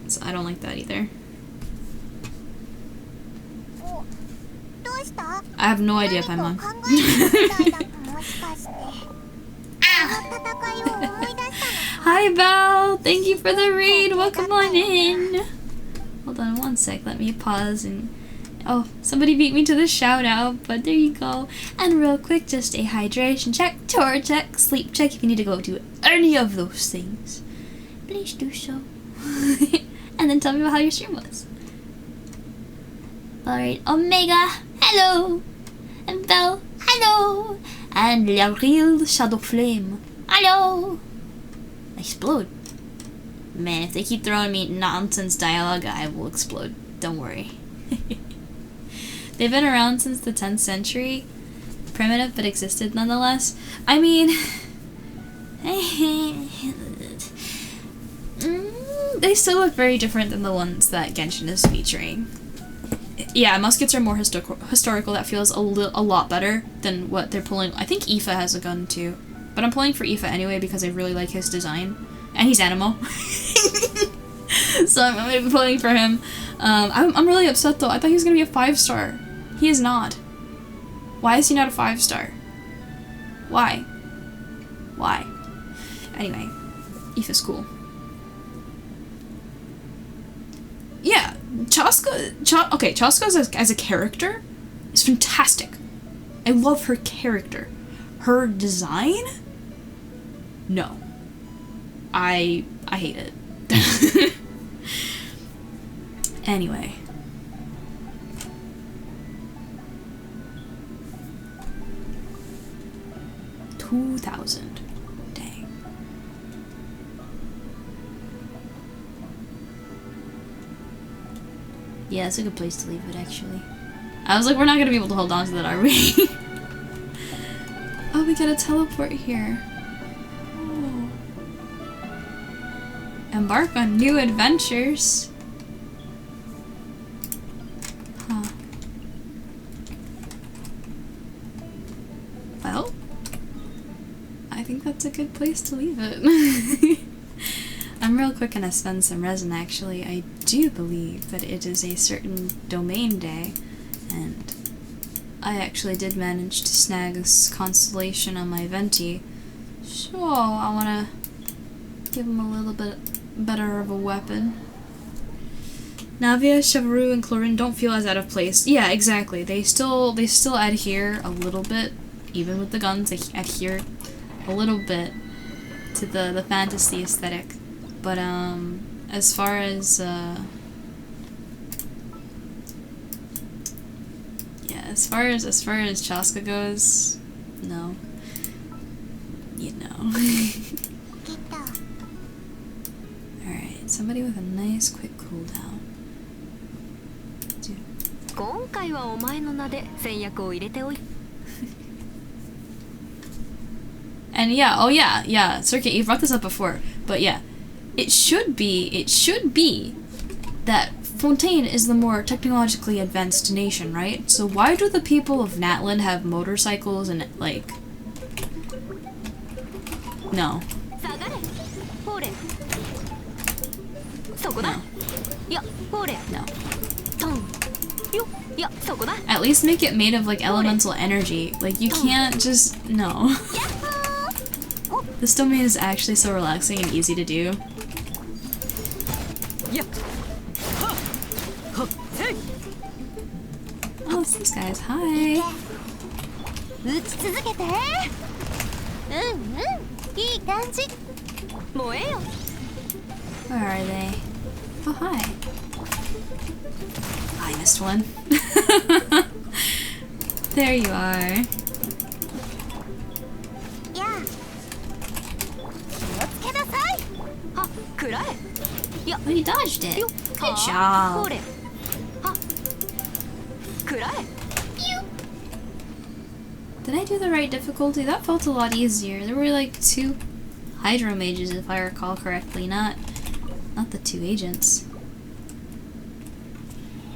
so I don't like that either. I have no idea, Paimon. Hi, Val! Thank you for the read! Welcome on in! Hold on one sec, let me pause and... Oh, somebody beat me to the shout out, but there you go. And real quick, just a hydration check, tour check, sleep check. If you need to go do any of those things, please do so. And then tell me about how your stream was. Alright, Omega, hello! And Belle, hello! And L'Avril Shadow Flame, hello! Explode. Man, if they keep throwing me nonsense dialogue, I will explode. Don't worry. They've been around since the 10th century. Primitive, but existed nonetheless. I mean... they still look very different than the ones that Genshin is featuring. Yeah, muskets are more historical. That feels a lot better than what they're pulling. I think Aoife has a gun too. But I'm pulling for Aoife anyway because I really like his design. And he's Animo. So I'm pulling for him. I'm really upset though. I thought he was gonna be a 5-star. He is not. Why is he not a 5-star? Why? Why? Anyway, Aoife's cool. Yeah, Chaska as a character is fantastic. I love her character. Her design? No. I hate it. Anyway. $2,000. Dang. Yeah, it's a good place to leave it, actually. I was like, we're not gonna be able to hold on to that, are we? Oh, we gotta teleport here. Oh. Embark on new adventures. Huh. Well, I think that's a good place to leave it. I'm real quick gonna spend some resin, actually. I do believe that it is a certain domain day, and I actually did manage to snag this constellation on my Venti, so I wanna give him a little bit better of a weapon. Navia, Chevrolet, and Chlorinde don't feel as out of place. Yeah, exactly. They still adhere a little bit, even with the guns, they adhere a little bit to the fantasy aesthetic. But as far as as far as Chaska goes, no. You know. Alright, somebody with a nice quick cooldown. And yeah, oh yeah, Circuit, you've brought this up before, but yeah. It should be that Fontaine is the more technologically advanced nation, right? So why do the people of Natlan have motorcycles and, like... No. No. At least make it made of, like, elemental energy. Like, you can't just... No. This domain is actually so relaxing and easy to do. Oh, it's these guys. Hi. 打ち続けて。いい感じ。もうええよ。 Where are they? Oh, hi. I missed one. There you are. やあ。気をつけなさい。あ、くらえ。や、 Oh, you dodged it. よ Good あ job. これ。あ、くらえ。 Did I do the right difficulty? That felt a lot easier. There were like 2 Hydro Mages, if I recall correctly, not the 2 agents.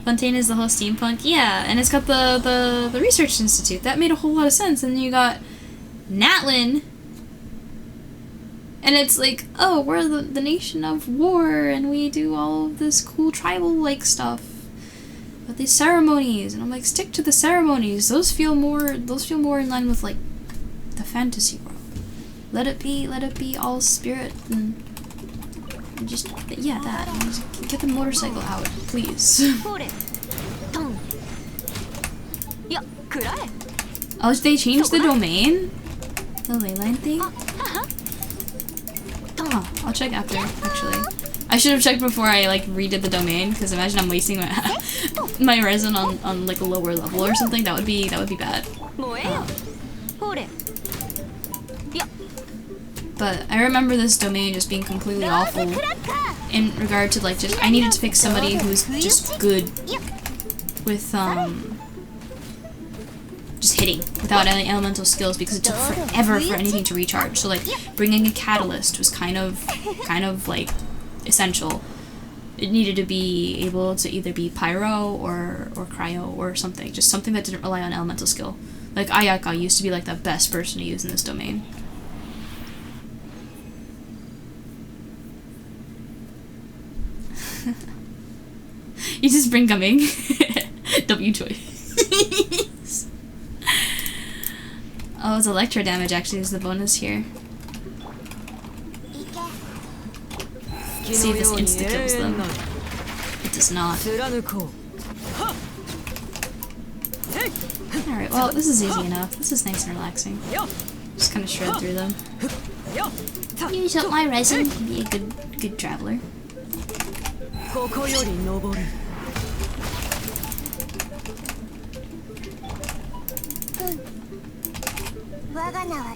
Fontaine is the whole steampunk? Yeah, and it's got the Research Institute. That made a whole lot of sense. And then you got Natlan. And it's like, oh, we're the nation of war, and we do all of this cool tribal-like stuff. But these ceremonies, and I'm like, stick to the ceremonies. Those feel more in line with like the fantasy world. Let it be all spirit and just, yeah, that. And just get the motorcycle out, please. Oh, did they change the domain? The leyline thing? Oh, I'll check after, actually. I should have checked before I like redid the domain, because imagine I'm wasting my resin on like a lower level or something. That would be bad. But I remember this domain just being completely awful in regard to like just I needed to pick somebody who's just good with just hitting without any elemental skills, because it took forever for anything to recharge. So like bringing a catalyst was kind of like essential. It needed to be able to either be pyro or cryo or something, just something that didn't rely on elemental skill. Like Ayaka used to be like the best person to use in this domain. You just bring coming. W choice. Oh, it's electro damage actually is the bonus here. See if this insta kills them. It does not. Alright, well, this is easy enough. This is nice and relaxing. Just kind of shred through them. Use up my resin. Be a good traveler.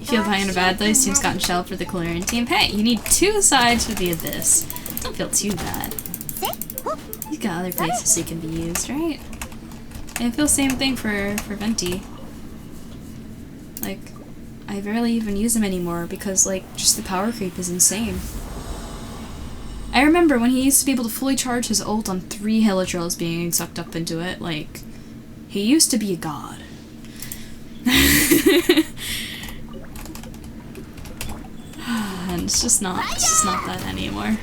Feel behind a bad place, team's gotten shelled for the Calorian team. Hey, you need 2 sides for the Abyss. Don't feel too bad. You've got other places they can be used, right? And I feel the same thing for Venti. Like, I barely even use them anymore because, like, just the power creep is insane. I remember when he used to be able to fully charge his ult on 3 Hilichurls being sucked up into it, like, he used to be a god. And it's just not that anymore.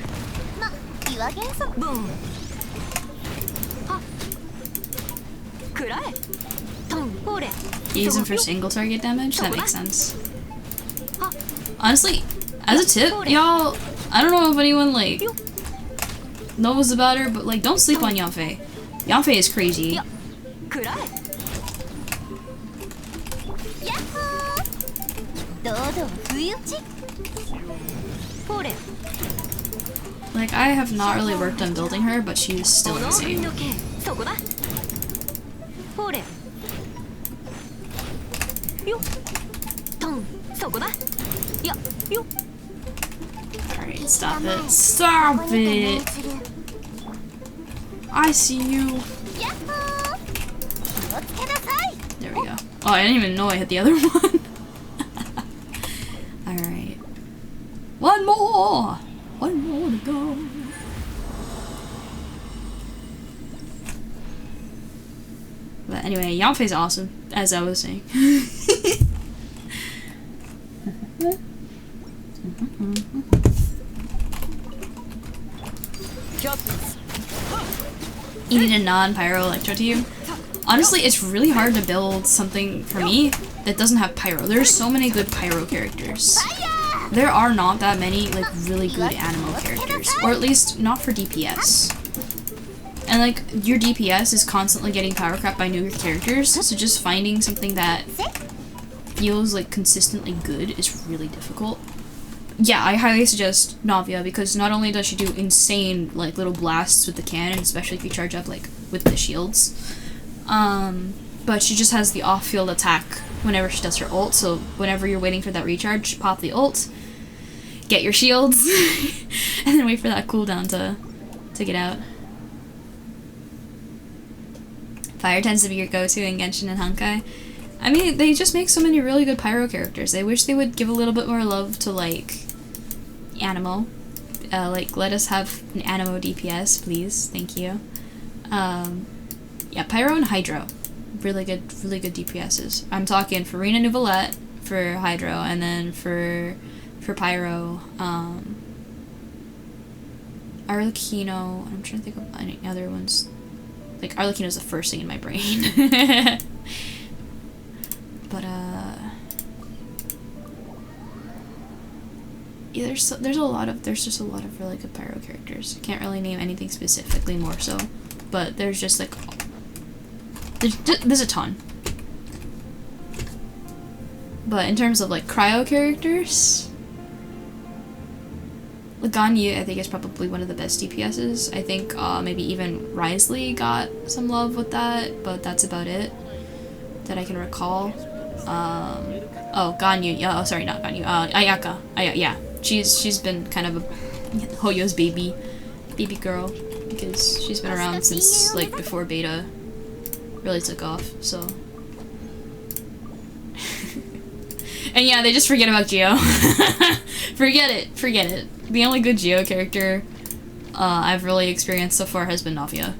You use him for single target damage? That makes sense. Honestly, as a tip, y'all, I don't know if anyone, like, knows about her, but, like, don't sleep on Yanfei. Yanfei is crazy. Like, I have not really worked on building her, but she's still insane. Alright, stop it. Stop it! I see you! There we go. Oh, I didn't even know I hit the other one. Alright. One more! One more to go. But anyway, Yanfei's awesome, as I was saying. You need a non-pyro electro team? Honestly, it's really hard to build something, for me, that doesn't have pyro. There's so many good pyro characters. There are not that many, like, really good animo characters. Or at least, not for DPS. And, like, your DPS is constantly getting power crept by newer characters, so just finding something that feels like consistently good is really difficult. Yeah, I highly suggest Navia because not only does she do insane like little blasts with the cannon, especially if you charge up like with the shields, but she just has the off-field attack whenever she does her ult. So whenever you're waiting for that recharge, pop the ult, get your shields, and then wait for that cooldown to get out. Fire tends to be your go-to in Genshin and Honkai. I mean, they just make so many really good pyro characters. I wish they would give a little bit more love to, like, Anemo. Like, let us have an Anemo DPS, please. Thank you. Yeah, Pyro and Hydro. Really good DPSs. I'm talking Farina Nuvolette for Hydro, and then for Pyro, Arlecchino. I'm trying to think of any other ones. Like, Arlecchino's the first thing in my brain. But, yeah, there's just a lot of really good pyro characters. I can't really name anything specifically more so, but there's just like, there's a ton. But in terms of like cryo characters, Ganyu I think is probably one of the best DPSs. I think maybe even Risley got some love with that, but that's about it that I can recall. Oh, Ganyu. Yeah, oh, sorry, not Ganyu. Ayaka. Yeah. She's been kind of a Hoyo's baby girl because she's been around since like before beta really took off. So, and yeah, they just forget about Geo. Forget it. The only good Geo character I've really experienced so far has been Navia.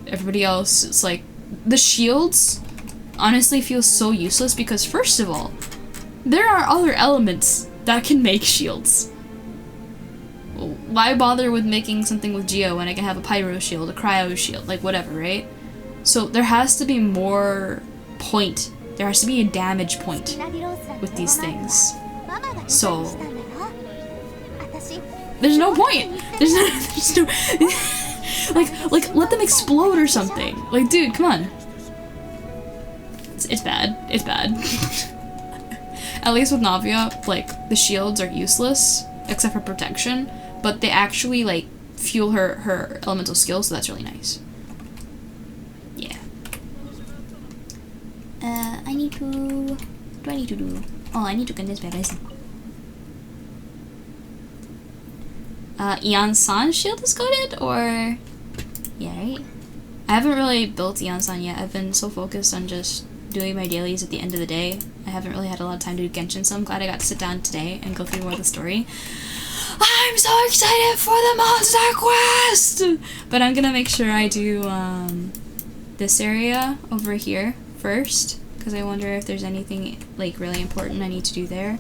Everybody else, it's like the shields honestly feels so useless because first of all, there are other elements that can make shields. Why bother with making something with Geo when I can have a pyro shield, a cryo shield, like whatever, right? So there has to be more point. There has to be a damage point with these things. So there's no point. There's no like let them explode or something. Like, dude, come on. It's bad. It's bad. At least with Navia, like, the shields are useless, except for protection, but they actually, like, fuel her elemental skills, so that's really nice. Yeah. I need to... What do I need to do? Oh, I need to condense my resin. Ian-san shield is coded, or... Yeah, right? I haven't really built Ian-san yet. I've been so focused on just doing my dailies at the end of the day. I haven't really had a lot of time to do Genshin, so I'm glad I got to sit down today and go through more of the story. I'm so excited for the monster quest! But I'm gonna make sure I do this area over here first, because I wonder if there's anything like really important I need to do there.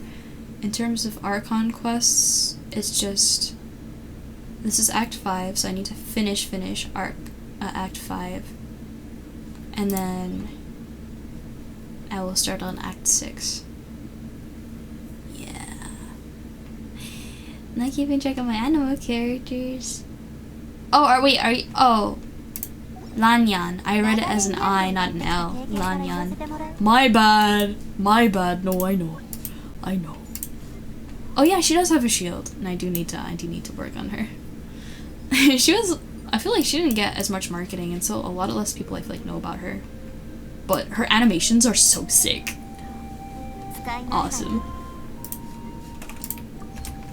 In terms of Archon quests, it's just... This is Act 5, so I need to finish Act 5. And then I will start on Act 6. Yeah. Not keeping track of my animal characters. Oh, are you? Oh. Lanyan. I read it as an I, not an L. Lanyan. My bad. No, I know. Oh yeah, she does have a shield, and I do need to work on her. I feel like she didn't get as much marketing, and so a lot of less people I feel like know about her. But her animations are so sick. Awesome.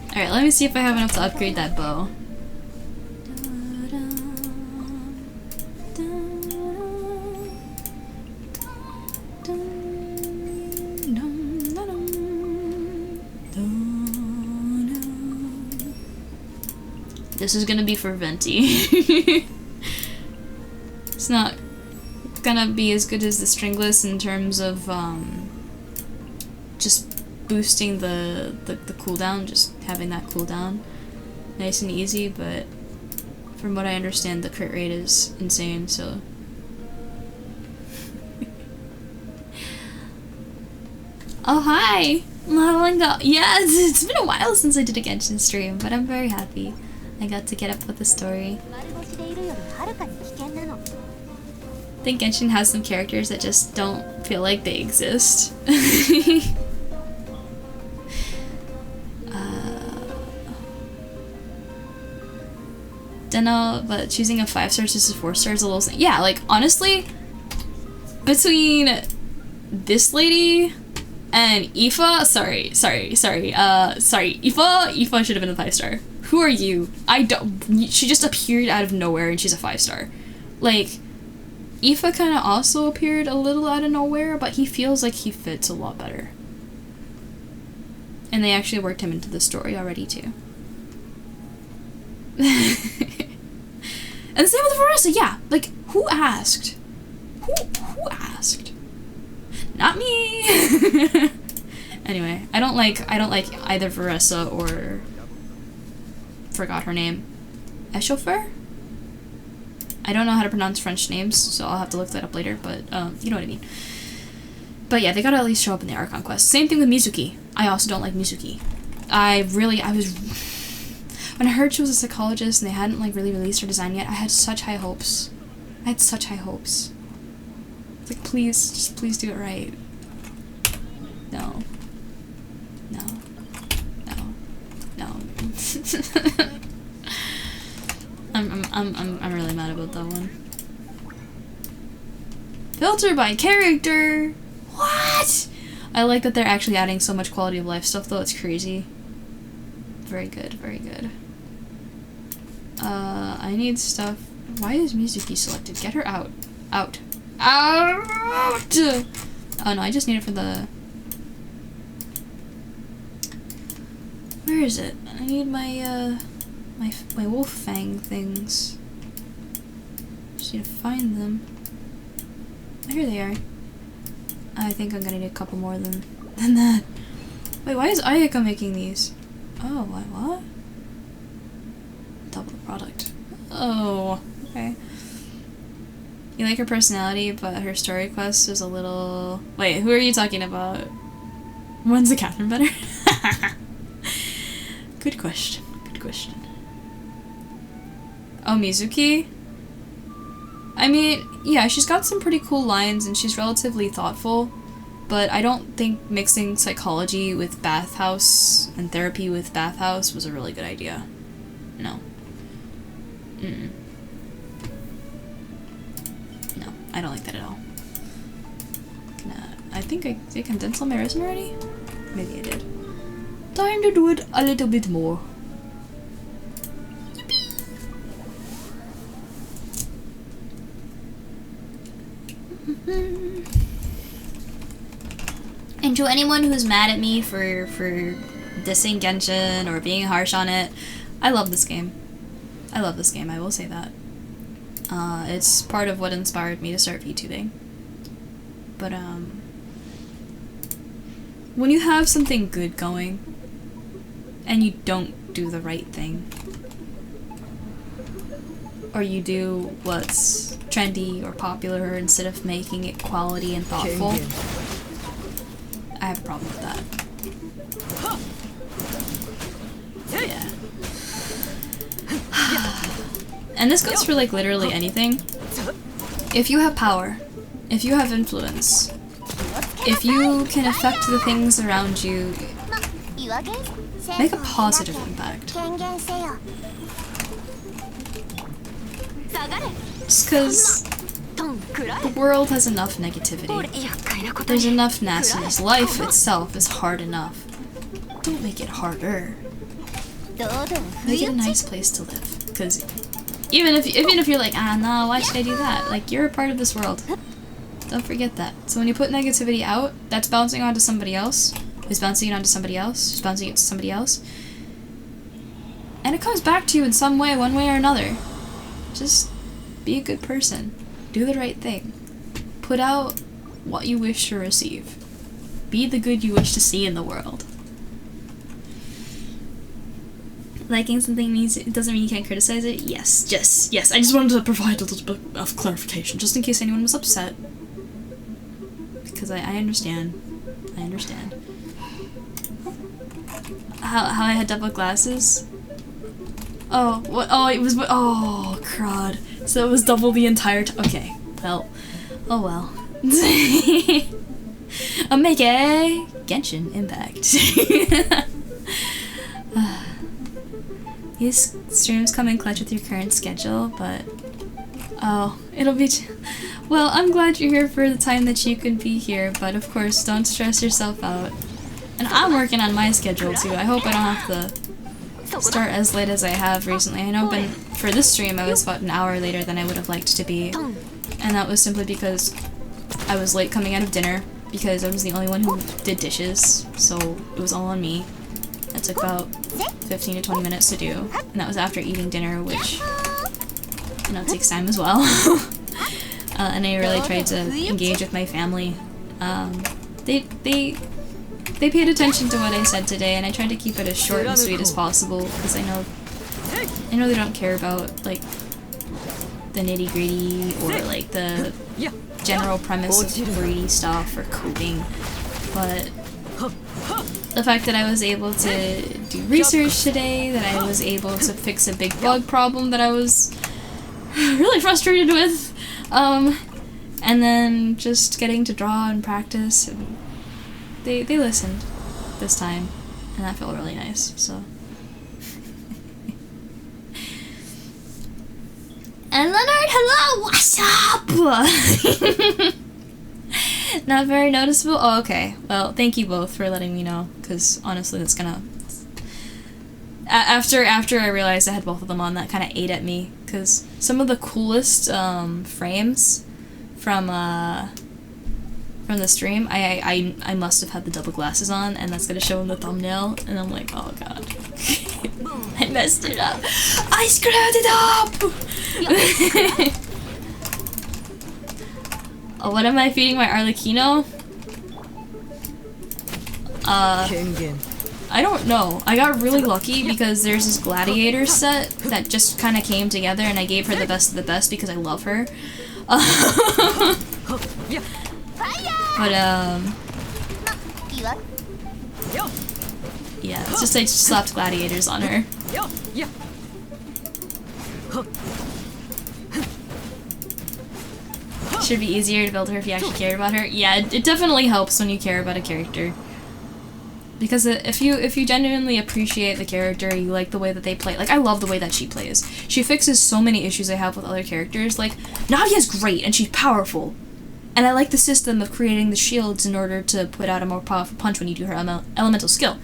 Alright, let me see if I have enough to upgrade that bow. This is gonna be for Venti. It's not gonna be as good as the stringless in terms of just boosting the cooldown, just having that cooldown nice and easy, but from what I understand the crit rate is insane, so oh hi! Yeah, it's been a while since I did a Genshin stream, but I'm very happy I got to get up with the story. think Genshin has some characters that just don't feel like they exist. Dunno, but choosing a 5 stars versus 4 stars is a little... Yeah, like, honestly, between this lady and Aoife... Sorry, Aoife should have been a 5 star. Who are you? She just appeared out of nowhere and she's a 5 star. Like, Aoife kind of also appeared a little out of nowhere, but he feels like he fits a lot better. And they actually worked him into the story already, too. And the same with Veressa, yeah. Like, who asked? Who asked? Not me! Anyway, I don't like either Veressa or... Forgot her name. Echofer? I don't know how to pronounce French names, so I'll have to look that up later, but, you know what I mean. But yeah, they gotta at least show up in the Archon quest. Same thing with Mizuki. I also don't like Mizuki. When I heard she was a psychologist and they hadn't, like, really released her design yet, I had such high hopes. It's like, please, just please do it right. No. I'm really mad about that one. Filter by character! What? I like that they're actually adding so much quality of life stuff, though. It's crazy. Very good, very good. I need stuff. Why is Mizuki selected? Get her out. Out. Oh no, I just need it for the... Where is it? I need my, my wolf fang things. Just need to find them. Oh, here they are. I think I'm gonna need a couple more than that. Wait, why is Ayaka making these? Oh, what? Double product. Oh, okay. You like her personality, but her story quest is a little... Wait, who are you talking about? When's the Catherine better? Good question. Oh, Mizuki? I mean, yeah, she's got some pretty cool lines and she's relatively thoughtful, but I don't think mixing psychology with bathhouse and therapy with bathhouse was a really good idea. No. No, I don't like that at all. I think I condensed all my resin already? Maybe I did. Time to do it a little bit more. And to anyone who's mad at me for dissing Genshin or being harsh on it, I love this game. I will say that. It's part of what inspired me to start VTubing. But, when you have something good going, and you don't do the right thing, or you do what's trendy or popular instead of making it quality and thoughtful, I have a problem with that. Yeah. And this goes for, like, literally anything. If you have power, if you have influence, if you can affect the things around you, make a positive impact. Just because the world has enough negativity. There's enough nastiness. Life itself is hard enough. Don't make it harder. Make it a nice place to live. Because even if you're like, no, why should I do that? Like, you're a part of this world. Don't forget that. So when you put negativity out, that's bouncing onto somebody else, who's bouncing it onto somebody else, who's bouncing it to somebody else. And it comes back to you in some way, one way or another. Just be a good person. Do the right thing. Put out what you wish to receive. Be the good you wish to see in the world. Liking something means it doesn't mean you can't criticize it? Yes. I just wanted to provide a little bit of clarification, just in case anyone was upset. Because I understand. How I had double glasses? Oh, what? Oh, it was... Oh, crud. So it was double the entire time. Okay, well... Oh well. Omega Genshin Impact. These streams come in clutch with your current schedule, but oh, it'll be well, I'm glad you're here for the time that you can be here, but of course don't stress yourself out. And I'm working on my schedule too. I hope I don't have to start as late as I have recently. I know for this stream I was about an hour later than I would have liked to be, and that was simply because I was late coming out of dinner because I was the only one who did dishes, so it was all on me. That took about 15 to 20 minutes to do, and that was after eating dinner, which, you know, takes time as well. And I really tried to engage with my family. They paid attention to what I said today, and I tried to keep it as short and sweet as possible, because I know they don't care about, like, the nitty-gritty or, like, the general premise of greedy stuff or coping, but the fact that I was able to do research today, that I was able to fix a big bug problem that I was really frustrated with, and then just getting to draw and practice, and they listened this time, and that felt really nice, so. And Leonard, hello, what's up? Not very noticeable? Oh, okay. Well, thank you both for letting me know, because honestly that's gonna... After I realized I had both of them on, that kind of ate at me, because some of the coolest frames from the stream, I must have had the double glasses on, and that's gonna show in the thumbnail, and I'm like, oh god. I messed it up. I screwed it up! Oh, what am I feeding my Arlecchino? I don't know. I got really lucky because there's this gladiator set that just kind of came together, and I gave her the best of the best because I love her. But yeah, it's just I just slapped gladiators on her. Should be easier to build her if you actually cared about her. Yeah, it definitely helps when you care about a character. Because if you genuinely appreciate the character, you like the way that they play. Like, I love the way that she plays. She fixes so many issues I have with other characters. Like, Nadia's great, and she's powerful. And I like the system of creating the shields in order to put out a more powerful punch when you do her elemental skill.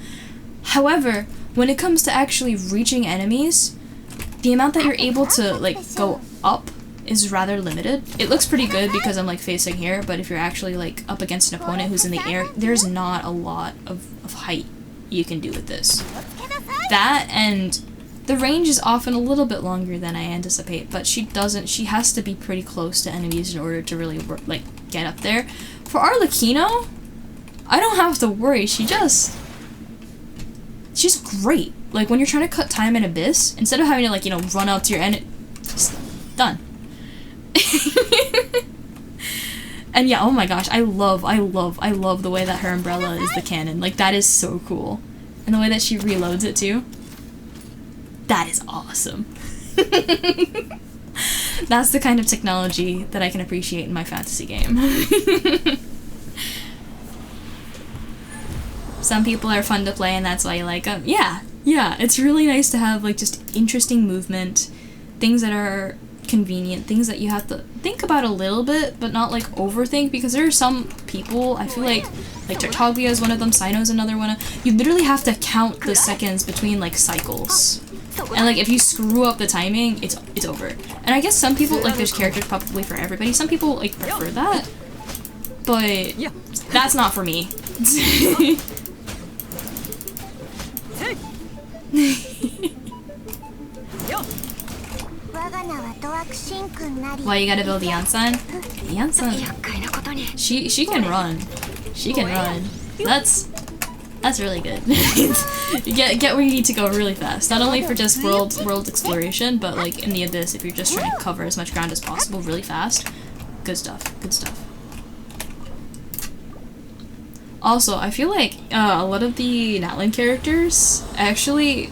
However, when it comes to actually reaching enemies, the amount that you're able to, like, go up is rather limited. It looks pretty good because I'm, like, facing here, but if you're actually, like, up against an opponent who's in the air, there's not a lot of height you can do with this. That, and the range is often a little bit longer than I anticipate, but she has to be pretty close to enemies in order to really, like, get up there. For Arlecchino, I don't have to worry, she's great. Like, when you're trying to cut time in Abyss, instead of having to, like, you know, run out to your enemy, just done. And yeah, oh my gosh, I love the way that her umbrella is the cannon. Like, that is so cool. And the way that she reloads it too. That is awesome. That's the kind of technology that I can appreciate in my fantasy game. Some people are fun to play and that's why you like them. Yeah, it's really nice to have, like, just interesting movement, things that are convenient, things that you have to think about a little bit, but not, like, overthink, because there are some people, I feel like Tartaglia is one of them, Sino's another one, you literally have to count the seconds between, like, cycles. And, like, if you screw up the timing, it's over. And I guess some people, like, there's characters probably for everybody, some people, like, prefer that, but that's not for me. Why you gotta build Yansan? Yansan, she can run. She can run. That's really good. get where you need to go really fast. Not only for just world exploration, but, like, in the Abyss, if you're just trying to cover as much ground as possible really fast. Good stuff. Good stuff. Also, I feel like a lot of the Natlan characters, actually,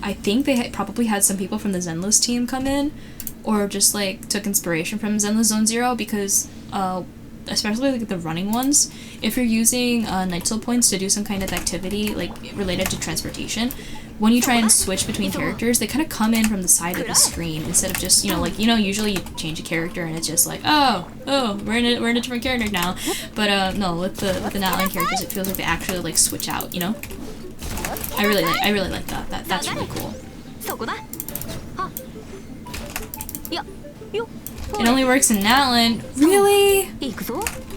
I think they probably had some people from the Zenless team come in, or just like took inspiration from Zenless Zone Zero, because especially like the running ones, if you're using Night Soul points to do some kind of activity like related to transportation, when you try and switch between characters, they kind of come in from the side of the screen instead of just, you know, like, you know, usually you change a character and it's just like, oh, we're in a different character now. But no, with the Natlan characters, it feels like they actually like switch out, you know? I really like that. That's really cool. It only works in Natlan. Really?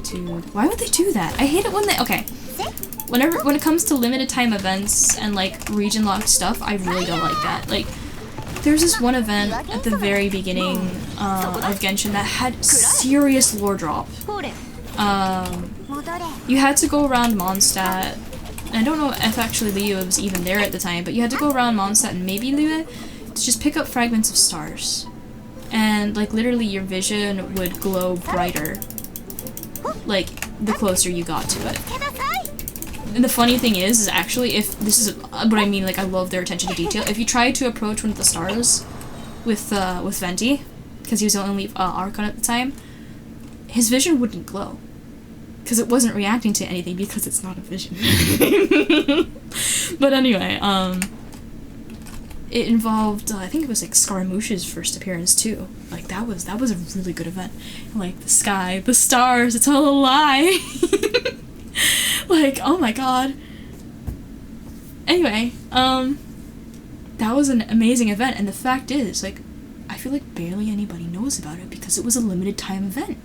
Dude, why would they do that? I hate it when they... Okay. When it comes to limited time events and like region locked stuff, I really don't like that. Like, there's this one event at the very beginning of Genshin that had serious lore drop. You had to go around Mondstadt. I don't know if actually Liyue was even there at the time, but you had to go around Mondstadt and maybe Liyue to just pick up fragments of stars. And like literally your vision would glow brighter, like the closer you got to it. And the funny thing is actually, if this is what I mean, like I love their attention to detail. If you tried to approach one of the stars with Venti, because he was the only Archon at the time, his vision wouldn't glow. Because it wasn't reacting to anything, because it's not a vision. But anyway, it involved, I think it was like Scaramouche's first appearance too. Like that was a really good event. Like the sky, the stars, it's all a lie. Like, oh my god. Anyway, that was an amazing event, and the fact is, like, I feel like barely anybody knows about it because it was a limited time event.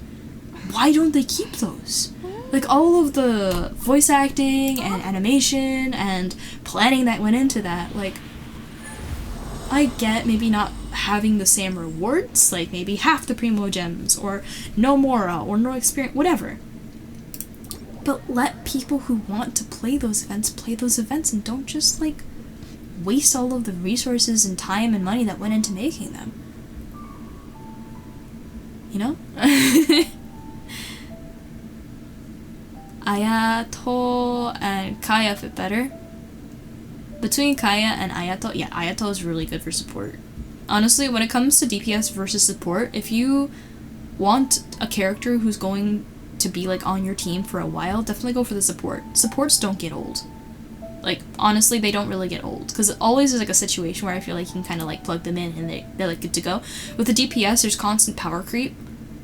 Why don't they keep those? Like, all of the voice acting and animation and planning that went into that, like, I get maybe not having the same rewards, like maybe half the Primo Gems, or no Mora, or no experience, whatever. But let people who want to play those events, and don't just, like, waste all of the resources and time and money that went into making them. You know? Ayato and Kaya fit better. Between Kaya and Ayato, yeah, Ayato is really good for support. Honestly, when it comes to DPS versus support, if you want a character who's going to be like on your team for a while, definitely go for the support. Supports don't get old. Like, honestly, they don't really get old, because it always is like a situation where I feel like you can kind of like plug them in and they're like good to go. With the DPS, there's constant power creep,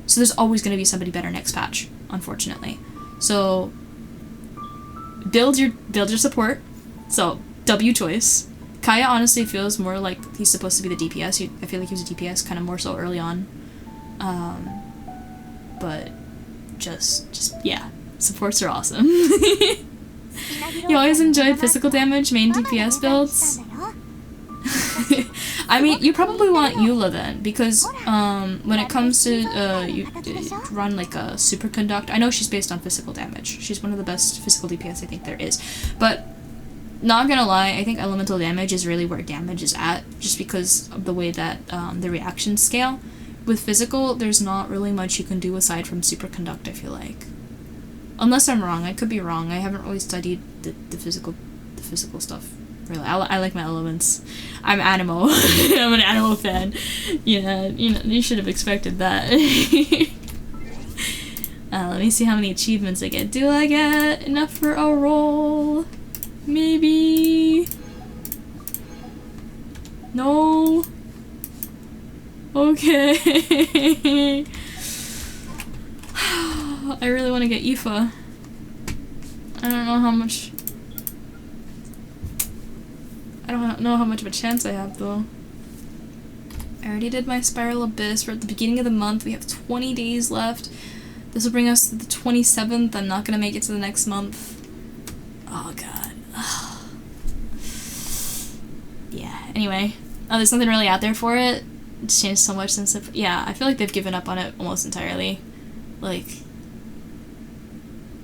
so there's always going to be somebody better next patch, unfortunately. So build your support. So W choice. Kaya honestly feels more like he's supposed to be the DPS. I feel like he was a DPS kind of more so early on. But just yeah, supports are awesome. You always enjoy physical damage main DPS builds? I mean, you probably want Eula then, because when it comes to you run like a superconduct, I know she's based on physical damage. She's one of the best physical DPS I think there is. But not gonna lie, I think elemental damage is really where damage is at, just because of the way that the reactions scale. With physical, there's not really much you can do aside from superconduct, I feel like. Unless I'm wrong, I could be wrong. I haven't really studied the physical stuff. Really, I like my elements. I'm Animo. I'm an Animo fan. Yeah, you should have expected that. Let me see how many achievements I get. Do I get enough for a roll? Maybe. No. Okay. I really want to get Aoife. I don't know how much. I don't know how much of a chance I have though. I already did my Spiral Abyss. We're at the beginning of the month. We have 20 days left. This will bring us to the 27th. I'm not gonna make it to the next month. Oh god. Yeah, anyway. Oh, there's nothing really out there for it. It's changed so much since yeah, I feel like they've given up on it almost entirely. Like,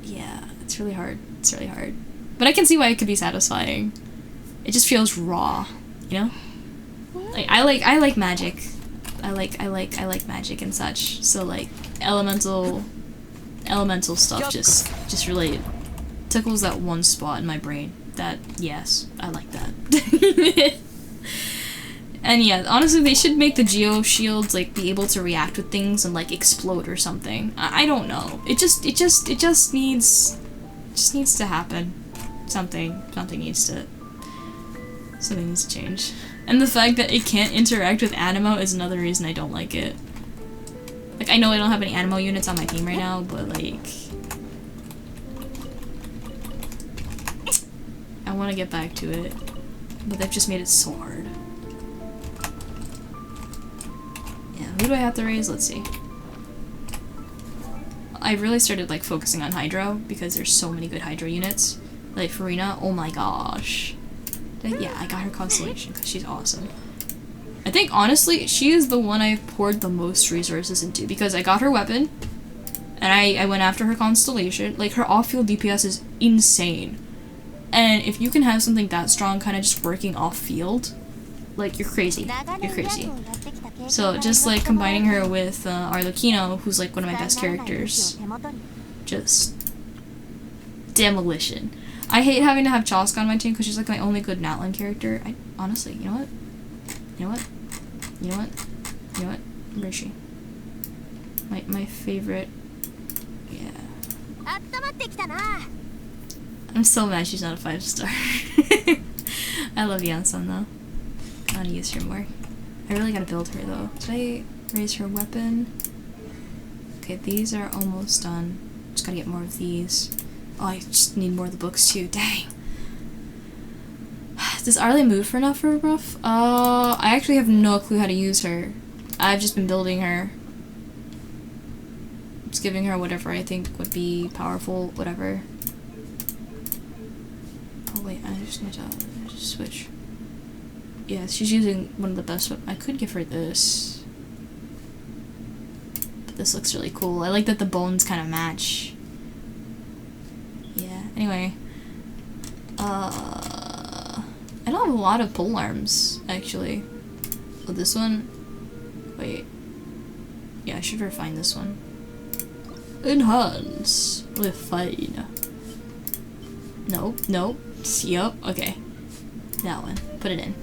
yeah, it's really hard. It's really hard. But I can see why it could be satisfying. It just feels raw, you know? Like, I like magic. I like magic and such. So like elemental stuff just really tickles that one spot in my brain that, yes, I like that. And yeah, honestly, they should make the geo shields like be able to react with things and like explode or something. I don't know. It just needs to happen. Something needs to change. And the fact that it can't interact with Animo is another reason I don't like it. Like, I know I don't have any Animo units on my team right now, but like, I want to get back to it, but they've just made it so hard. Yeah, who do I have to raise? Let's see. I really started like focusing on Hydro because there's so many good Hydro units. Like Farina, oh my gosh. Yeah, I got her Constellation because she's awesome. I think honestly, she is the one I've poured the most resources into because I got her weapon and I went after her Constellation. Like, her off-field DPS is insane. And if you can have something that strong kind of just working off-field, like, you're crazy. You're crazy. So just like combining her with Arlecchino, who's like one of my best characters, just demolition. I hate having to have Chosk on my team because she's like my only good Natlan character. I honestly, you know what? You know what? You know what? You know what? Where is she? My favorite. Yeah. I'm so mad she's not a 5-star. I love Yansan though. I want to use her more. I really gotta build her though. Did I raise her weapon? Okay, these are almost done. Just gotta get more of these. Oh, I just need more of the books too. Dang. Does Arlie move for enough for a buff? I actually have no clue how to use her. I've just been building her. Just giving her whatever I think would be powerful, whatever. Oh wait, I just need to switch. Yeah, she's using one of the best. I could give her this. But this looks really cool. I like that the bones kind of match. Yeah, anyway. I don't have a lot of pole arms, actually. Oh, this one? Wait. Yeah, I should refine this one. Enhance. Refine. Nope, nope. Yup, okay. That one. Put it in.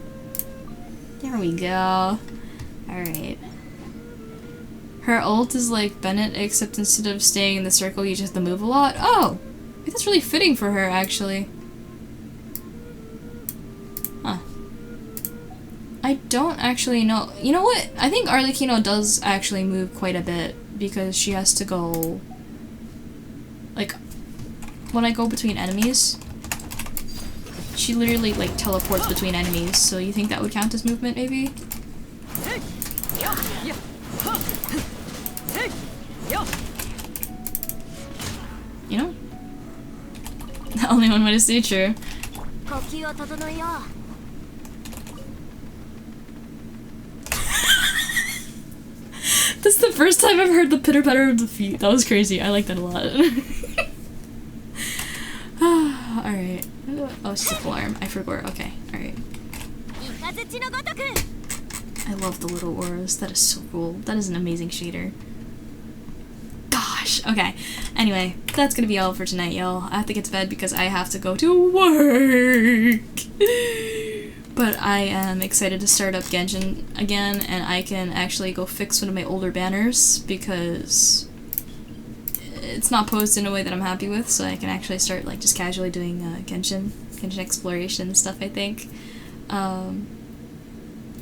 There we go. Alright. Her ult is like Bennett, except instead of staying in the circle, you just have to move a lot. Oh! I think that's really fitting for her, actually. Huh. I don't actually know. You know what? I think Arlecchino does actually move quite a bit, because she has to go... Like, when I go between enemies, she literally, like, teleports between enemies, so you think that would count as movement, maybe? You know? Only one way to stay true. That's the first time I've heard the pitter-patter of the feet. That was crazy. I like that a lot. Alright. Oh, it's a full arm. I forgot. Okay. Alright. I love the little auras. That is so cool. That is an amazing shader. Gosh. Okay. Anyway, that's gonna be all for tonight, y'all. I have to get to bed because I have to go to work. But I am excited to start up Genshin again, and I can actually go fix one of my older banners because it's not posed in a way that I'm happy with, so I can actually start like just casually doing Genshin exploration and stuff, I think. I'm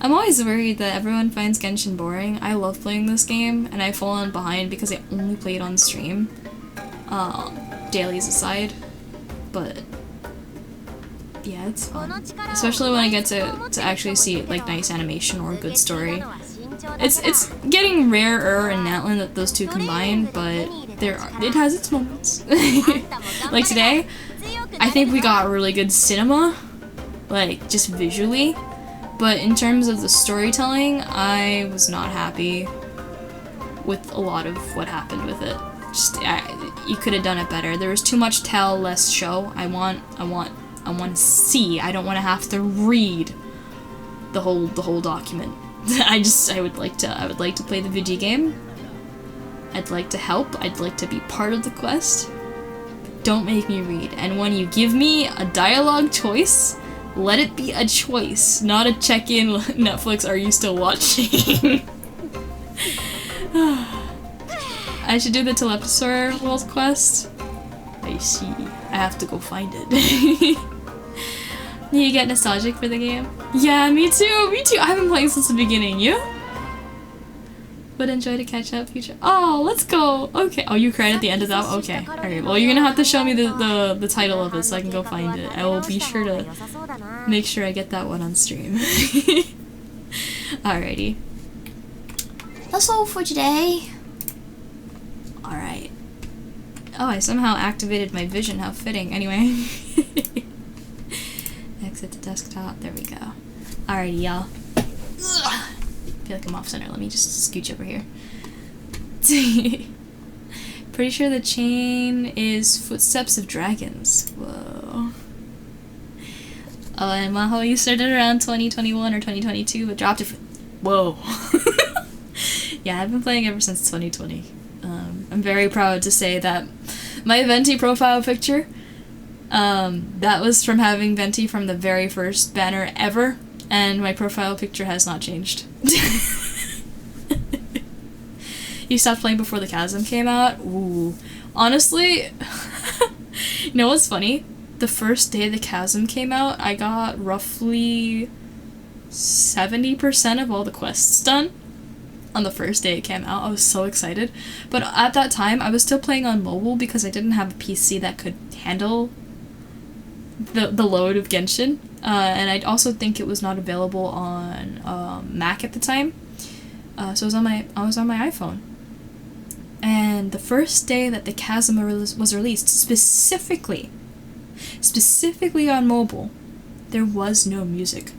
always worried that everyone finds Genshin boring. I love playing this game, and I've fallen behind because I only play it on stream. Dailies aside. But yeah, it's fun. Especially when I get to actually see like nice animation or good story. It's getting rarer in Natlan that those two combine, but it has its moments. Like today, I think we got really good cinema, like just visually, but in terms of the storytelling, I was not happy with a lot of what happened with it. Just you could have done it better. There was too much tell, less show. I want to see. I don't want to have to read the whole document. I would like to play the video game. I'd like to help. I'd like to be part of the quest. Don't make me read. And when you give me a dialogue choice Let it be a choice, not a check-in Netflix, are you still watching? I should do the Telepsaur World Quest. I see. I have to go find it. You get nostalgic for the game? Yeah, me too, me too. I've been playing since the beginning, you? Would enjoy to catch up future. Oh, let's go. Okay. Oh, you cried at the end of that? Okay. Alright, well, you're gonna have to show me the title of it so I can go find it. I will be sure to make sure I get that one on stream. Alrighty. That's all for today. Alright. Oh, I somehow activated my vision. How fitting. Anyway. Exit to desktop. There we go. Alrighty, y'all. I feel like I'm off center. Let me just scooch over here. Pretty sure the chain is Footsteps of Dragons. Whoa. Oh, and Maho, you started around 2021 or 2022, but dropped it for... Whoa. Yeah, I've been playing ever since 2020. I'm very proud to say that my Venti profile picture, that was from having Venti from the very first banner ever, and my profile picture has not changed. You stopped playing before the Chasm came out? Ooh. Honestly, you know what's funny? The first day the Chasm came out, I got roughly 70% of all the quests done. On the first day it came out, I was so excited. But at that time, I was still playing on mobile because I didn't have a PC that could handle the load of Genshin. And I also think it was not available on Mac at the time. So I was on my iPhone. And the first day that the Chasm was released, specifically on mobile, there was no music.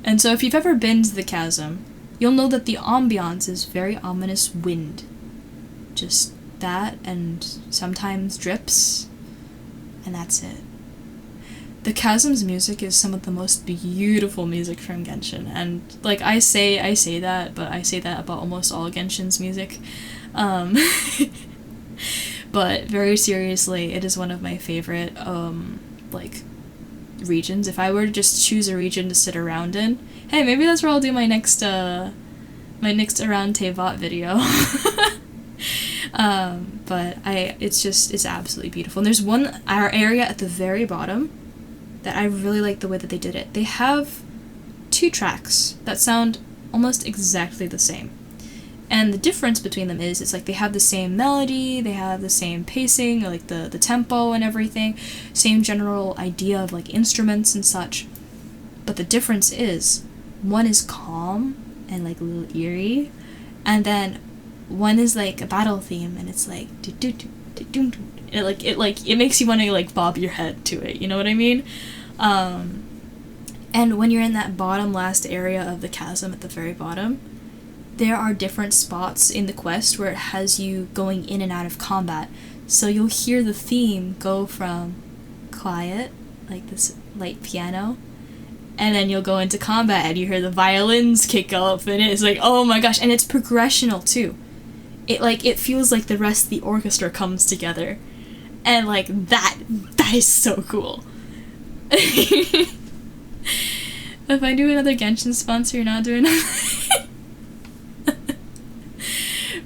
And so if you've ever been to the Chasm, you'll know that the ambiance is very ominous wind. Just that, and sometimes drips, and that's it. The Chasm's music is some of the most beautiful music from Genshin, and like I say that, but I say that about almost all Genshin's music. But very seriously, it is one of my favorite like regions. If I were to just choose a region to sit around in, hey, maybe that's where I'll do my next around Teyvat video. But it's absolutely beautiful. And there's our area at the very bottom that I really like the way that they did it. They have 2 tracks that sound almost exactly the same. And the difference between them is, it's like they have the same melody, they have the same pacing, like the tempo and everything, same general idea of like instruments and such. But the difference is, one is calm and like a little eerie, and then one is like a battle theme, and it's like it makes you want to like bob your head to it, you know what I mean? And when you're in that bottom last area of the Chasm at the very bottom, there are different spots in the quest where it has you going in and out of combat. So you'll hear the theme go from quiet, like this light piano, and then you'll go into combat and you hear the violins kick up, and it's like, oh my gosh, and it's progressional too. It feels like the rest of the orchestra comes together. And like that is so cool. If I do another Genshin sponsor, you're not doing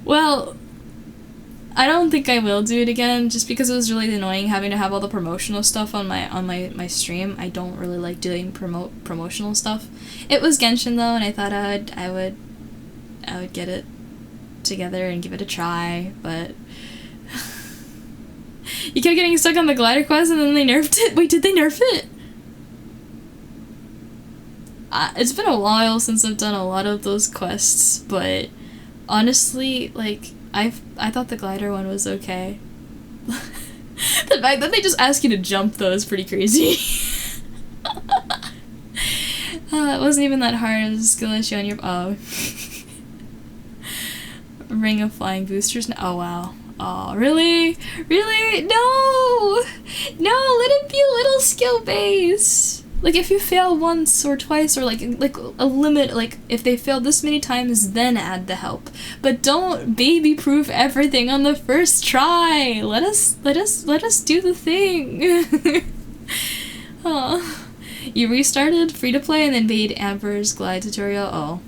Well, I don't think I will do it again, just because it was really annoying having to have all the promotional stuff on my stream. I don't really like doing promotional stuff. It was Genshin though, and I thought I would get it together and give it a try, but you kept getting stuck on the glider quest and then they nerfed it. Wait, did they nerf it? It's been a while since I've done a lot of those quests, but honestly, like, I thought the glider one was okay. The fact that they just ask you to jump, though, is pretty crazy. It wasn't even that hard. It was a skill issue on your... Oh. Ring of Flying Boosters? Oh, wow. Oh, really? Really? No! No, let it be a little skill-based. Like, if you fail once or twice, or like a limit, like if they fail this many times, then add the help. But don't baby-proof everything on the first try. Let us do the thing. Oh, You restarted free to play and then made Amber's glide tutorial. Oh,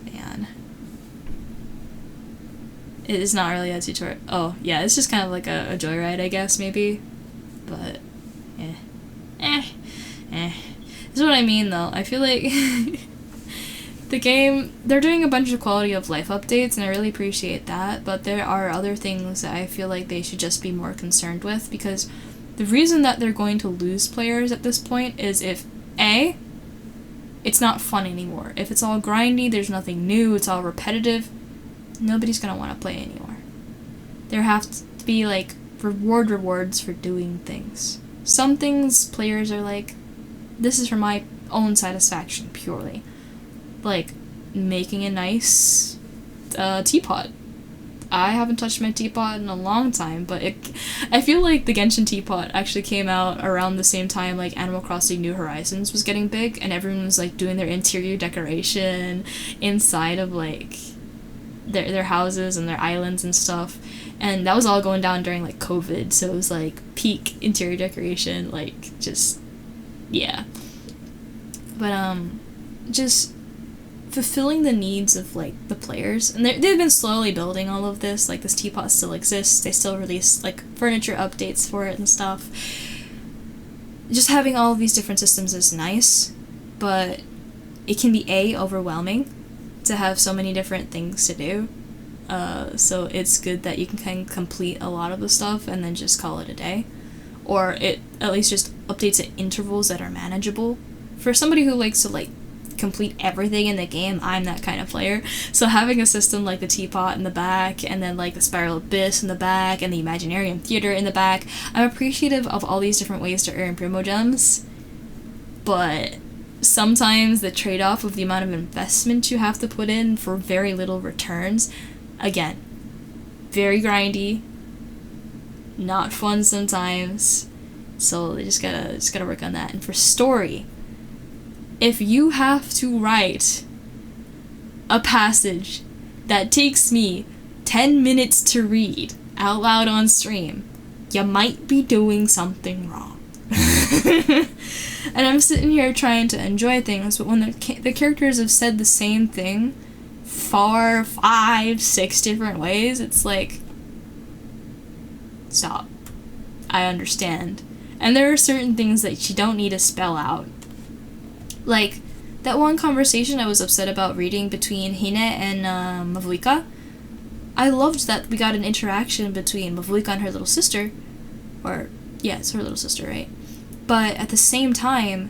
man. It is not really a tutorial. Oh, yeah, it's just kind of like a joyride, I guess, maybe. But, this is what I mean, though. I feel like the game, they're doing a bunch of quality of life updates, and I really appreciate that, but there are other things that I feel like they should just be more concerned with, because the reason that they're going to lose players at this point is if, A, it's not fun anymore. If it's all grindy, there's nothing new, it's all repetitive, nobody's gonna want to play anymore. There have to be, like, rewards for doing things. Some things players are like, this is for my own satisfaction, purely. Like, making a nice teapot. I haven't touched my teapot in a long time, but I feel like the Genshin teapot actually came out around the same time like Animal Crossing New Horizons was getting big, and everyone was like doing their interior decoration inside of like their houses and their islands and stuff, and that was all going down during like COVID, so it was like peak interior decoration, like just yeah. But just fulfilling the needs of like the players, and they've been slowly building all of this. Like, this teapot still exists, they still release like furniture updates for it and stuff. Just having all of these different systems is nice, but it can be overwhelming to have so many different things to do. So it's good that you can kind of complete a lot of the stuff and then just call it a day, or it at least just updates at intervals that are manageable. For somebody who likes to like complete everything in the game, I'm that kind of player, so having a system like the teapot in the back, and then like the spiral abyss in the back, and the Imaginarium Theater in the back, I'm appreciative of all these different ways to earn Primogems, but sometimes the trade-off of the amount of investment you have to put in for very little returns, again, very grindy, not fun sometimes, so they just gotta work on that. And for story, if you have to write a passage that takes me 10 minutes to read out loud on stream, you might be doing something wrong. And I'm sitting here trying to enjoy things, but when the characters have said the same thing 4, 5, 6 different ways, it's like, stop. I understand. And there are certain things that you don't need to spell out. Like, that one conversation I was upset about reading between Hine and Mavuika, I loved that we got an interaction between Mavuika and her little sister, or, yeah, it's her little sister, right? But at the same time,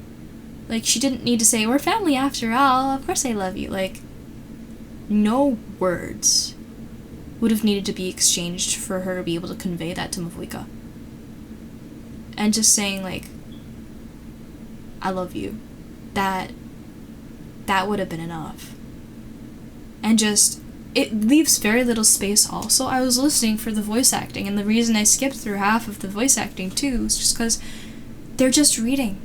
like, she didn't need to say, we're family after all, of course I love you. Like, no words would have needed to be exchanged for her to be able to convey that to Mavuika. And just saying, like, I love you. That would have been enough. And just, it leaves very little space also. I was listening for the voice acting, and the reason I skipped through half of the voice acting too is just because they're just reading.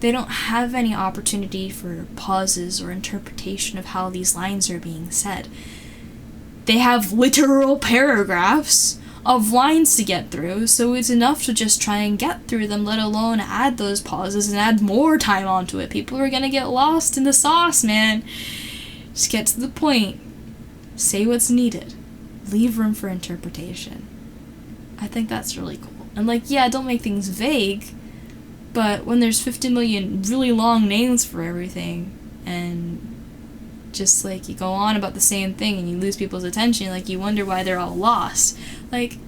They don't have any opportunity for pauses or interpretation of how these lines are being said. They have literal paragraphs of lines to get through, so it's enough to just try and get through them, let alone add those pauses and add more time onto it. People are gonna get lost in the sauce, man. Just get to the point. Say what's needed. Leave room for interpretation. I think that's really cool. And like, yeah, don't make things vague, but when there's 50 million really long names for everything, and just like you go on about the same thing and you lose people's attention, like you wonder why they're all lost. Like,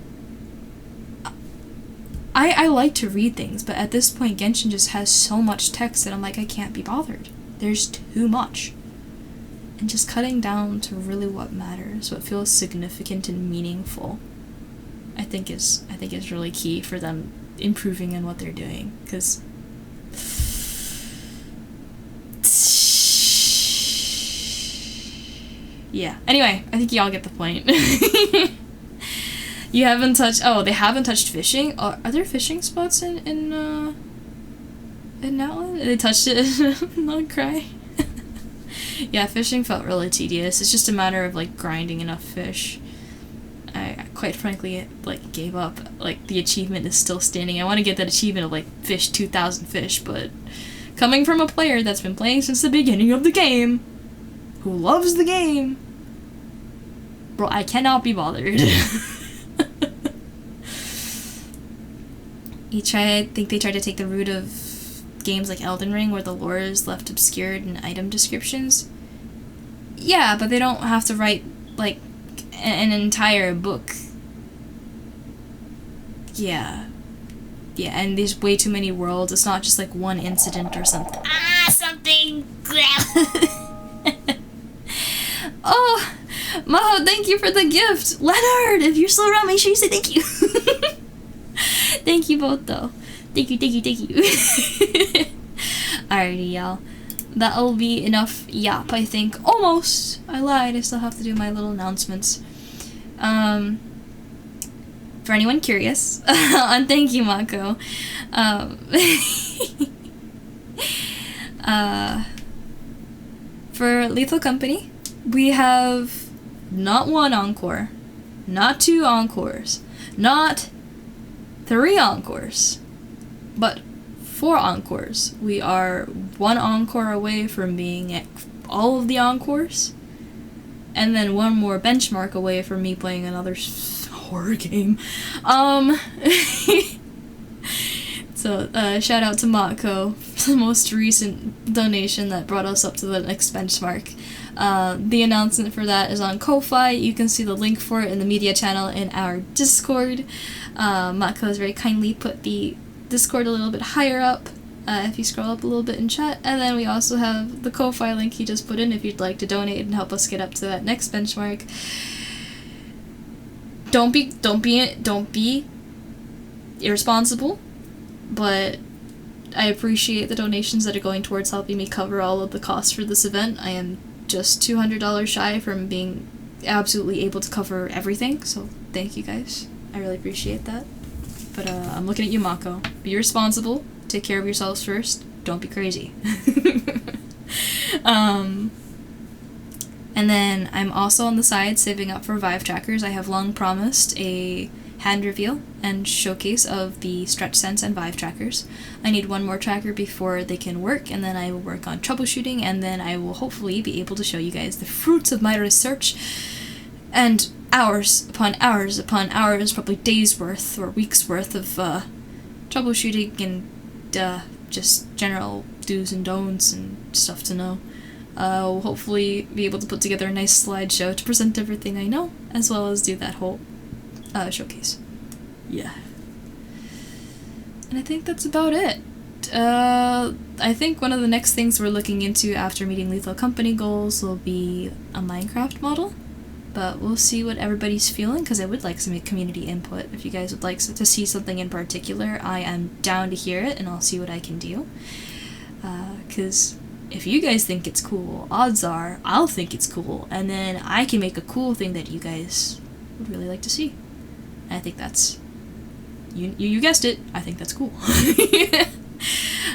I like to read things, but at this point Genshin just has so much text that I'm like, I can't be bothered. There's too much. And just cutting down to really what matters, what feels significant and meaningful, I think is really key for them improving in what they're doing, because yeah. Anyway, I think y'all get the point. You haven't touched... Oh, they haven't touched fishing? Are there fishing spots in Natlan? They touched it. Not cry. Yeah, fishing felt really tedious. It's just a matter of, like, grinding enough fish. I quite frankly, like, gave up. Like, the achievement is still standing. I want to get that achievement of, like, fish 2,000 fish, but Coming from a player that's been playing since the beginning of the game, who loves the game, bro, I cannot be bothered. I think they tried to take the route of games like Elden Ring, where the lore is left obscured in item descriptions. Yeah, but they don't have to write, like, an entire book. Yeah. Yeah, and there's way too many worlds. It's not just, like, one incident or something. Something! Oh! Maho, thank you for the gift! Leonard! If you're still around, make sure you say thank you! Thank you both, though. Thank you. Alrighty, y'all. That'll be enough yap, I think. Almost! I lied, I still have to do my little announcements. For anyone curious, and thank you, Mako. For Lethal Company, we have not 1 encore, not 2 encores, not 3 encores, but 4 encores. We are 1 encore away from being at all of the encores, and then 1 more benchmark away from me playing another horror game. So, shout out to Mako for the most recent donation that brought us up to the next benchmark. The announcement for that is on Ko-Fi. You can see the link for it in the media channel in our Discord. Mako has very kindly put the Discord a little bit higher up, if you scroll up a little bit in chat. And then we also have the Ko-Fi link he just put in if you'd like to donate and help us get up to that next benchmark. Don't be irresponsible, but I appreciate the donations that are going towards helping me cover all of the costs for this event. I am just $200 shy from being absolutely able to cover everything, so thank you guys. I really appreciate that. But I'm looking at you, Mako. Be responsible, take care of yourselves first, don't be crazy. And then I'm also on the side saving up for Vive trackers. I have long promised a hand reveal and showcase of the Stretch Sense and Vive trackers. I need 1 more tracker before they can work, and then I will work on troubleshooting, and then I will hopefully be able to show you guys the fruits of my research and hours upon hours upon hours, probably days worth or weeks worth of troubleshooting and just general do's and don'ts and stuff to know. I'll hopefully be able to put together a nice slideshow to present everything I know, as well as do that whole showcase. Yeah. And I think that's about it. I think one of the next things we're looking into after meeting Lethal Company goals will be a Minecraft model, but we'll see what everybody's feeling, because I would like some community input. If you guys would like to see something in particular, I am down to hear it, and I'll see what I can do. Because if you guys think it's cool, odds are I'll think it's cool, and then I can make a cool thing that you guys would really like to see. And I think that's... You guessed it, I think that's cool.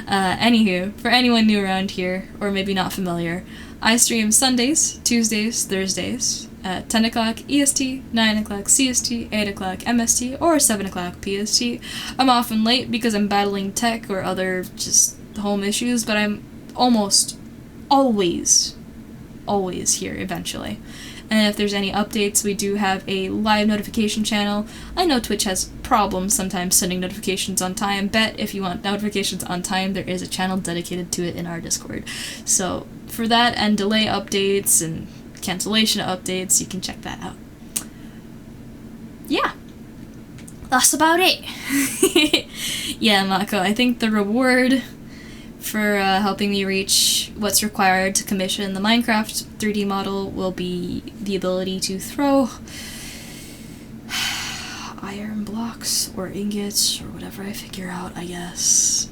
Anywho, for anyone new around here, or maybe not familiar, I stream Sundays, Tuesdays, Thursdays, at 10 o'clock EST, 9 o'clock CST, 8 o'clock MST, or 7 o'clock PST. I'm often late because I'm battling tech or other just home issues, but I'm almost always here eventually. And if there's any updates, we do have a live notification channel. I know Twitch has problems sometimes sending notifications on time, but if you want notifications on time, there is a channel dedicated to it in our Discord. So for that and delay updates and cancellation updates, you can check that out. Yeah. That's about it. Yeah, Mako, I think the reward for helping me reach what's required to commission the Minecraft 3D model will be the ability to throw iron blocks or ingots or whatever I figure out, I guess.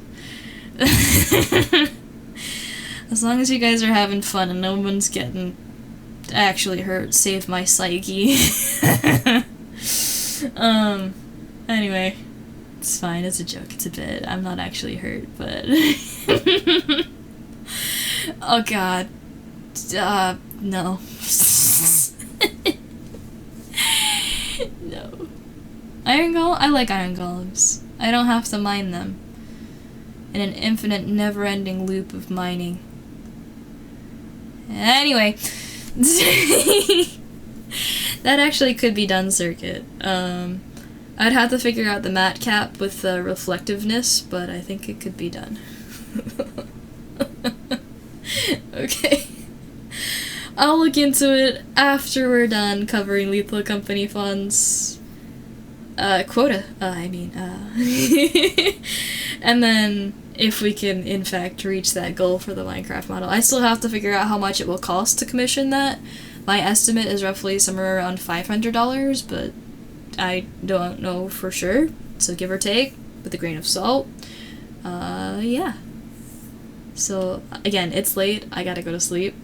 As long as you guys are having fun and no one's getting actually hurt, save my psyche. Anyway. It's fine, it's a joke, it's a bit. I'm not actually hurt, but... Oh god. No. No. Iron Golem? I like Iron Golems. I don't have to mine them. in an infinite, never-ending loop of mining. Anyway, that actually could be done, Circuit. I'd have to figure out the matte cap with the reflectiveness, but I think it could be done. Okay. I'll look into it after we're done covering Lethal Company funds. Quota, and then if we can, in fact, reach that goal for the Minecraft model. I still have to figure out how much it will cost to commission that. My estimate is roughly somewhere around $500, but I don't know for sure, so give or take, with a grain of salt. Yeah. So, again, it's late, I gotta go to sleep.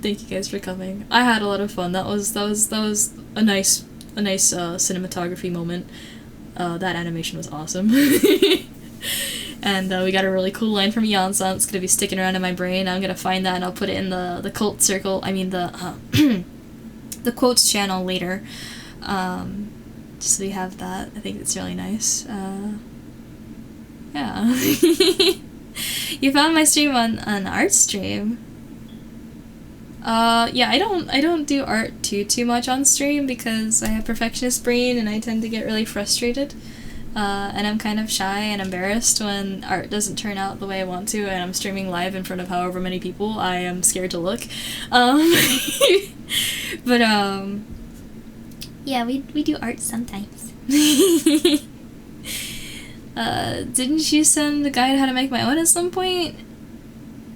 Thank you guys for coming. I had a lot of fun. That was a nice cinematography moment. That animation was awesome. And we got a really cool line from Yansan. It's gonna be sticking around in my brain. I'm gonna find that and I'll put it in the cult circle. I mean the quotes channel later. Just so we have that. I think it's really nice. Yeah. You found my stream on art stream. Yeah, I don't do art too much on stream because I have perfectionist brain and I tend to get really frustrated. And I'm kind of shy and embarrassed when art doesn't turn out the way I want to and I'm streaming live in front of however many people. I am scared to look. But yeah, we do art sometimes. Didn't you send the guide how to make my own at some point?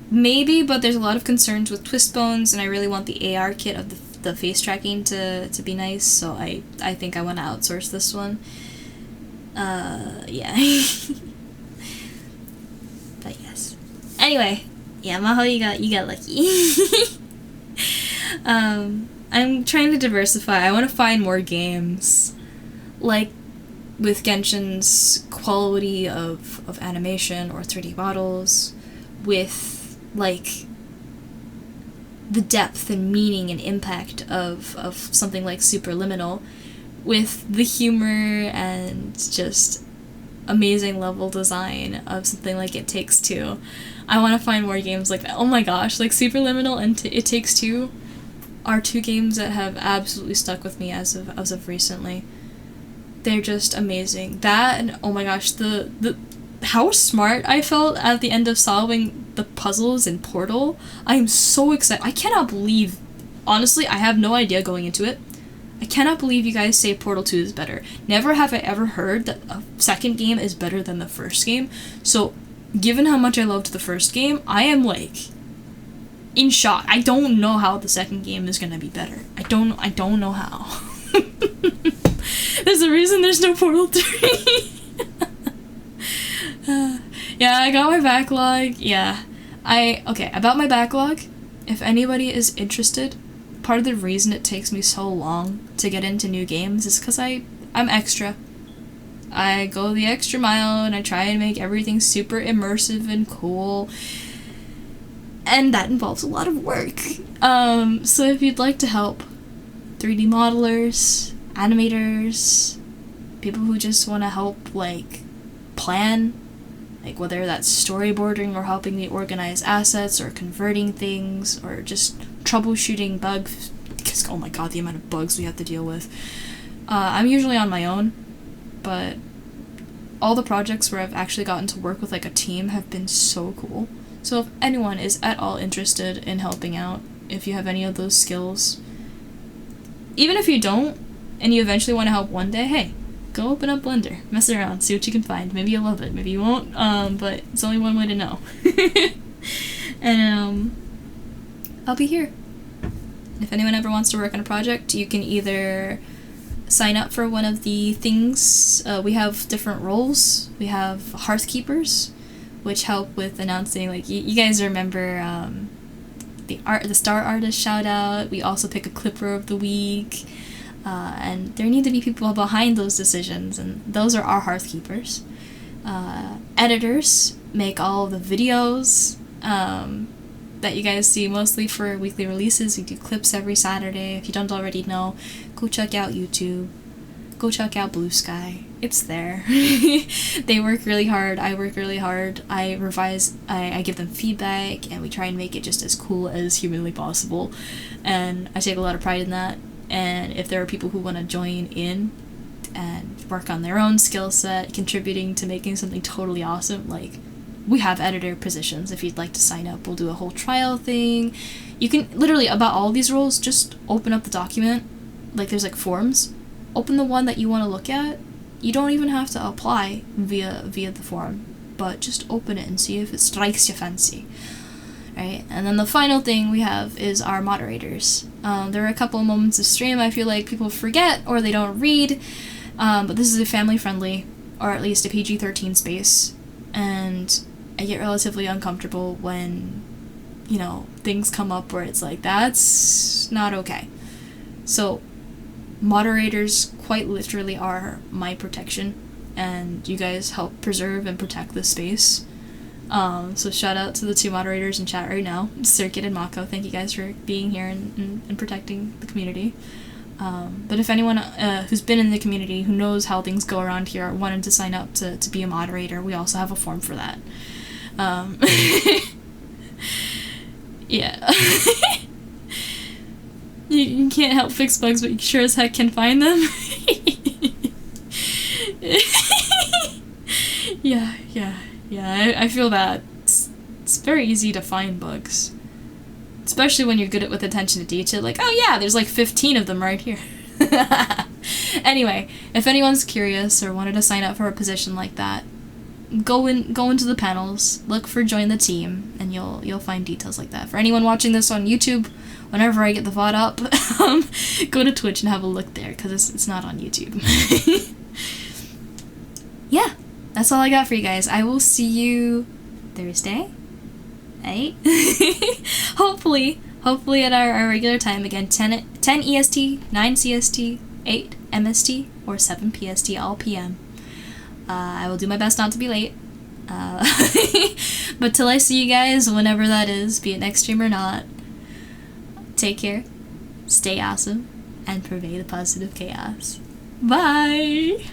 Maybe, but there's a lot of concerns with twist bones, and I really want the AR kit of the face tracking to be nice, so I think I want to outsource this one. Yeah. But yes. Anyway, yeah, Maho, you got lucky. I'm trying to diversify. I want to find more games. Like, with Genshin's quality of animation or 3D models, with like the depth and meaning and impact of something like Superliminal, with the humor and just amazing level design of something like It Takes Two. I want to find more games like that. Oh my gosh, like Superliminal and It Takes Two are two games that have absolutely stuck with me as of recently. They're just amazing. That and oh my gosh, the how smart I felt at the end of solving the puzzles in Portal. I am so excited. I cannot believe, honestly, I have no idea going into it. I cannot believe you guys say Portal 2 is better. Never have I ever heard that a second game is better than the first game. So, given how much I loved the first game, I am like in shock. I don't know how the second game is gonna be better. I don't know how. There's a reason there's no Portal 3. Yeah, I got my backlog. Yeah. Okay, about my backlog, if anybody is interested, part of the reason it takes me so long to get into new games is because I'm extra. I go the extra mile and I try and make everything super immersive and cool. And that involves a lot of work. So if you'd like to help 3D modelers, animators, people who just want to help, like, plan, like whether that's storyboarding or helping me organize assets or converting things or just troubleshooting bugs, because oh my god, the amount of bugs we have to deal with. I'm usually on my own, but all the projects where I've actually gotten to work with like a team have been so cool. So if anyone is at all interested in helping out, if you have any of those skills, even if you don't, and you eventually want to help one day, hey, go open up Blender, mess around, see what you can find. Maybe you'll love it, maybe you won't, but it's only one way to know. And, I'll be here. If anyone ever wants to work on a project, you can either sign up for one of the things. We have different roles. We have Hearthkeepers, which help with announcing, like, you guys remember, the star artist shout out. We also pick a clipper of the week. And there need to be people behind those decisions, and those are our Hearthkeepers. Editors make all of the videos that you guys see mostly for weekly releases. We do clips every Saturday. If you don't already know, go check out YouTube. go check out Blue Sky. It's there. They work really hard. I work really hard. I revise. I give them feedback, and we try and make it just as cool as humanly possible. And I take a lot of pride in that. And if there are people who want to join in and work on their own skill set, contributing to making something totally awesome, like, we have editor positions. If you'd like to sign up, we'll do a whole trial thing. You can literally, about all these roles, just open up the document. Like, there's like forms. Open the one that you want to look at. You don't even have to apply via the form, but just open it and see if it strikes your fancy. Right? And then the final thing we have is our moderators. There are a couple of moments of stream I feel like people forget or they don't read, but this is a family-friendly, or at least a PG-13 space, and I get relatively uncomfortable when, you know, things come up where it's like, that's not okay. So, moderators quite literally are my protection, and you guys help preserve and protect this space. So shout out to the 2 moderators in chat right now, Circuit and Mako. Thank you guys for being here and protecting the community. But if anyone who's been in the community, who knows how things go around here, wanted to sign up to be a moderator, we also have a form for that. Yeah. You can't help fix bugs, but you sure as heck can find them. Yeah, I feel that. It's very easy to find bugs. Especially when you're good at with attention to detail, like, oh yeah, there's like 15 of them right here. Anyway, if anyone's curious or wanted to sign up for a position like that, go into the panels, look for join the team, and you'll find details like that. For anyone watching this on YouTube, whenever I get the VOD up, go to Twitch and have a look there, because it's not on YouTube. Yeah, that's all I got for you guys. I will see you Thursday, right? Hopefully at our regular time again, 10 EST, 9 CST, 8 MST, or 7 PST, all PM. I will do my best not to be late. But till I see you guys, whenever that is, be it next stream or not, take care, stay awesome, and pervade the positive chaos. Bye!